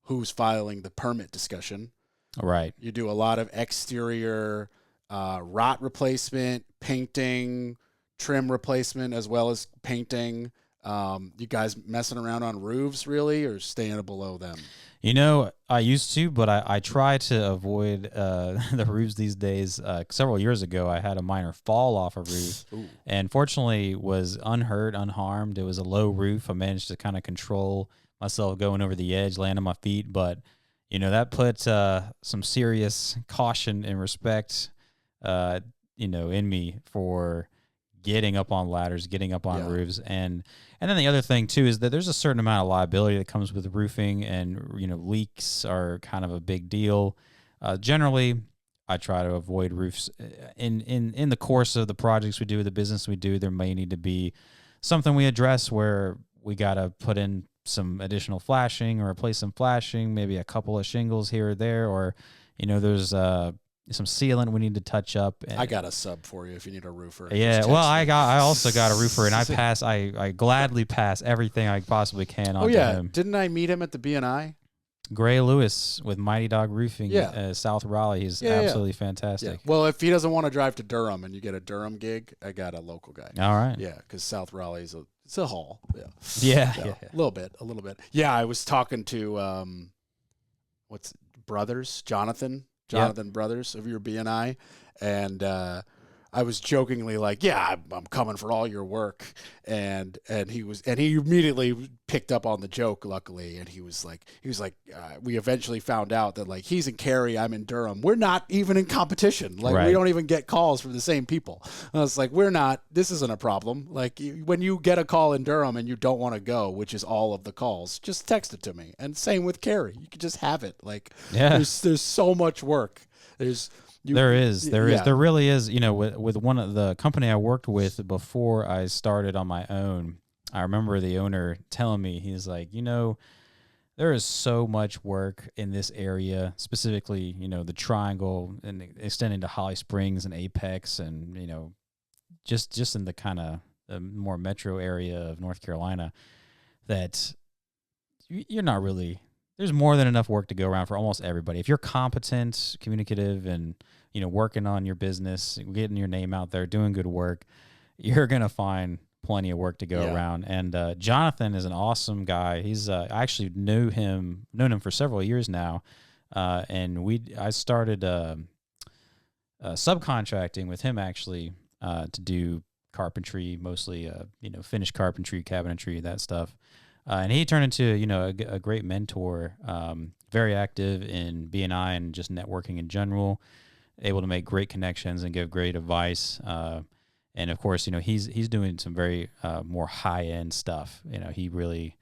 [SPEAKER 3] who's filing the permit discussion.
[SPEAKER 2] Right.
[SPEAKER 3] You do a lot of exterior rot replacement, painting, trim replacement, as well as painting. You guys messing around on roofs really, or staying below them?
[SPEAKER 2] I used to, but I try to avoid the roofs these days. Several years ago, I had a minor fall off a roof, and fortunately was unhurt, unharmed. It was a low roof. I managed to kind of control myself going over the edge, land on my feet, but that put some serious caution and respect, in me for getting up on ladders, getting up on roofs. And then the other thing too is that there's a certain amount of liability that comes with roofing, and leaks are kind of a big deal. Generally, I try to avoid roofs. In the course of the projects we do, the business we do, there may need to be something we address where we got to put in some additional flashing or replace some flashing, maybe a couple of shingles here or there, or there's some sealant we need to touch up.
[SPEAKER 3] I got a sub for you if you need a roofer.
[SPEAKER 2] Yeah, well, I also got a roofer, and I gladly pass everything I possibly can on to him.
[SPEAKER 3] Didn't I meet him at the BNI?
[SPEAKER 2] Gray Lewis with Mighty Dog Roofing, South Raleigh. He's absolutely fantastic.
[SPEAKER 3] Yeah. Well, if he doesn't want to drive to Durham and you get a Durham gig, I got a local guy.
[SPEAKER 2] All right.
[SPEAKER 3] Yeah, because South Raleigh is it's a haul.
[SPEAKER 2] Yeah.
[SPEAKER 3] A little bit. Yeah, I was talking to Jonathan Brothers of your BNI, and I was jokingly like, "Yeah, I'm coming for all your work," and he immediately picked up on the joke. Luckily, and he was like, we eventually found out that like he's in Cary, I'm in Durham. We're not even in competition. Like we don't even get calls from the same people. I was like, we're not. This isn't a problem. Like when you get a call in Durham and you don't want to go, which is all of the calls, just text it to me. And same with Cary. You can just have it. Like there's so much work. There
[SPEAKER 2] really is. With one of the company I worked with before I started on my own, I remember the owner telling me, he's like, there is so much work in this area, specifically, the Triangle and extending to Holly Springs and Apex, and just in the kind of the more metro area of North Carolina, that you're not really. There's more than enough work to go around for almost everybody. If you're competent, communicative, and working on your business, getting your name out there, doing good work, you're gonna find plenty of work to go around. And Jonathan is an awesome guy. He's I actually known him for several years now, and I started subcontracting with him actually to do carpentry, mostly finished carpentry, cabinetry, that stuff. And he turned into, a great mentor, very active in BNI and just networking in general, able to make great connections and give great advice. And of course, he's doing some very more high end stuff. He really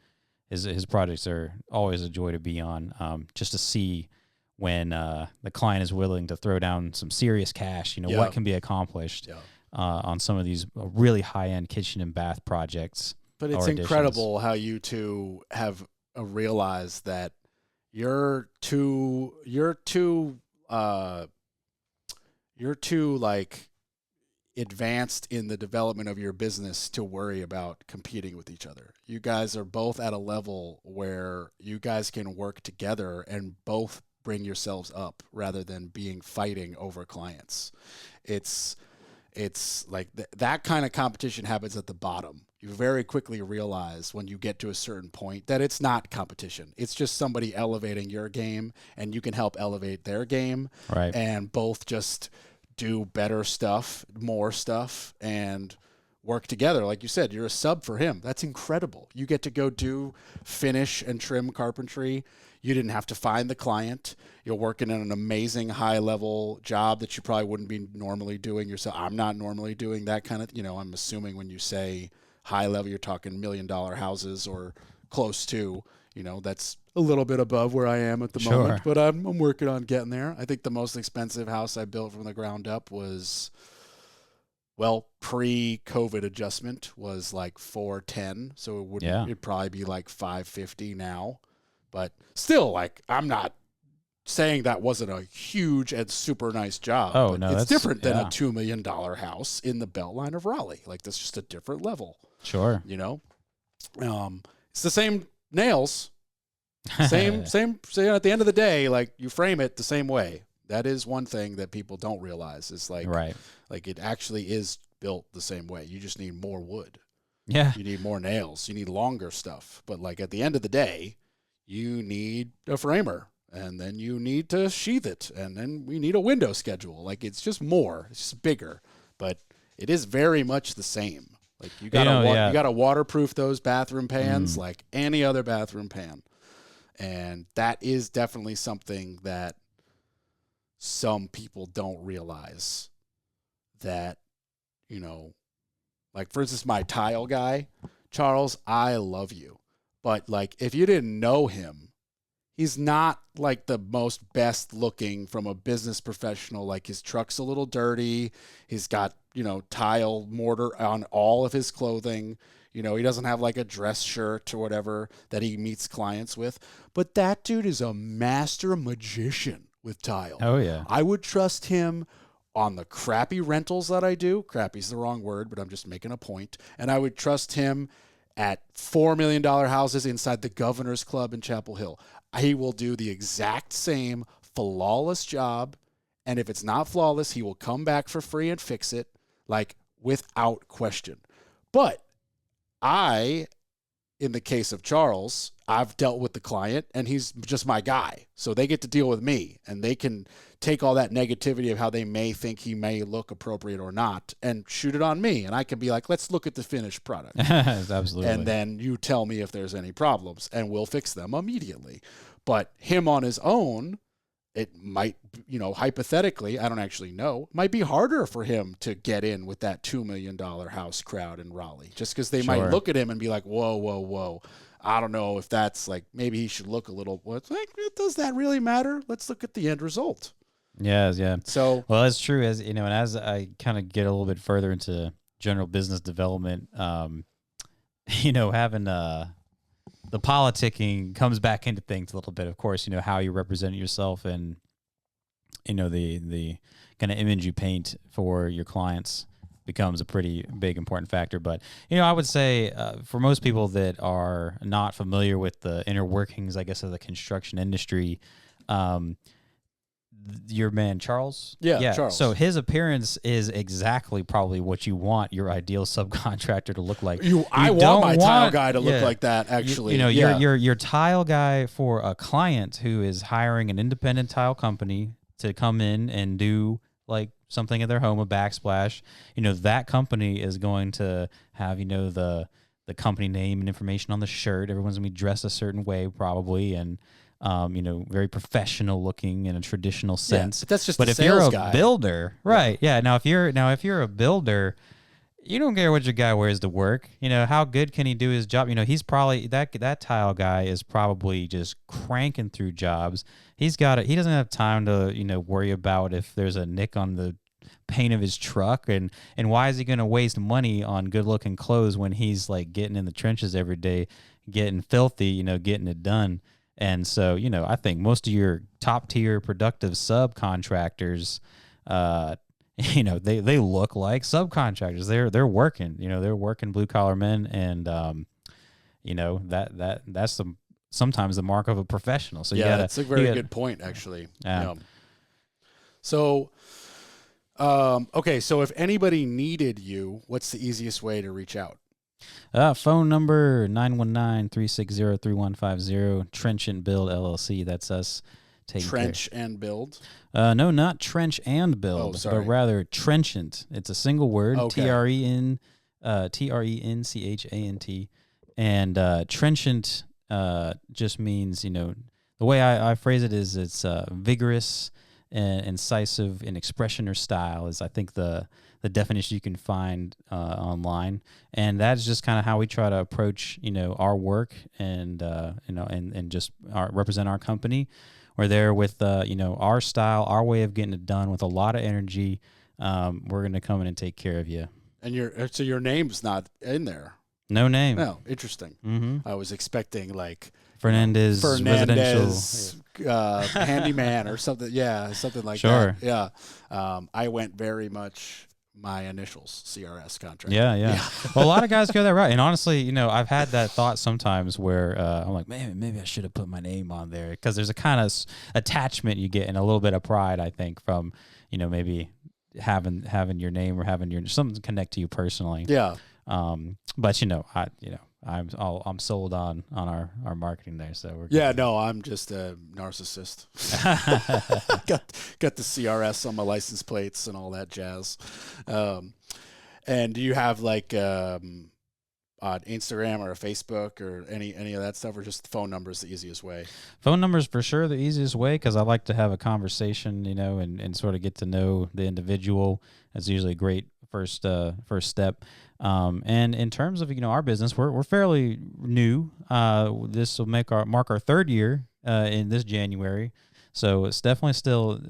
[SPEAKER 2] his projects are always a joy to be on. Just to see when the client is willing to throw down some serious cash, what can be accomplished on some of these really high end kitchen and bath projects.
[SPEAKER 3] But it's incredible how you two have realized that you're too like advanced in the development of your business to worry about competing with each other. You guys are both at a level where you guys can work together and both bring yourselves up rather than fighting over clients. It's like that kind of competition happens at the bottom. You very quickly realize when you get to a certain point that it's not competition. It's just somebody elevating your game, and you can help elevate their game.
[SPEAKER 2] Right.
[SPEAKER 3] And both just do better stuff, more stuff, and work together. Like you said, you're a sub for him. That's incredible. You get to go do finish and trim carpentry. You didn't have to find the client. You're working in an amazing high-level job that you probably wouldn't be normally doing yourself. I'm not normally doing that kind of, I'm assuming when you say high-level, you're talking $1 million houses or close to, that's a little bit above where I am at the moment. But I'm working on getting there. I think the most expensive house I built from the ground up was, pre-COVID adjustment was like $410. So it'd probably be like $550 now. But still, like, I'm not saying that wasn't a huge and super nice job.
[SPEAKER 2] Oh, no,
[SPEAKER 3] it's different than a $2 million house in the Beltline of Raleigh. Like, that's just a different level.
[SPEAKER 2] Sure.
[SPEAKER 3] It's the same nails, same. So at the end of the day, like, you frame it the same way. That is one thing that people don't realize. Is like, like it actually is built the same way. You just need more wood.
[SPEAKER 2] Yeah.
[SPEAKER 3] You need more nails. You need longer stuff. But like at the end of the day, you need a framer, and then you need to sheath it, and then we need a window schedule. Like, it's just more, it's just bigger, but it is very much the same. Like, you gotta waterproof those bathroom pans like any other bathroom pan, and that is definitely something that some people don't realize, that Like, for instance, my tile guy, Charles, I love you. But, like, if you didn't know him, he's not, like, the most best looking from a business professional. Like, his truck's a little dirty. He's got, tile mortar on all of his clothing. He doesn't have, like, a dress shirt or whatever that he meets clients with. But that dude is a master magician with tile.
[SPEAKER 2] Oh, yeah.
[SPEAKER 3] I would trust him on the crappy rentals that I do. Crappy's the wrong word, but I'm just making a point. And I would trust him at $4 million houses inside the Governor's Club in Chapel Hill. He will do the exact same flawless job. And if it's not flawless, he will come back for free and fix it, like, without question. But in the case of Charles, I've dealt with the client and he's just my guy. So they get to deal with me and they can take all that negativity of how they may think he may look appropriate or not and shoot it on me. And I can be like, let's look at the finished product.
[SPEAKER 2] Absolutely.
[SPEAKER 3] And then you tell me if there's any problems and we'll fix them immediately. But him on his own, it might, hypothetically, I don't actually know, might be harder for him to get in with that $2 million house crowd in Raleigh, just because they might look at him and be like, whoa. I don't know if that's like, maybe he should look a little, does that really matter? Let's look at the end result.
[SPEAKER 2] Yeah.
[SPEAKER 3] So,
[SPEAKER 2] well, that's true. As and as I kind of get a little bit further into general business development, having the politicking comes back into things a little bit. Of course, how you represent yourself and the kind of image you paint for your clients becomes a pretty big important factor. But I would say for most people that are not familiar with the inner workings, I guess, of the construction industry, your man Charles,
[SPEAKER 3] Charles.
[SPEAKER 2] So his appearance is exactly probably what you want your ideal subcontractor to look like.
[SPEAKER 3] I want my tile guy to look like that. Actually,
[SPEAKER 2] your tile guy for a client who is hiring an independent tile company to come in and do like something in their home, a backsplash. That company is going to have the company name and information on the shirt. Everyone's gonna be dressed a certain way probably, and very professional looking in a traditional sense.
[SPEAKER 3] But that's just
[SPEAKER 2] but
[SPEAKER 3] a
[SPEAKER 2] if you're a
[SPEAKER 3] guy.
[SPEAKER 2] builder, right? Yeah. Now if you're a builder, you don't care what your guy wears to work. How good can he do his job? He's probably that tile guy is probably just cranking through jobs. He doesn't have time to worry about if there's a nick on the paint of his truck, and why is he going to waste money on good looking clothes when he's like getting in the trenches every day, getting filthy, getting it done. And so, I think most of your top tier productive subcontractors, they look like subcontractors. They're working, they're working blue collar men, and that's sometimes the mark of a professional. So
[SPEAKER 3] that's a very good point, actually.
[SPEAKER 2] Yeah.
[SPEAKER 3] So, okay, so if anybody needed you, what's the easiest way to reach out?
[SPEAKER 2] Phone number 919-360-3150. Trench and Build LLC. That's us.
[SPEAKER 3] Trench and Build?
[SPEAKER 2] No, not Trench and Build, but rather Trenchant. It's a single word.
[SPEAKER 3] Okay.
[SPEAKER 2] Trenchant. And Trenchant just means, the way I phrase it is it's vigorous and incisive in expression or style is, I think, the definition you can find online, and that's just kind of how we try to approach our work and and just represent our company. We're there with our style, our way of getting it done with a lot of energy. We're going to come in and take care of you. And
[SPEAKER 3] your name's not in there.
[SPEAKER 2] No name.
[SPEAKER 3] No, interesting.
[SPEAKER 2] Mm-hmm.
[SPEAKER 3] I was expecting like
[SPEAKER 2] Fernandez residential
[SPEAKER 3] handyman or something. Yeah, something like
[SPEAKER 2] sure.
[SPEAKER 3] that. Yeah. I went very much my initials, CRS contract.
[SPEAKER 2] Yeah. Well, a lot of guys go that route. And honestly, I've had that thought sometimes where I'm like, man, maybe I should have put my name on there, because there's a kind of attachment you get and a little bit of pride, I think, from, maybe having your name or having something to connect to you personally.
[SPEAKER 3] Yeah.
[SPEAKER 2] But I'm sold on our marketing there. So we're
[SPEAKER 3] I'm just a narcissist. got the CRS on my license plates and all that jazz. And do you have like on Instagram or a Facebook or any of that stuff, or just phone numbers the easiest way?
[SPEAKER 2] Phone numbers for sure the easiest way, because I like to have a conversation, and sort of get to know the individual. That's usually a great first step. And in terms of our business, we're fairly new. This will mark our third year in this January. So it's definitely still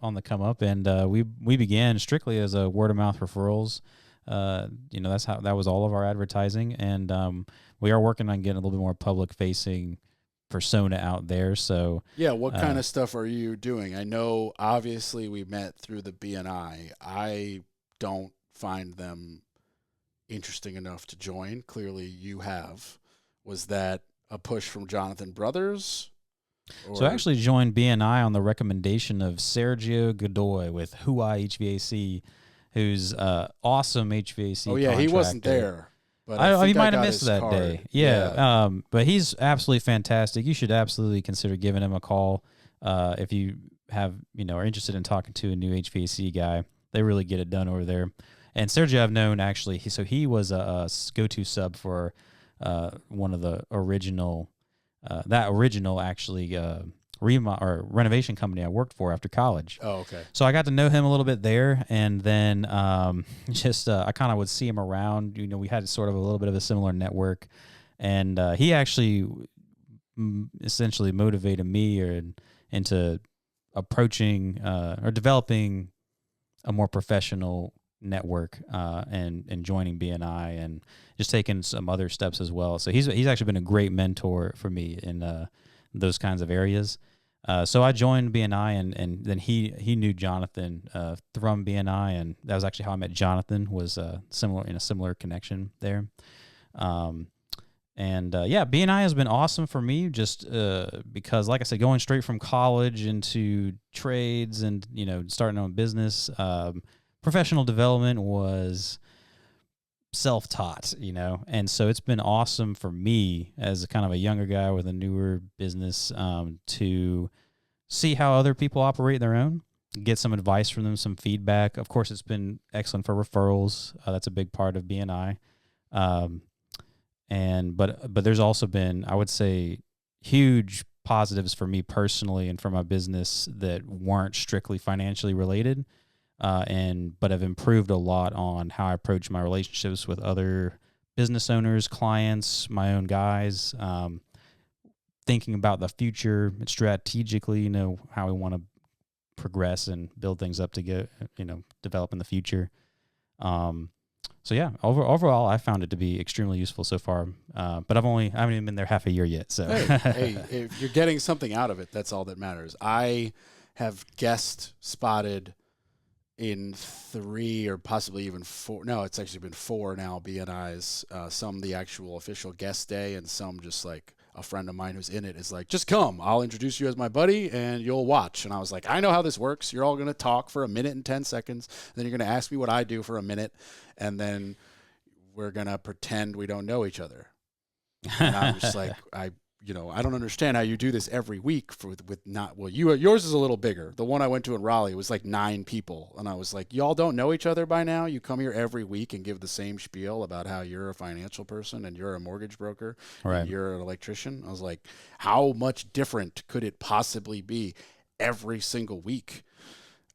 [SPEAKER 2] on the come up, and we began strictly as a word of mouth referrals. That was all of our advertising, and we are working on getting a little bit more public facing persona out there. So
[SPEAKER 3] yeah, what kind of stuff are you doing? I know obviously we met through the BNI. I don't find them interesting enough to join. Clearly you have. Was that a push from Jonathan Brothers?
[SPEAKER 2] So I actually joined BNI on the recommendation of Sergio Godoy with Huai HVAC, who's awesome HVAC.
[SPEAKER 3] Oh yeah, he wasn't there. But
[SPEAKER 2] he might have missed that day. Yeah. But he's absolutely fantastic. You should absolutely consider giving him a call if you are interested in talking to a new HVAC guy. They really get it done over there. And Sergio I've known actually. He was a go-to sub for one of the original. Renovation company I worked for after college.
[SPEAKER 3] Oh, okay.
[SPEAKER 2] So I got to know him a little bit there, and then I kind of would see him around. We had sort of a little bit of a similar network, and he actually essentially motivated me into approaching or developing a more professional network and joining BNI and just taking some other steps as well. So he's actually been a great mentor for me in those kinds of areas. So I joined BNI and then he knew Jonathan from BNI, and that was actually how I met Jonathan, was in a similar connection there. BNI has been awesome for me just because, like I said, going straight from college into trades and starting on business, professional development was self-taught, and so it's been awesome for me as a kind of a younger guy with a newer business to see how other people operate their own, get some advice from them, some feedback. Of course, it's been excellent for referrals. That's a big part of BNI. But there's also been, I would say, huge positives for me personally and for my business that weren't strictly financially related. But have improved a lot on how I approach my relationships with other business owners, clients, my own guys, thinking about the future strategically, how we want to progress and build things up to get, develop in the future. Overall, I found it to be extremely useful so far. But I haven't even been there half a year yet. So
[SPEAKER 3] hey, if you're getting something out of it, that's all that matters. I have guest spotted in 3 or possibly even 4. No, it's actually been 4 now BNIs. Some the actual official guest day, and some just like a friend of mine who's in it is like, just come, I'll introduce you as my buddy and you'll watch. And I was like, I know how this works. You're all going to talk for 1 minute and 10 seconds. Then you're going to ask me what I do for 1 minute. And then we're going to pretend we don't know each other. And I'm just like, I don't understand how you do this every week yours is a little bigger. The one I went to in Raleigh was like 9 people. And I was like, y'all don't know each other by now? You come here every week and give the same spiel about how you're a financial person and you're a mortgage broker,
[SPEAKER 2] right,
[SPEAKER 3] and you're an electrician. I was like, how much different could it possibly be every single week?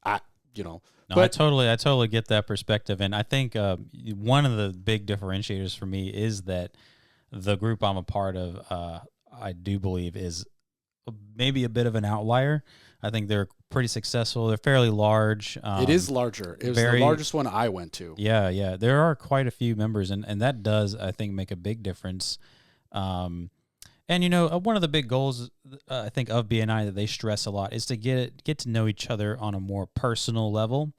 [SPEAKER 2] I totally get that perspective. And I think one of the big differentiators for me is that the group I'm a part of, I do believe is maybe a bit of an outlier. I think they're pretty successful. They're fairly large.
[SPEAKER 3] It is larger. It was the largest one I went to.
[SPEAKER 2] Yeah. There are quite a few members, and that does, I think, make a big difference. And one of the big goals, I think, of BNI that they stress a lot is to get to know each other on a more personal level.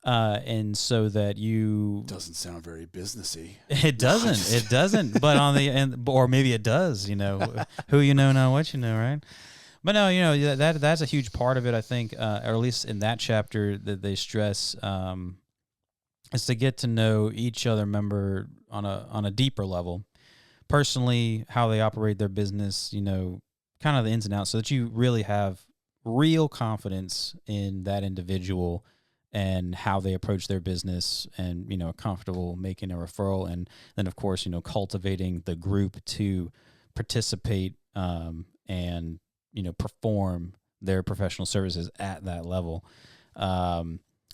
[SPEAKER 2] And so that you
[SPEAKER 3] doesn't sound very businessy.
[SPEAKER 2] It doesn't. But on the end, or maybe it does. Who you know what you know, right? But no, that's a huge part of it. I think, or at least in that chapter that they stress, is to get to know each other member on a deeper level, personally, how they operate their business. Kind of the ins and outs, so that you really have real confidence in that individual and how they approach their business, and comfortable making a referral, and then of course cultivating the group to participate and perform their professional services at that level.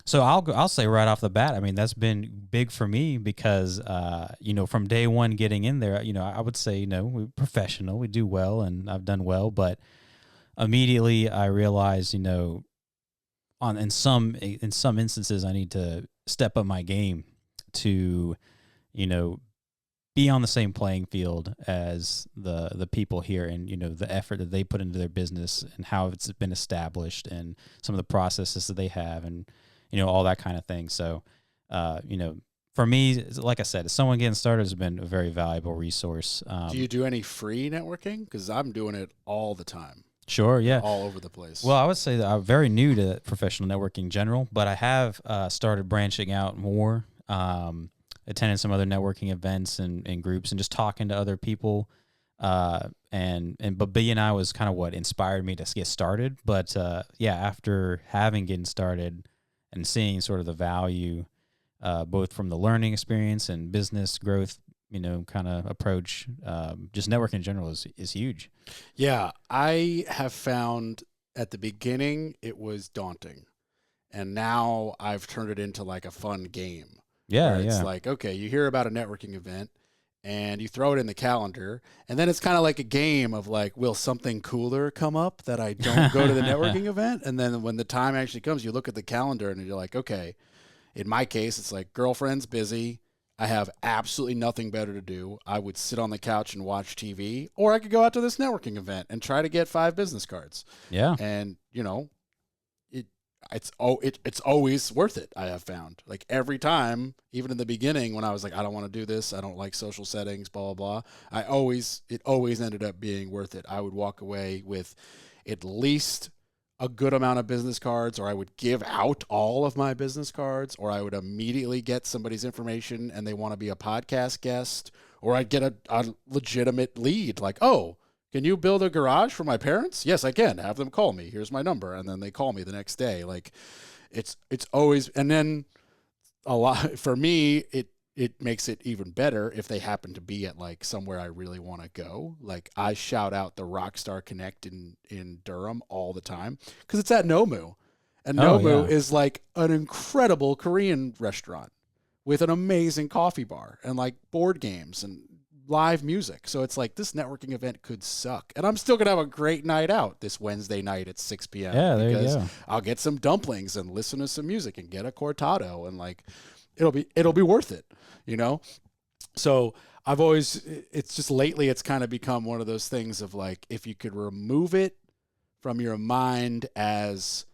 [SPEAKER 2] So I'll say right off the bat, I mean, that's been big for me because, from day one getting in there, I would say, we're professional, we do well, and I've done well, but immediately I realized, in some instances, I need to step up my game to, be on the same playing field as the people here, and the effort that they put into their business and how it's been established and some of the processes that they have, and all that kind of thing. So, for me, like I said, someone getting started has been a very valuable resource.
[SPEAKER 3] Do you do any free networking? Because I'm doing it all the time.
[SPEAKER 2] Sure, yeah.
[SPEAKER 3] All over the place.
[SPEAKER 2] Well, I would say that I'm very new to professional networking in general, but I have started branching out more, attending some other networking events and groups, and just talking to other people. But BNI was kind of what inspired me to get started. But after getting started and seeing sort of the value, both from the learning experience and business growth, kind of approach, just networking in general is huge.
[SPEAKER 3] Yeah, I have found at the beginning it was daunting, and now I've turned it into like a fun game.
[SPEAKER 2] Yeah,
[SPEAKER 3] It's like, okay, you hear about a networking event and you throw it in the calendar, and then it's kind of like a game of like, will something cooler come up that I don't go to the networking event? And then when the time actually comes, you look at the calendar and you're like, okay, in my case, it's like girlfriend's busy. I have absolutely nothing better to do. I would sit on the couch and watch TV, or I could go out to this networking event and try to get 5 business cards.
[SPEAKER 2] Yeah.
[SPEAKER 3] And, it's always worth it, I have found. Like every time, even in the beginning when I was like, I don't want to do this, I don't like social settings, blah, blah, blah, it always ended up being worth it. I would walk away with at least a good amount of business cards, or I would give out all of my business cards, or I would immediately get somebody's information and they want to be a podcast guest, or I'd get a legitimate lead like, oh, can you build a garage for my parents? Yes, I can. Have them call me. Here's my number. And then they call me the next day. Like it's always, and then a lot for me, it makes it even better if they happen to be at like somewhere I really want to go. Like I shout out the Rockstar Connect in Durham all the time because it's at Nomu. And Nomu is like an incredible Korean restaurant with an amazing coffee bar and like board games and live music. So it's like this networking event could suck. And I'm still going to have a great night out this Wednesday night at 6 p.m.
[SPEAKER 2] Yeah, there you go.
[SPEAKER 3] I'll get some dumplings and listen to some music and get a cortado, and like it'll be worth it, So it's just lately it's kind of become one of those things of like, if you could remove it from your mind as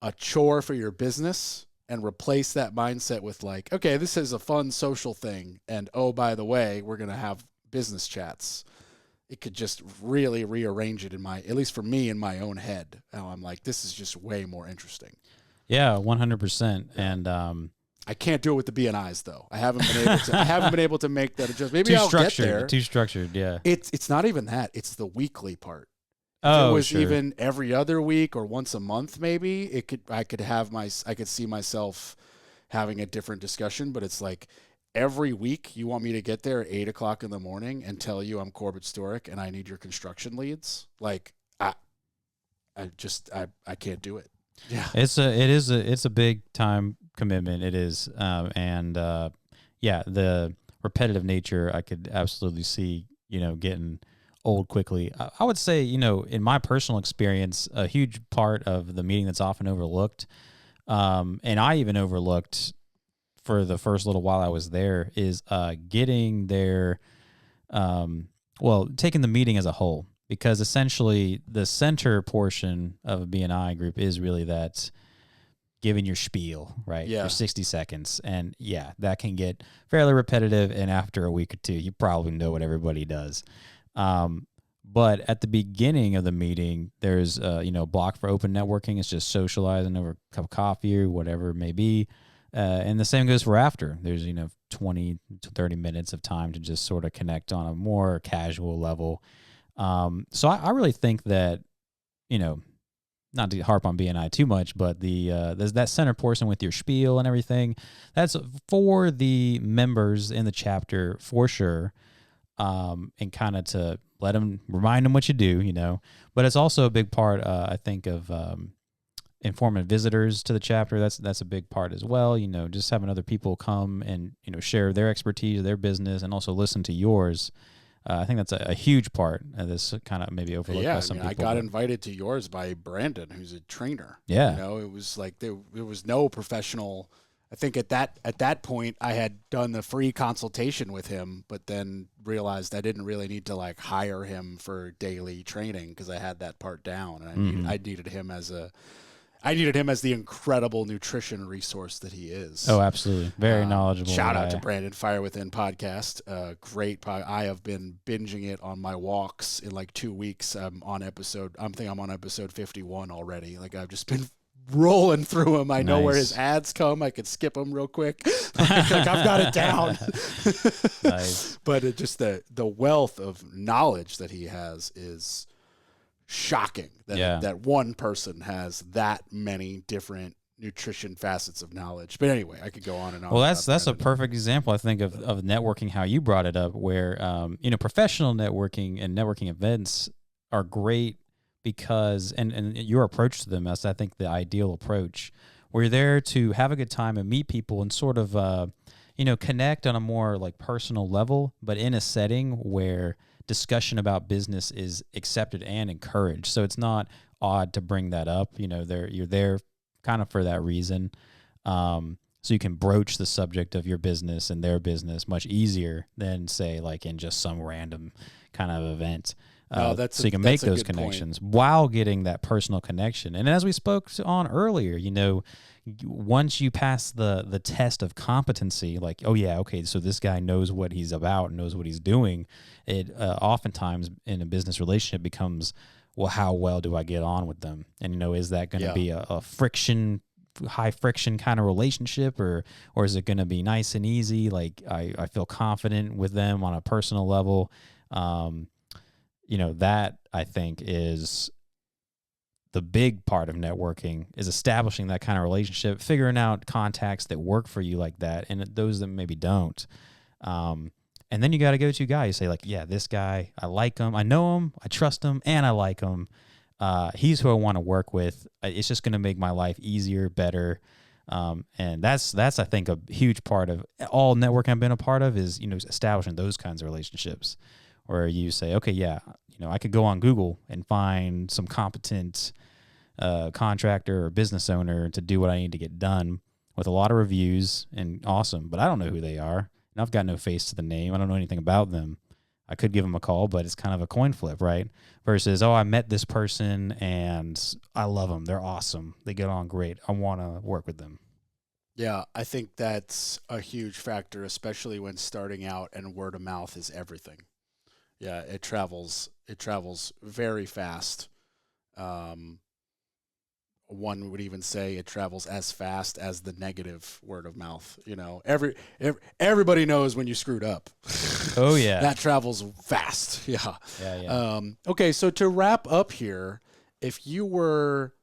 [SPEAKER 3] a chore for your business and replace that mindset with like, okay, this is a fun social thing, and oh, by the way, we're going to have business chats. It could just really rearrange it at least for me, in my own head. How I'm like, this is just way more interesting.
[SPEAKER 2] Yeah, 100%. And
[SPEAKER 3] I can't do it with the BNIs though. I haven't been able to make that adjustment. Maybe I'll get there.
[SPEAKER 2] Too structured, yeah.
[SPEAKER 3] It's not even that. It's the weekly part.
[SPEAKER 2] Oh,
[SPEAKER 3] if it was
[SPEAKER 2] sure.
[SPEAKER 3] even every other week or once a month, maybe I could see myself having a different discussion. But it's like every week you want me to get there at 8:00 in the morning and tell you I'm Corbett Storick and I need your construction leads. Like I can't do it. Yeah,
[SPEAKER 2] it's a big time commitment. It is, the repetitive nature I could absolutely see. Getting old quickly. I would say, in my personal experience, a huge part of the meeting that's often overlooked, and I even overlooked for the first little while I was there, is getting there, taking the meeting as a whole, because essentially the center portion of a BNI group is really that giving your spiel, right?
[SPEAKER 3] Yeah.
[SPEAKER 2] For 60 seconds. And that can get fairly repetitive. And after a week or two, you probably know what everybody does. But at the beginning of the meeting, there's a block for open networking. It's just socializing over a cup of coffee or whatever it may be. And the same goes for after. There's 20 to 30 minutes of time to just sort of connect on a more casual level. So I really think that, not to harp on BNI too much, but there's that center portion with your spiel and everything. That's for the members in the chapter for sure. And kind of to remind them what you do, But it's also a big part, I think, of informative visitors to the chapter. That's a big part as well. Just having other people come and share their expertise, their business, and also listen to yours. I think that's a huge part of this, kind of maybe overlooked by some people.
[SPEAKER 3] I got invited to yours by Brandon, who's a trainer.
[SPEAKER 2] Yeah.
[SPEAKER 3] It was like there was no professional. I think at that point I had done the free consultation with him, but then realized I didn't really need to like hire him for daily training because I had that part down, and I needed him as the incredible nutrition resource that he is.
[SPEAKER 2] Oh, absolutely. Very knowledgeable.
[SPEAKER 3] Shout out to Brandon, Fire Within podcast. Great. I have been binging it on my walks in like 2 weeks. I'm on episode 51 already. Like I've just been rolling through them. I know where his ads come. I could skip them real quick. like I've got it down.
[SPEAKER 2] Nice.
[SPEAKER 3] But it just the wealth of knowledge that he has is shocking that one person has that many different nutrition facets of knowledge. But anyway, I could go on and on.
[SPEAKER 2] Well, that's a perfect example, I think, of networking, how you brought it up, where professional networking and networking events are great because and your approach to them is, I think, the ideal approach, where you're there to have a good time and meet people and sort of connect on a more like personal level, but in a setting where discussion about business is accepted and encouraged. So it's not odd to bring that up. You're there kind of for that reason. So you can broach the subject of your business and their business much easier than, say, like in just some random kind of event. So you can make those connections while getting that personal connection. And as we spoke on earlier, once you pass the test of competency, like, oh yeah, okay, so this guy knows what he's about, knows what he's doing, it oftentimes in a business relationship becomes, well, how well do I get on with them? And, is that going to be a high friction kind of relationship, or is it going to be nice and easy? Like I feel confident with them on a personal level. That I think is the big part of networking, is establishing that kind of relationship, figuring out contacts that work for you like that, and those that maybe don't. And then you got to go to a guy. You say, like, yeah, this guy, I like him, I know him, I trust him, and I like him. He's who I want to work with. It's just going to make my life easier, better. And that's I think a huge part of all networking I've been a part of is, establishing those kinds of relationships where you say, okay, yeah, I could go on Google and find some competent contractor or business owner to do what I need to get done with a lot of reviews and awesome, but I don't know who they are. And I've got no face to the name. I don't know anything about them. I could give them a call, but it's kind of a coin flip, right? Versus, oh, I met this person and I love them. They're awesome. They get on great. I want to work with them.
[SPEAKER 3] Yeah, I think that's a huge factor, especially when starting out and word of mouth is everything. Yeah, it travels very fast. One would even say it travels as fast as the negative word of mouth. Everybody knows when you screwed up.
[SPEAKER 2] Oh yeah,
[SPEAKER 3] that travels fast. Yeah.
[SPEAKER 2] Yeah.
[SPEAKER 3] Okay, so to wrap up here, if you were,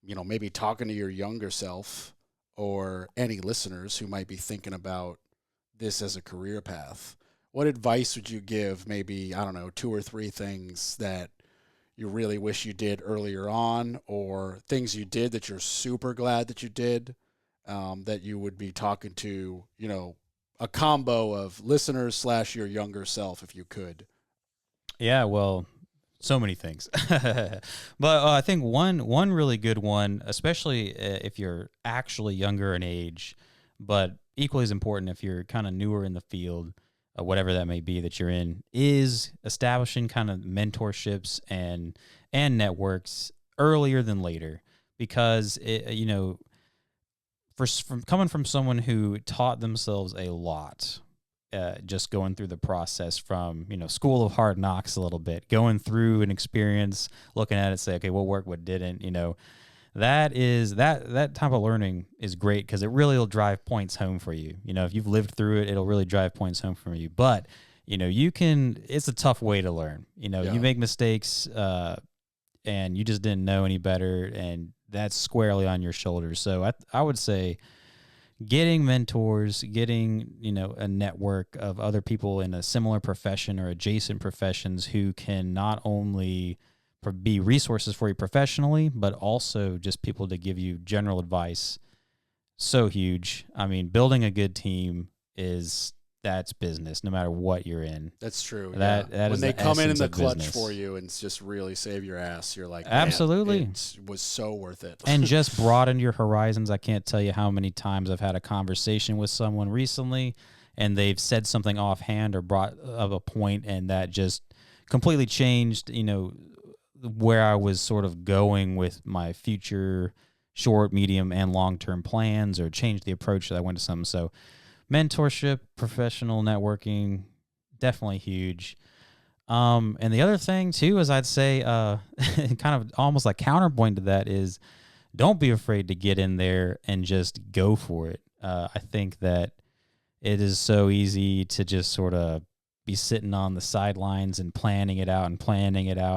[SPEAKER 3] maybe talking to your younger self or any listeners who might be thinking about this as a career path, what advice would you give? Maybe, I don't know, 2 or 3 things that you really wish you did earlier on, or things you did that you're super glad that you did, that you would be talking to, a combo of listeners / your younger self, if you could.
[SPEAKER 2] Yeah, well, so many things. But I think one really good one, especially if you're actually younger in age, but equally as important if you're kind of newer in the field, whatever that may be that you're in, is establishing kind of mentorships and networks earlier than later, because from coming from someone who taught themselves a lot, just going through the process from school of hard knocks a little bit, going through an experience, looking at it, say, okay, what worked, what didn't, that type of learning is great because it really will drive points home for you. If you've lived through it, it'll really drive points home for you. But, it's a tough way to learn. You make mistakes and you just didn't know any better, and that's squarely on your shoulders. So I would say getting mentors, getting, a network of other people in a similar profession or adjacent professions who can not only be resources for you professionally, but also just people to give you general advice. So huge. I mean, building a good team that's business, no matter what you're in.
[SPEAKER 3] That's true.
[SPEAKER 2] That
[SPEAKER 3] when they come in the clutch
[SPEAKER 2] business
[SPEAKER 3] for you and just really save your ass, you're like,
[SPEAKER 2] absolutely,
[SPEAKER 3] it was so worth it.
[SPEAKER 2] And just broaden your horizons. I can't tell you how many times I've had a conversation with someone recently, and they've said something offhand or brought up a point, and that just completely changed, where I was sort of going with my future short, medium, and long-term plans, or changed the approach that I went to something. So mentorship, professional networking, definitely huge. And the other thing too is I'd say kind of almost like counterpoint to that is don't be afraid to get in there and just go for it. I think that it is so easy to just sort of be sitting on the sidelines and planning it out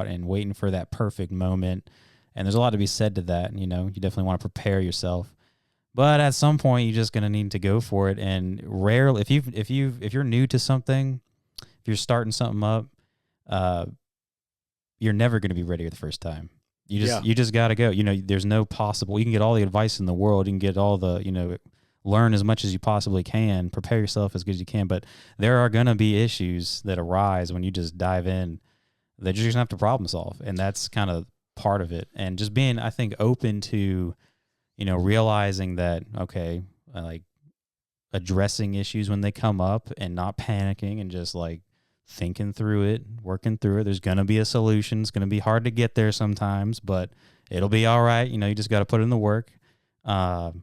[SPEAKER 2] and waiting for that perfect moment. And there's a lot to be said to that. You definitely want to prepare yourself. But at some point, you're just gonna need to go for it. And rarely, if you're new to something, if you're starting something up, you're never gonna be ready the first time. You just gotta go. There's no possible. You can get all the advice in the world. You can get all the learn as much as you possibly can. Prepare yourself as good as you can. But there are gonna be issues that arise when you just dive in that you're just gonna have to problem solve, and that's kind of part of it. And just being, I think, open to realizing that, okay, like addressing issues when they come up and not panicking and just like thinking through it, working through it. There's going to be a solution. It's going to be hard to get there sometimes, but it'll be all right. You just got to put in the work. That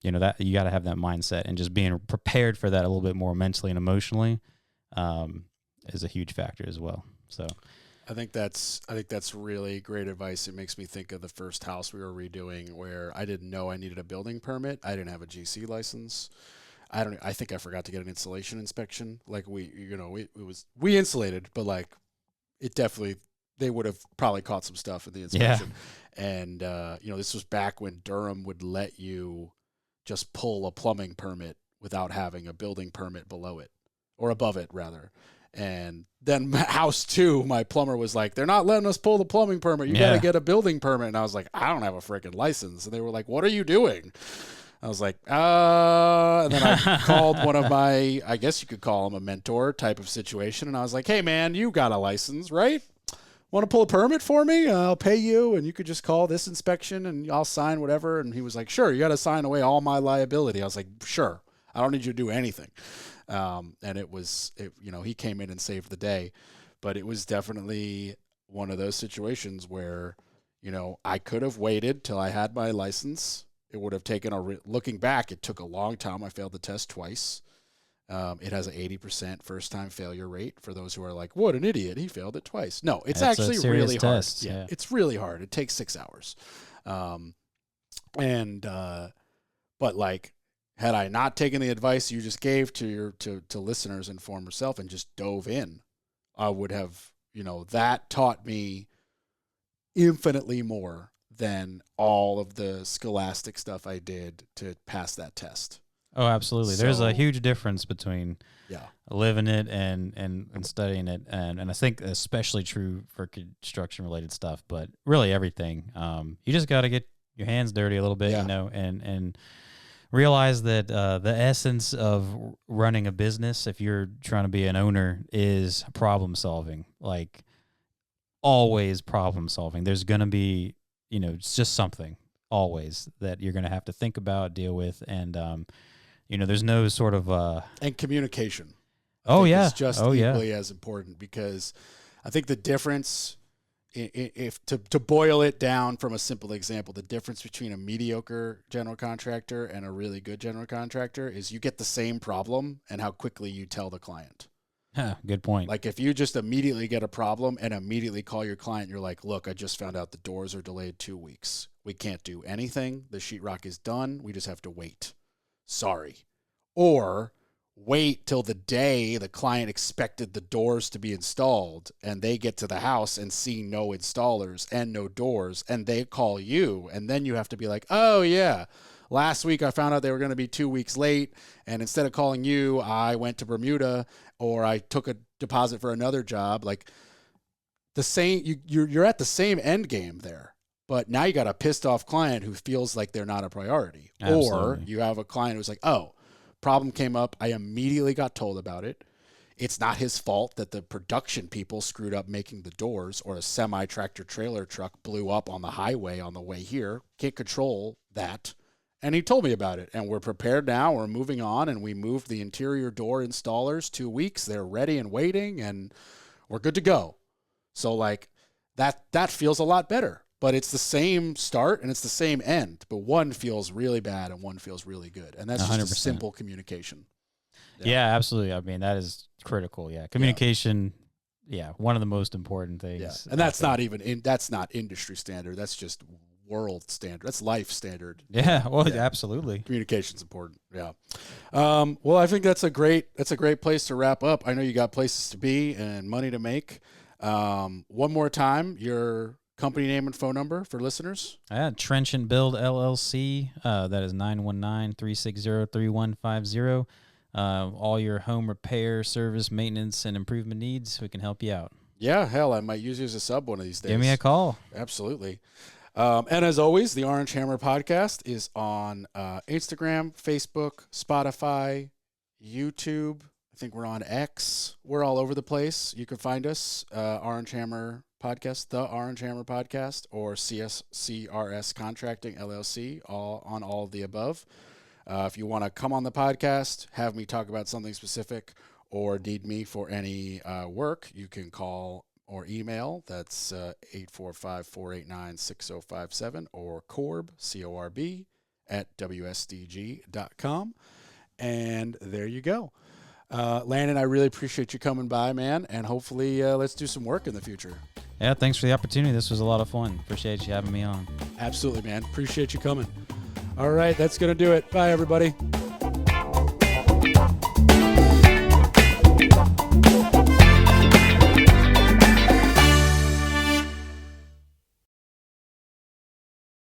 [SPEAKER 2] you got to have that mindset, and just being prepared for that a little bit more mentally and emotionally is a huge factor as well. So
[SPEAKER 3] I think that's really great advice. It makes me think of the first house we were redoing where I didn't know I needed a building permit. I didn't have a GC license. I think I forgot to get an insulation inspection. Like we insulated, but like it definitely, they would have probably caught some stuff in the inspection. Yeah. And this was back when Durham would let you just pull a plumbing permit without having a building permit below it, or above it rather. And then house 2, my plumber was like, they're not letting us pull the plumbing permit. You got to get a building permit. And I was like, I don't have a freaking license. And they were like, what are you doing? I was like, and then I called one of my, I guess you could call him a mentor type of situation. And I was like, hey man, you got a license, right? Want to pull a permit for me? I'll pay you. And you could just call this inspection and I'll sign whatever. And he was like, sure, you got to sign away all my liability. I was like, sure, I don't need you to do anything. And he came in and saved the day, but it was definitely one of those situations where, I could have waited till I had my license. It would have taken looking back, it took a long time. I failed the test twice. It has an 80% first time failure rate for those who are like, what an idiot. He failed it twice. No, it's actually really hard. Yeah, it's really hard. It takes 6 hours. But like, had I not taken the advice you just gave to listeners and former self and just dove in, I would have, that taught me infinitely more than all of the scholastic stuff I did to pass that test.
[SPEAKER 2] Oh, absolutely. There's a huge difference between living it and studying it. And I think especially true for construction related stuff, but really everything. You just got to get your hands dirty a little bit, and realize that the essence of running a business, if you're trying to be an owner, is problem solving. Like, always problem solving. There's going to be, it's just something always that you're going to have to think about, deal with. And, there's no sort of...
[SPEAKER 3] and communication.
[SPEAKER 2] Is
[SPEAKER 3] just equally as important, because I think the difference... If to boil it down from a simple example, the difference between a mediocre general contractor and a really good general contractor is you get the same problem and how quickly you tell the client.
[SPEAKER 2] Good point.
[SPEAKER 3] Like if you just immediately get a problem and immediately call your client, you're like, look, I just found out the doors are delayed 2 weeks. We can't do anything. The sheetrock is done. We just have to wait. Sorry. Or wait till the day the client expected the doors to be installed and they get to the house and see no installers and no doors and they call you, and then you have to be like, oh yeah, last week I found out they were going to be 2 weeks late, and instead of calling you, I went to Bermuda or I took a deposit for another job. Like, the same. You're at the same end game there, but now you got a pissed off client who feels like they're not a priority,
[SPEAKER 2] Absolutely.
[SPEAKER 3] or you have a client who's like, oh, problem came up. I immediately got told about it. It's not his fault that the production people screwed up making the doors, or a semi-tractor trailer truck blew up on the highway on the way here. Can't control that. And he told me about it. And we're prepared now. We're moving on. And we moved the interior door installers 2 weeks. They're ready and waiting. And we're good to go. So like that feels a lot better. But it's the same start and it's the same end. But one feels really bad and one feels really good. And that's
[SPEAKER 2] 100%.
[SPEAKER 3] just a simple communication.
[SPEAKER 2] Yeah, absolutely. I mean, that is critical. Yeah. Communication. Yeah. One of the most important things.
[SPEAKER 3] Yeah. And that's not even that's not industry standard. That's just world standard. That's life standard.
[SPEAKER 2] Yeah. Well, absolutely.
[SPEAKER 3] Communication's important. Yeah. Well, I think that's a great place to wrap up. I know you got places to be and money to make. One more time, your company name and phone number for listeners.
[SPEAKER 2] Trench and Build LLC. That is 919-360-3150. All your home repair, service, maintenance, and improvement needs, we can help you out.
[SPEAKER 3] Yeah, hell, I might use you as a sub one of these days.
[SPEAKER 2] Give me a call.
[SPEAKER 3] Absolutely. And as always, the Orange Hammer Podcast is on Instagram, Facebook, Spotify, YouTube. I think we're on X. We're all over the place. You can find us, Orange Hammer Podcast, the Orange Hammer Podcast, or CRS Contracting LLC, all of the above. If you want to come on the podcast, have me talk about something specific, or need me for any work, you can call or email. That's 845-489-6057, or Corb, C-O-R-B, at WSDG.com. And there you go. Landon, I really appreciate you coming by, man, and hopefully let's do some work in the future.
[SPEAKER 2] Yeah, thanks for the opportunity. This was a lot of fun. Appreciate you having me on.
[SPEAKER 3] Absolutely, man. Appreciate you coming. All right, that's going to do it. Bye, everybody.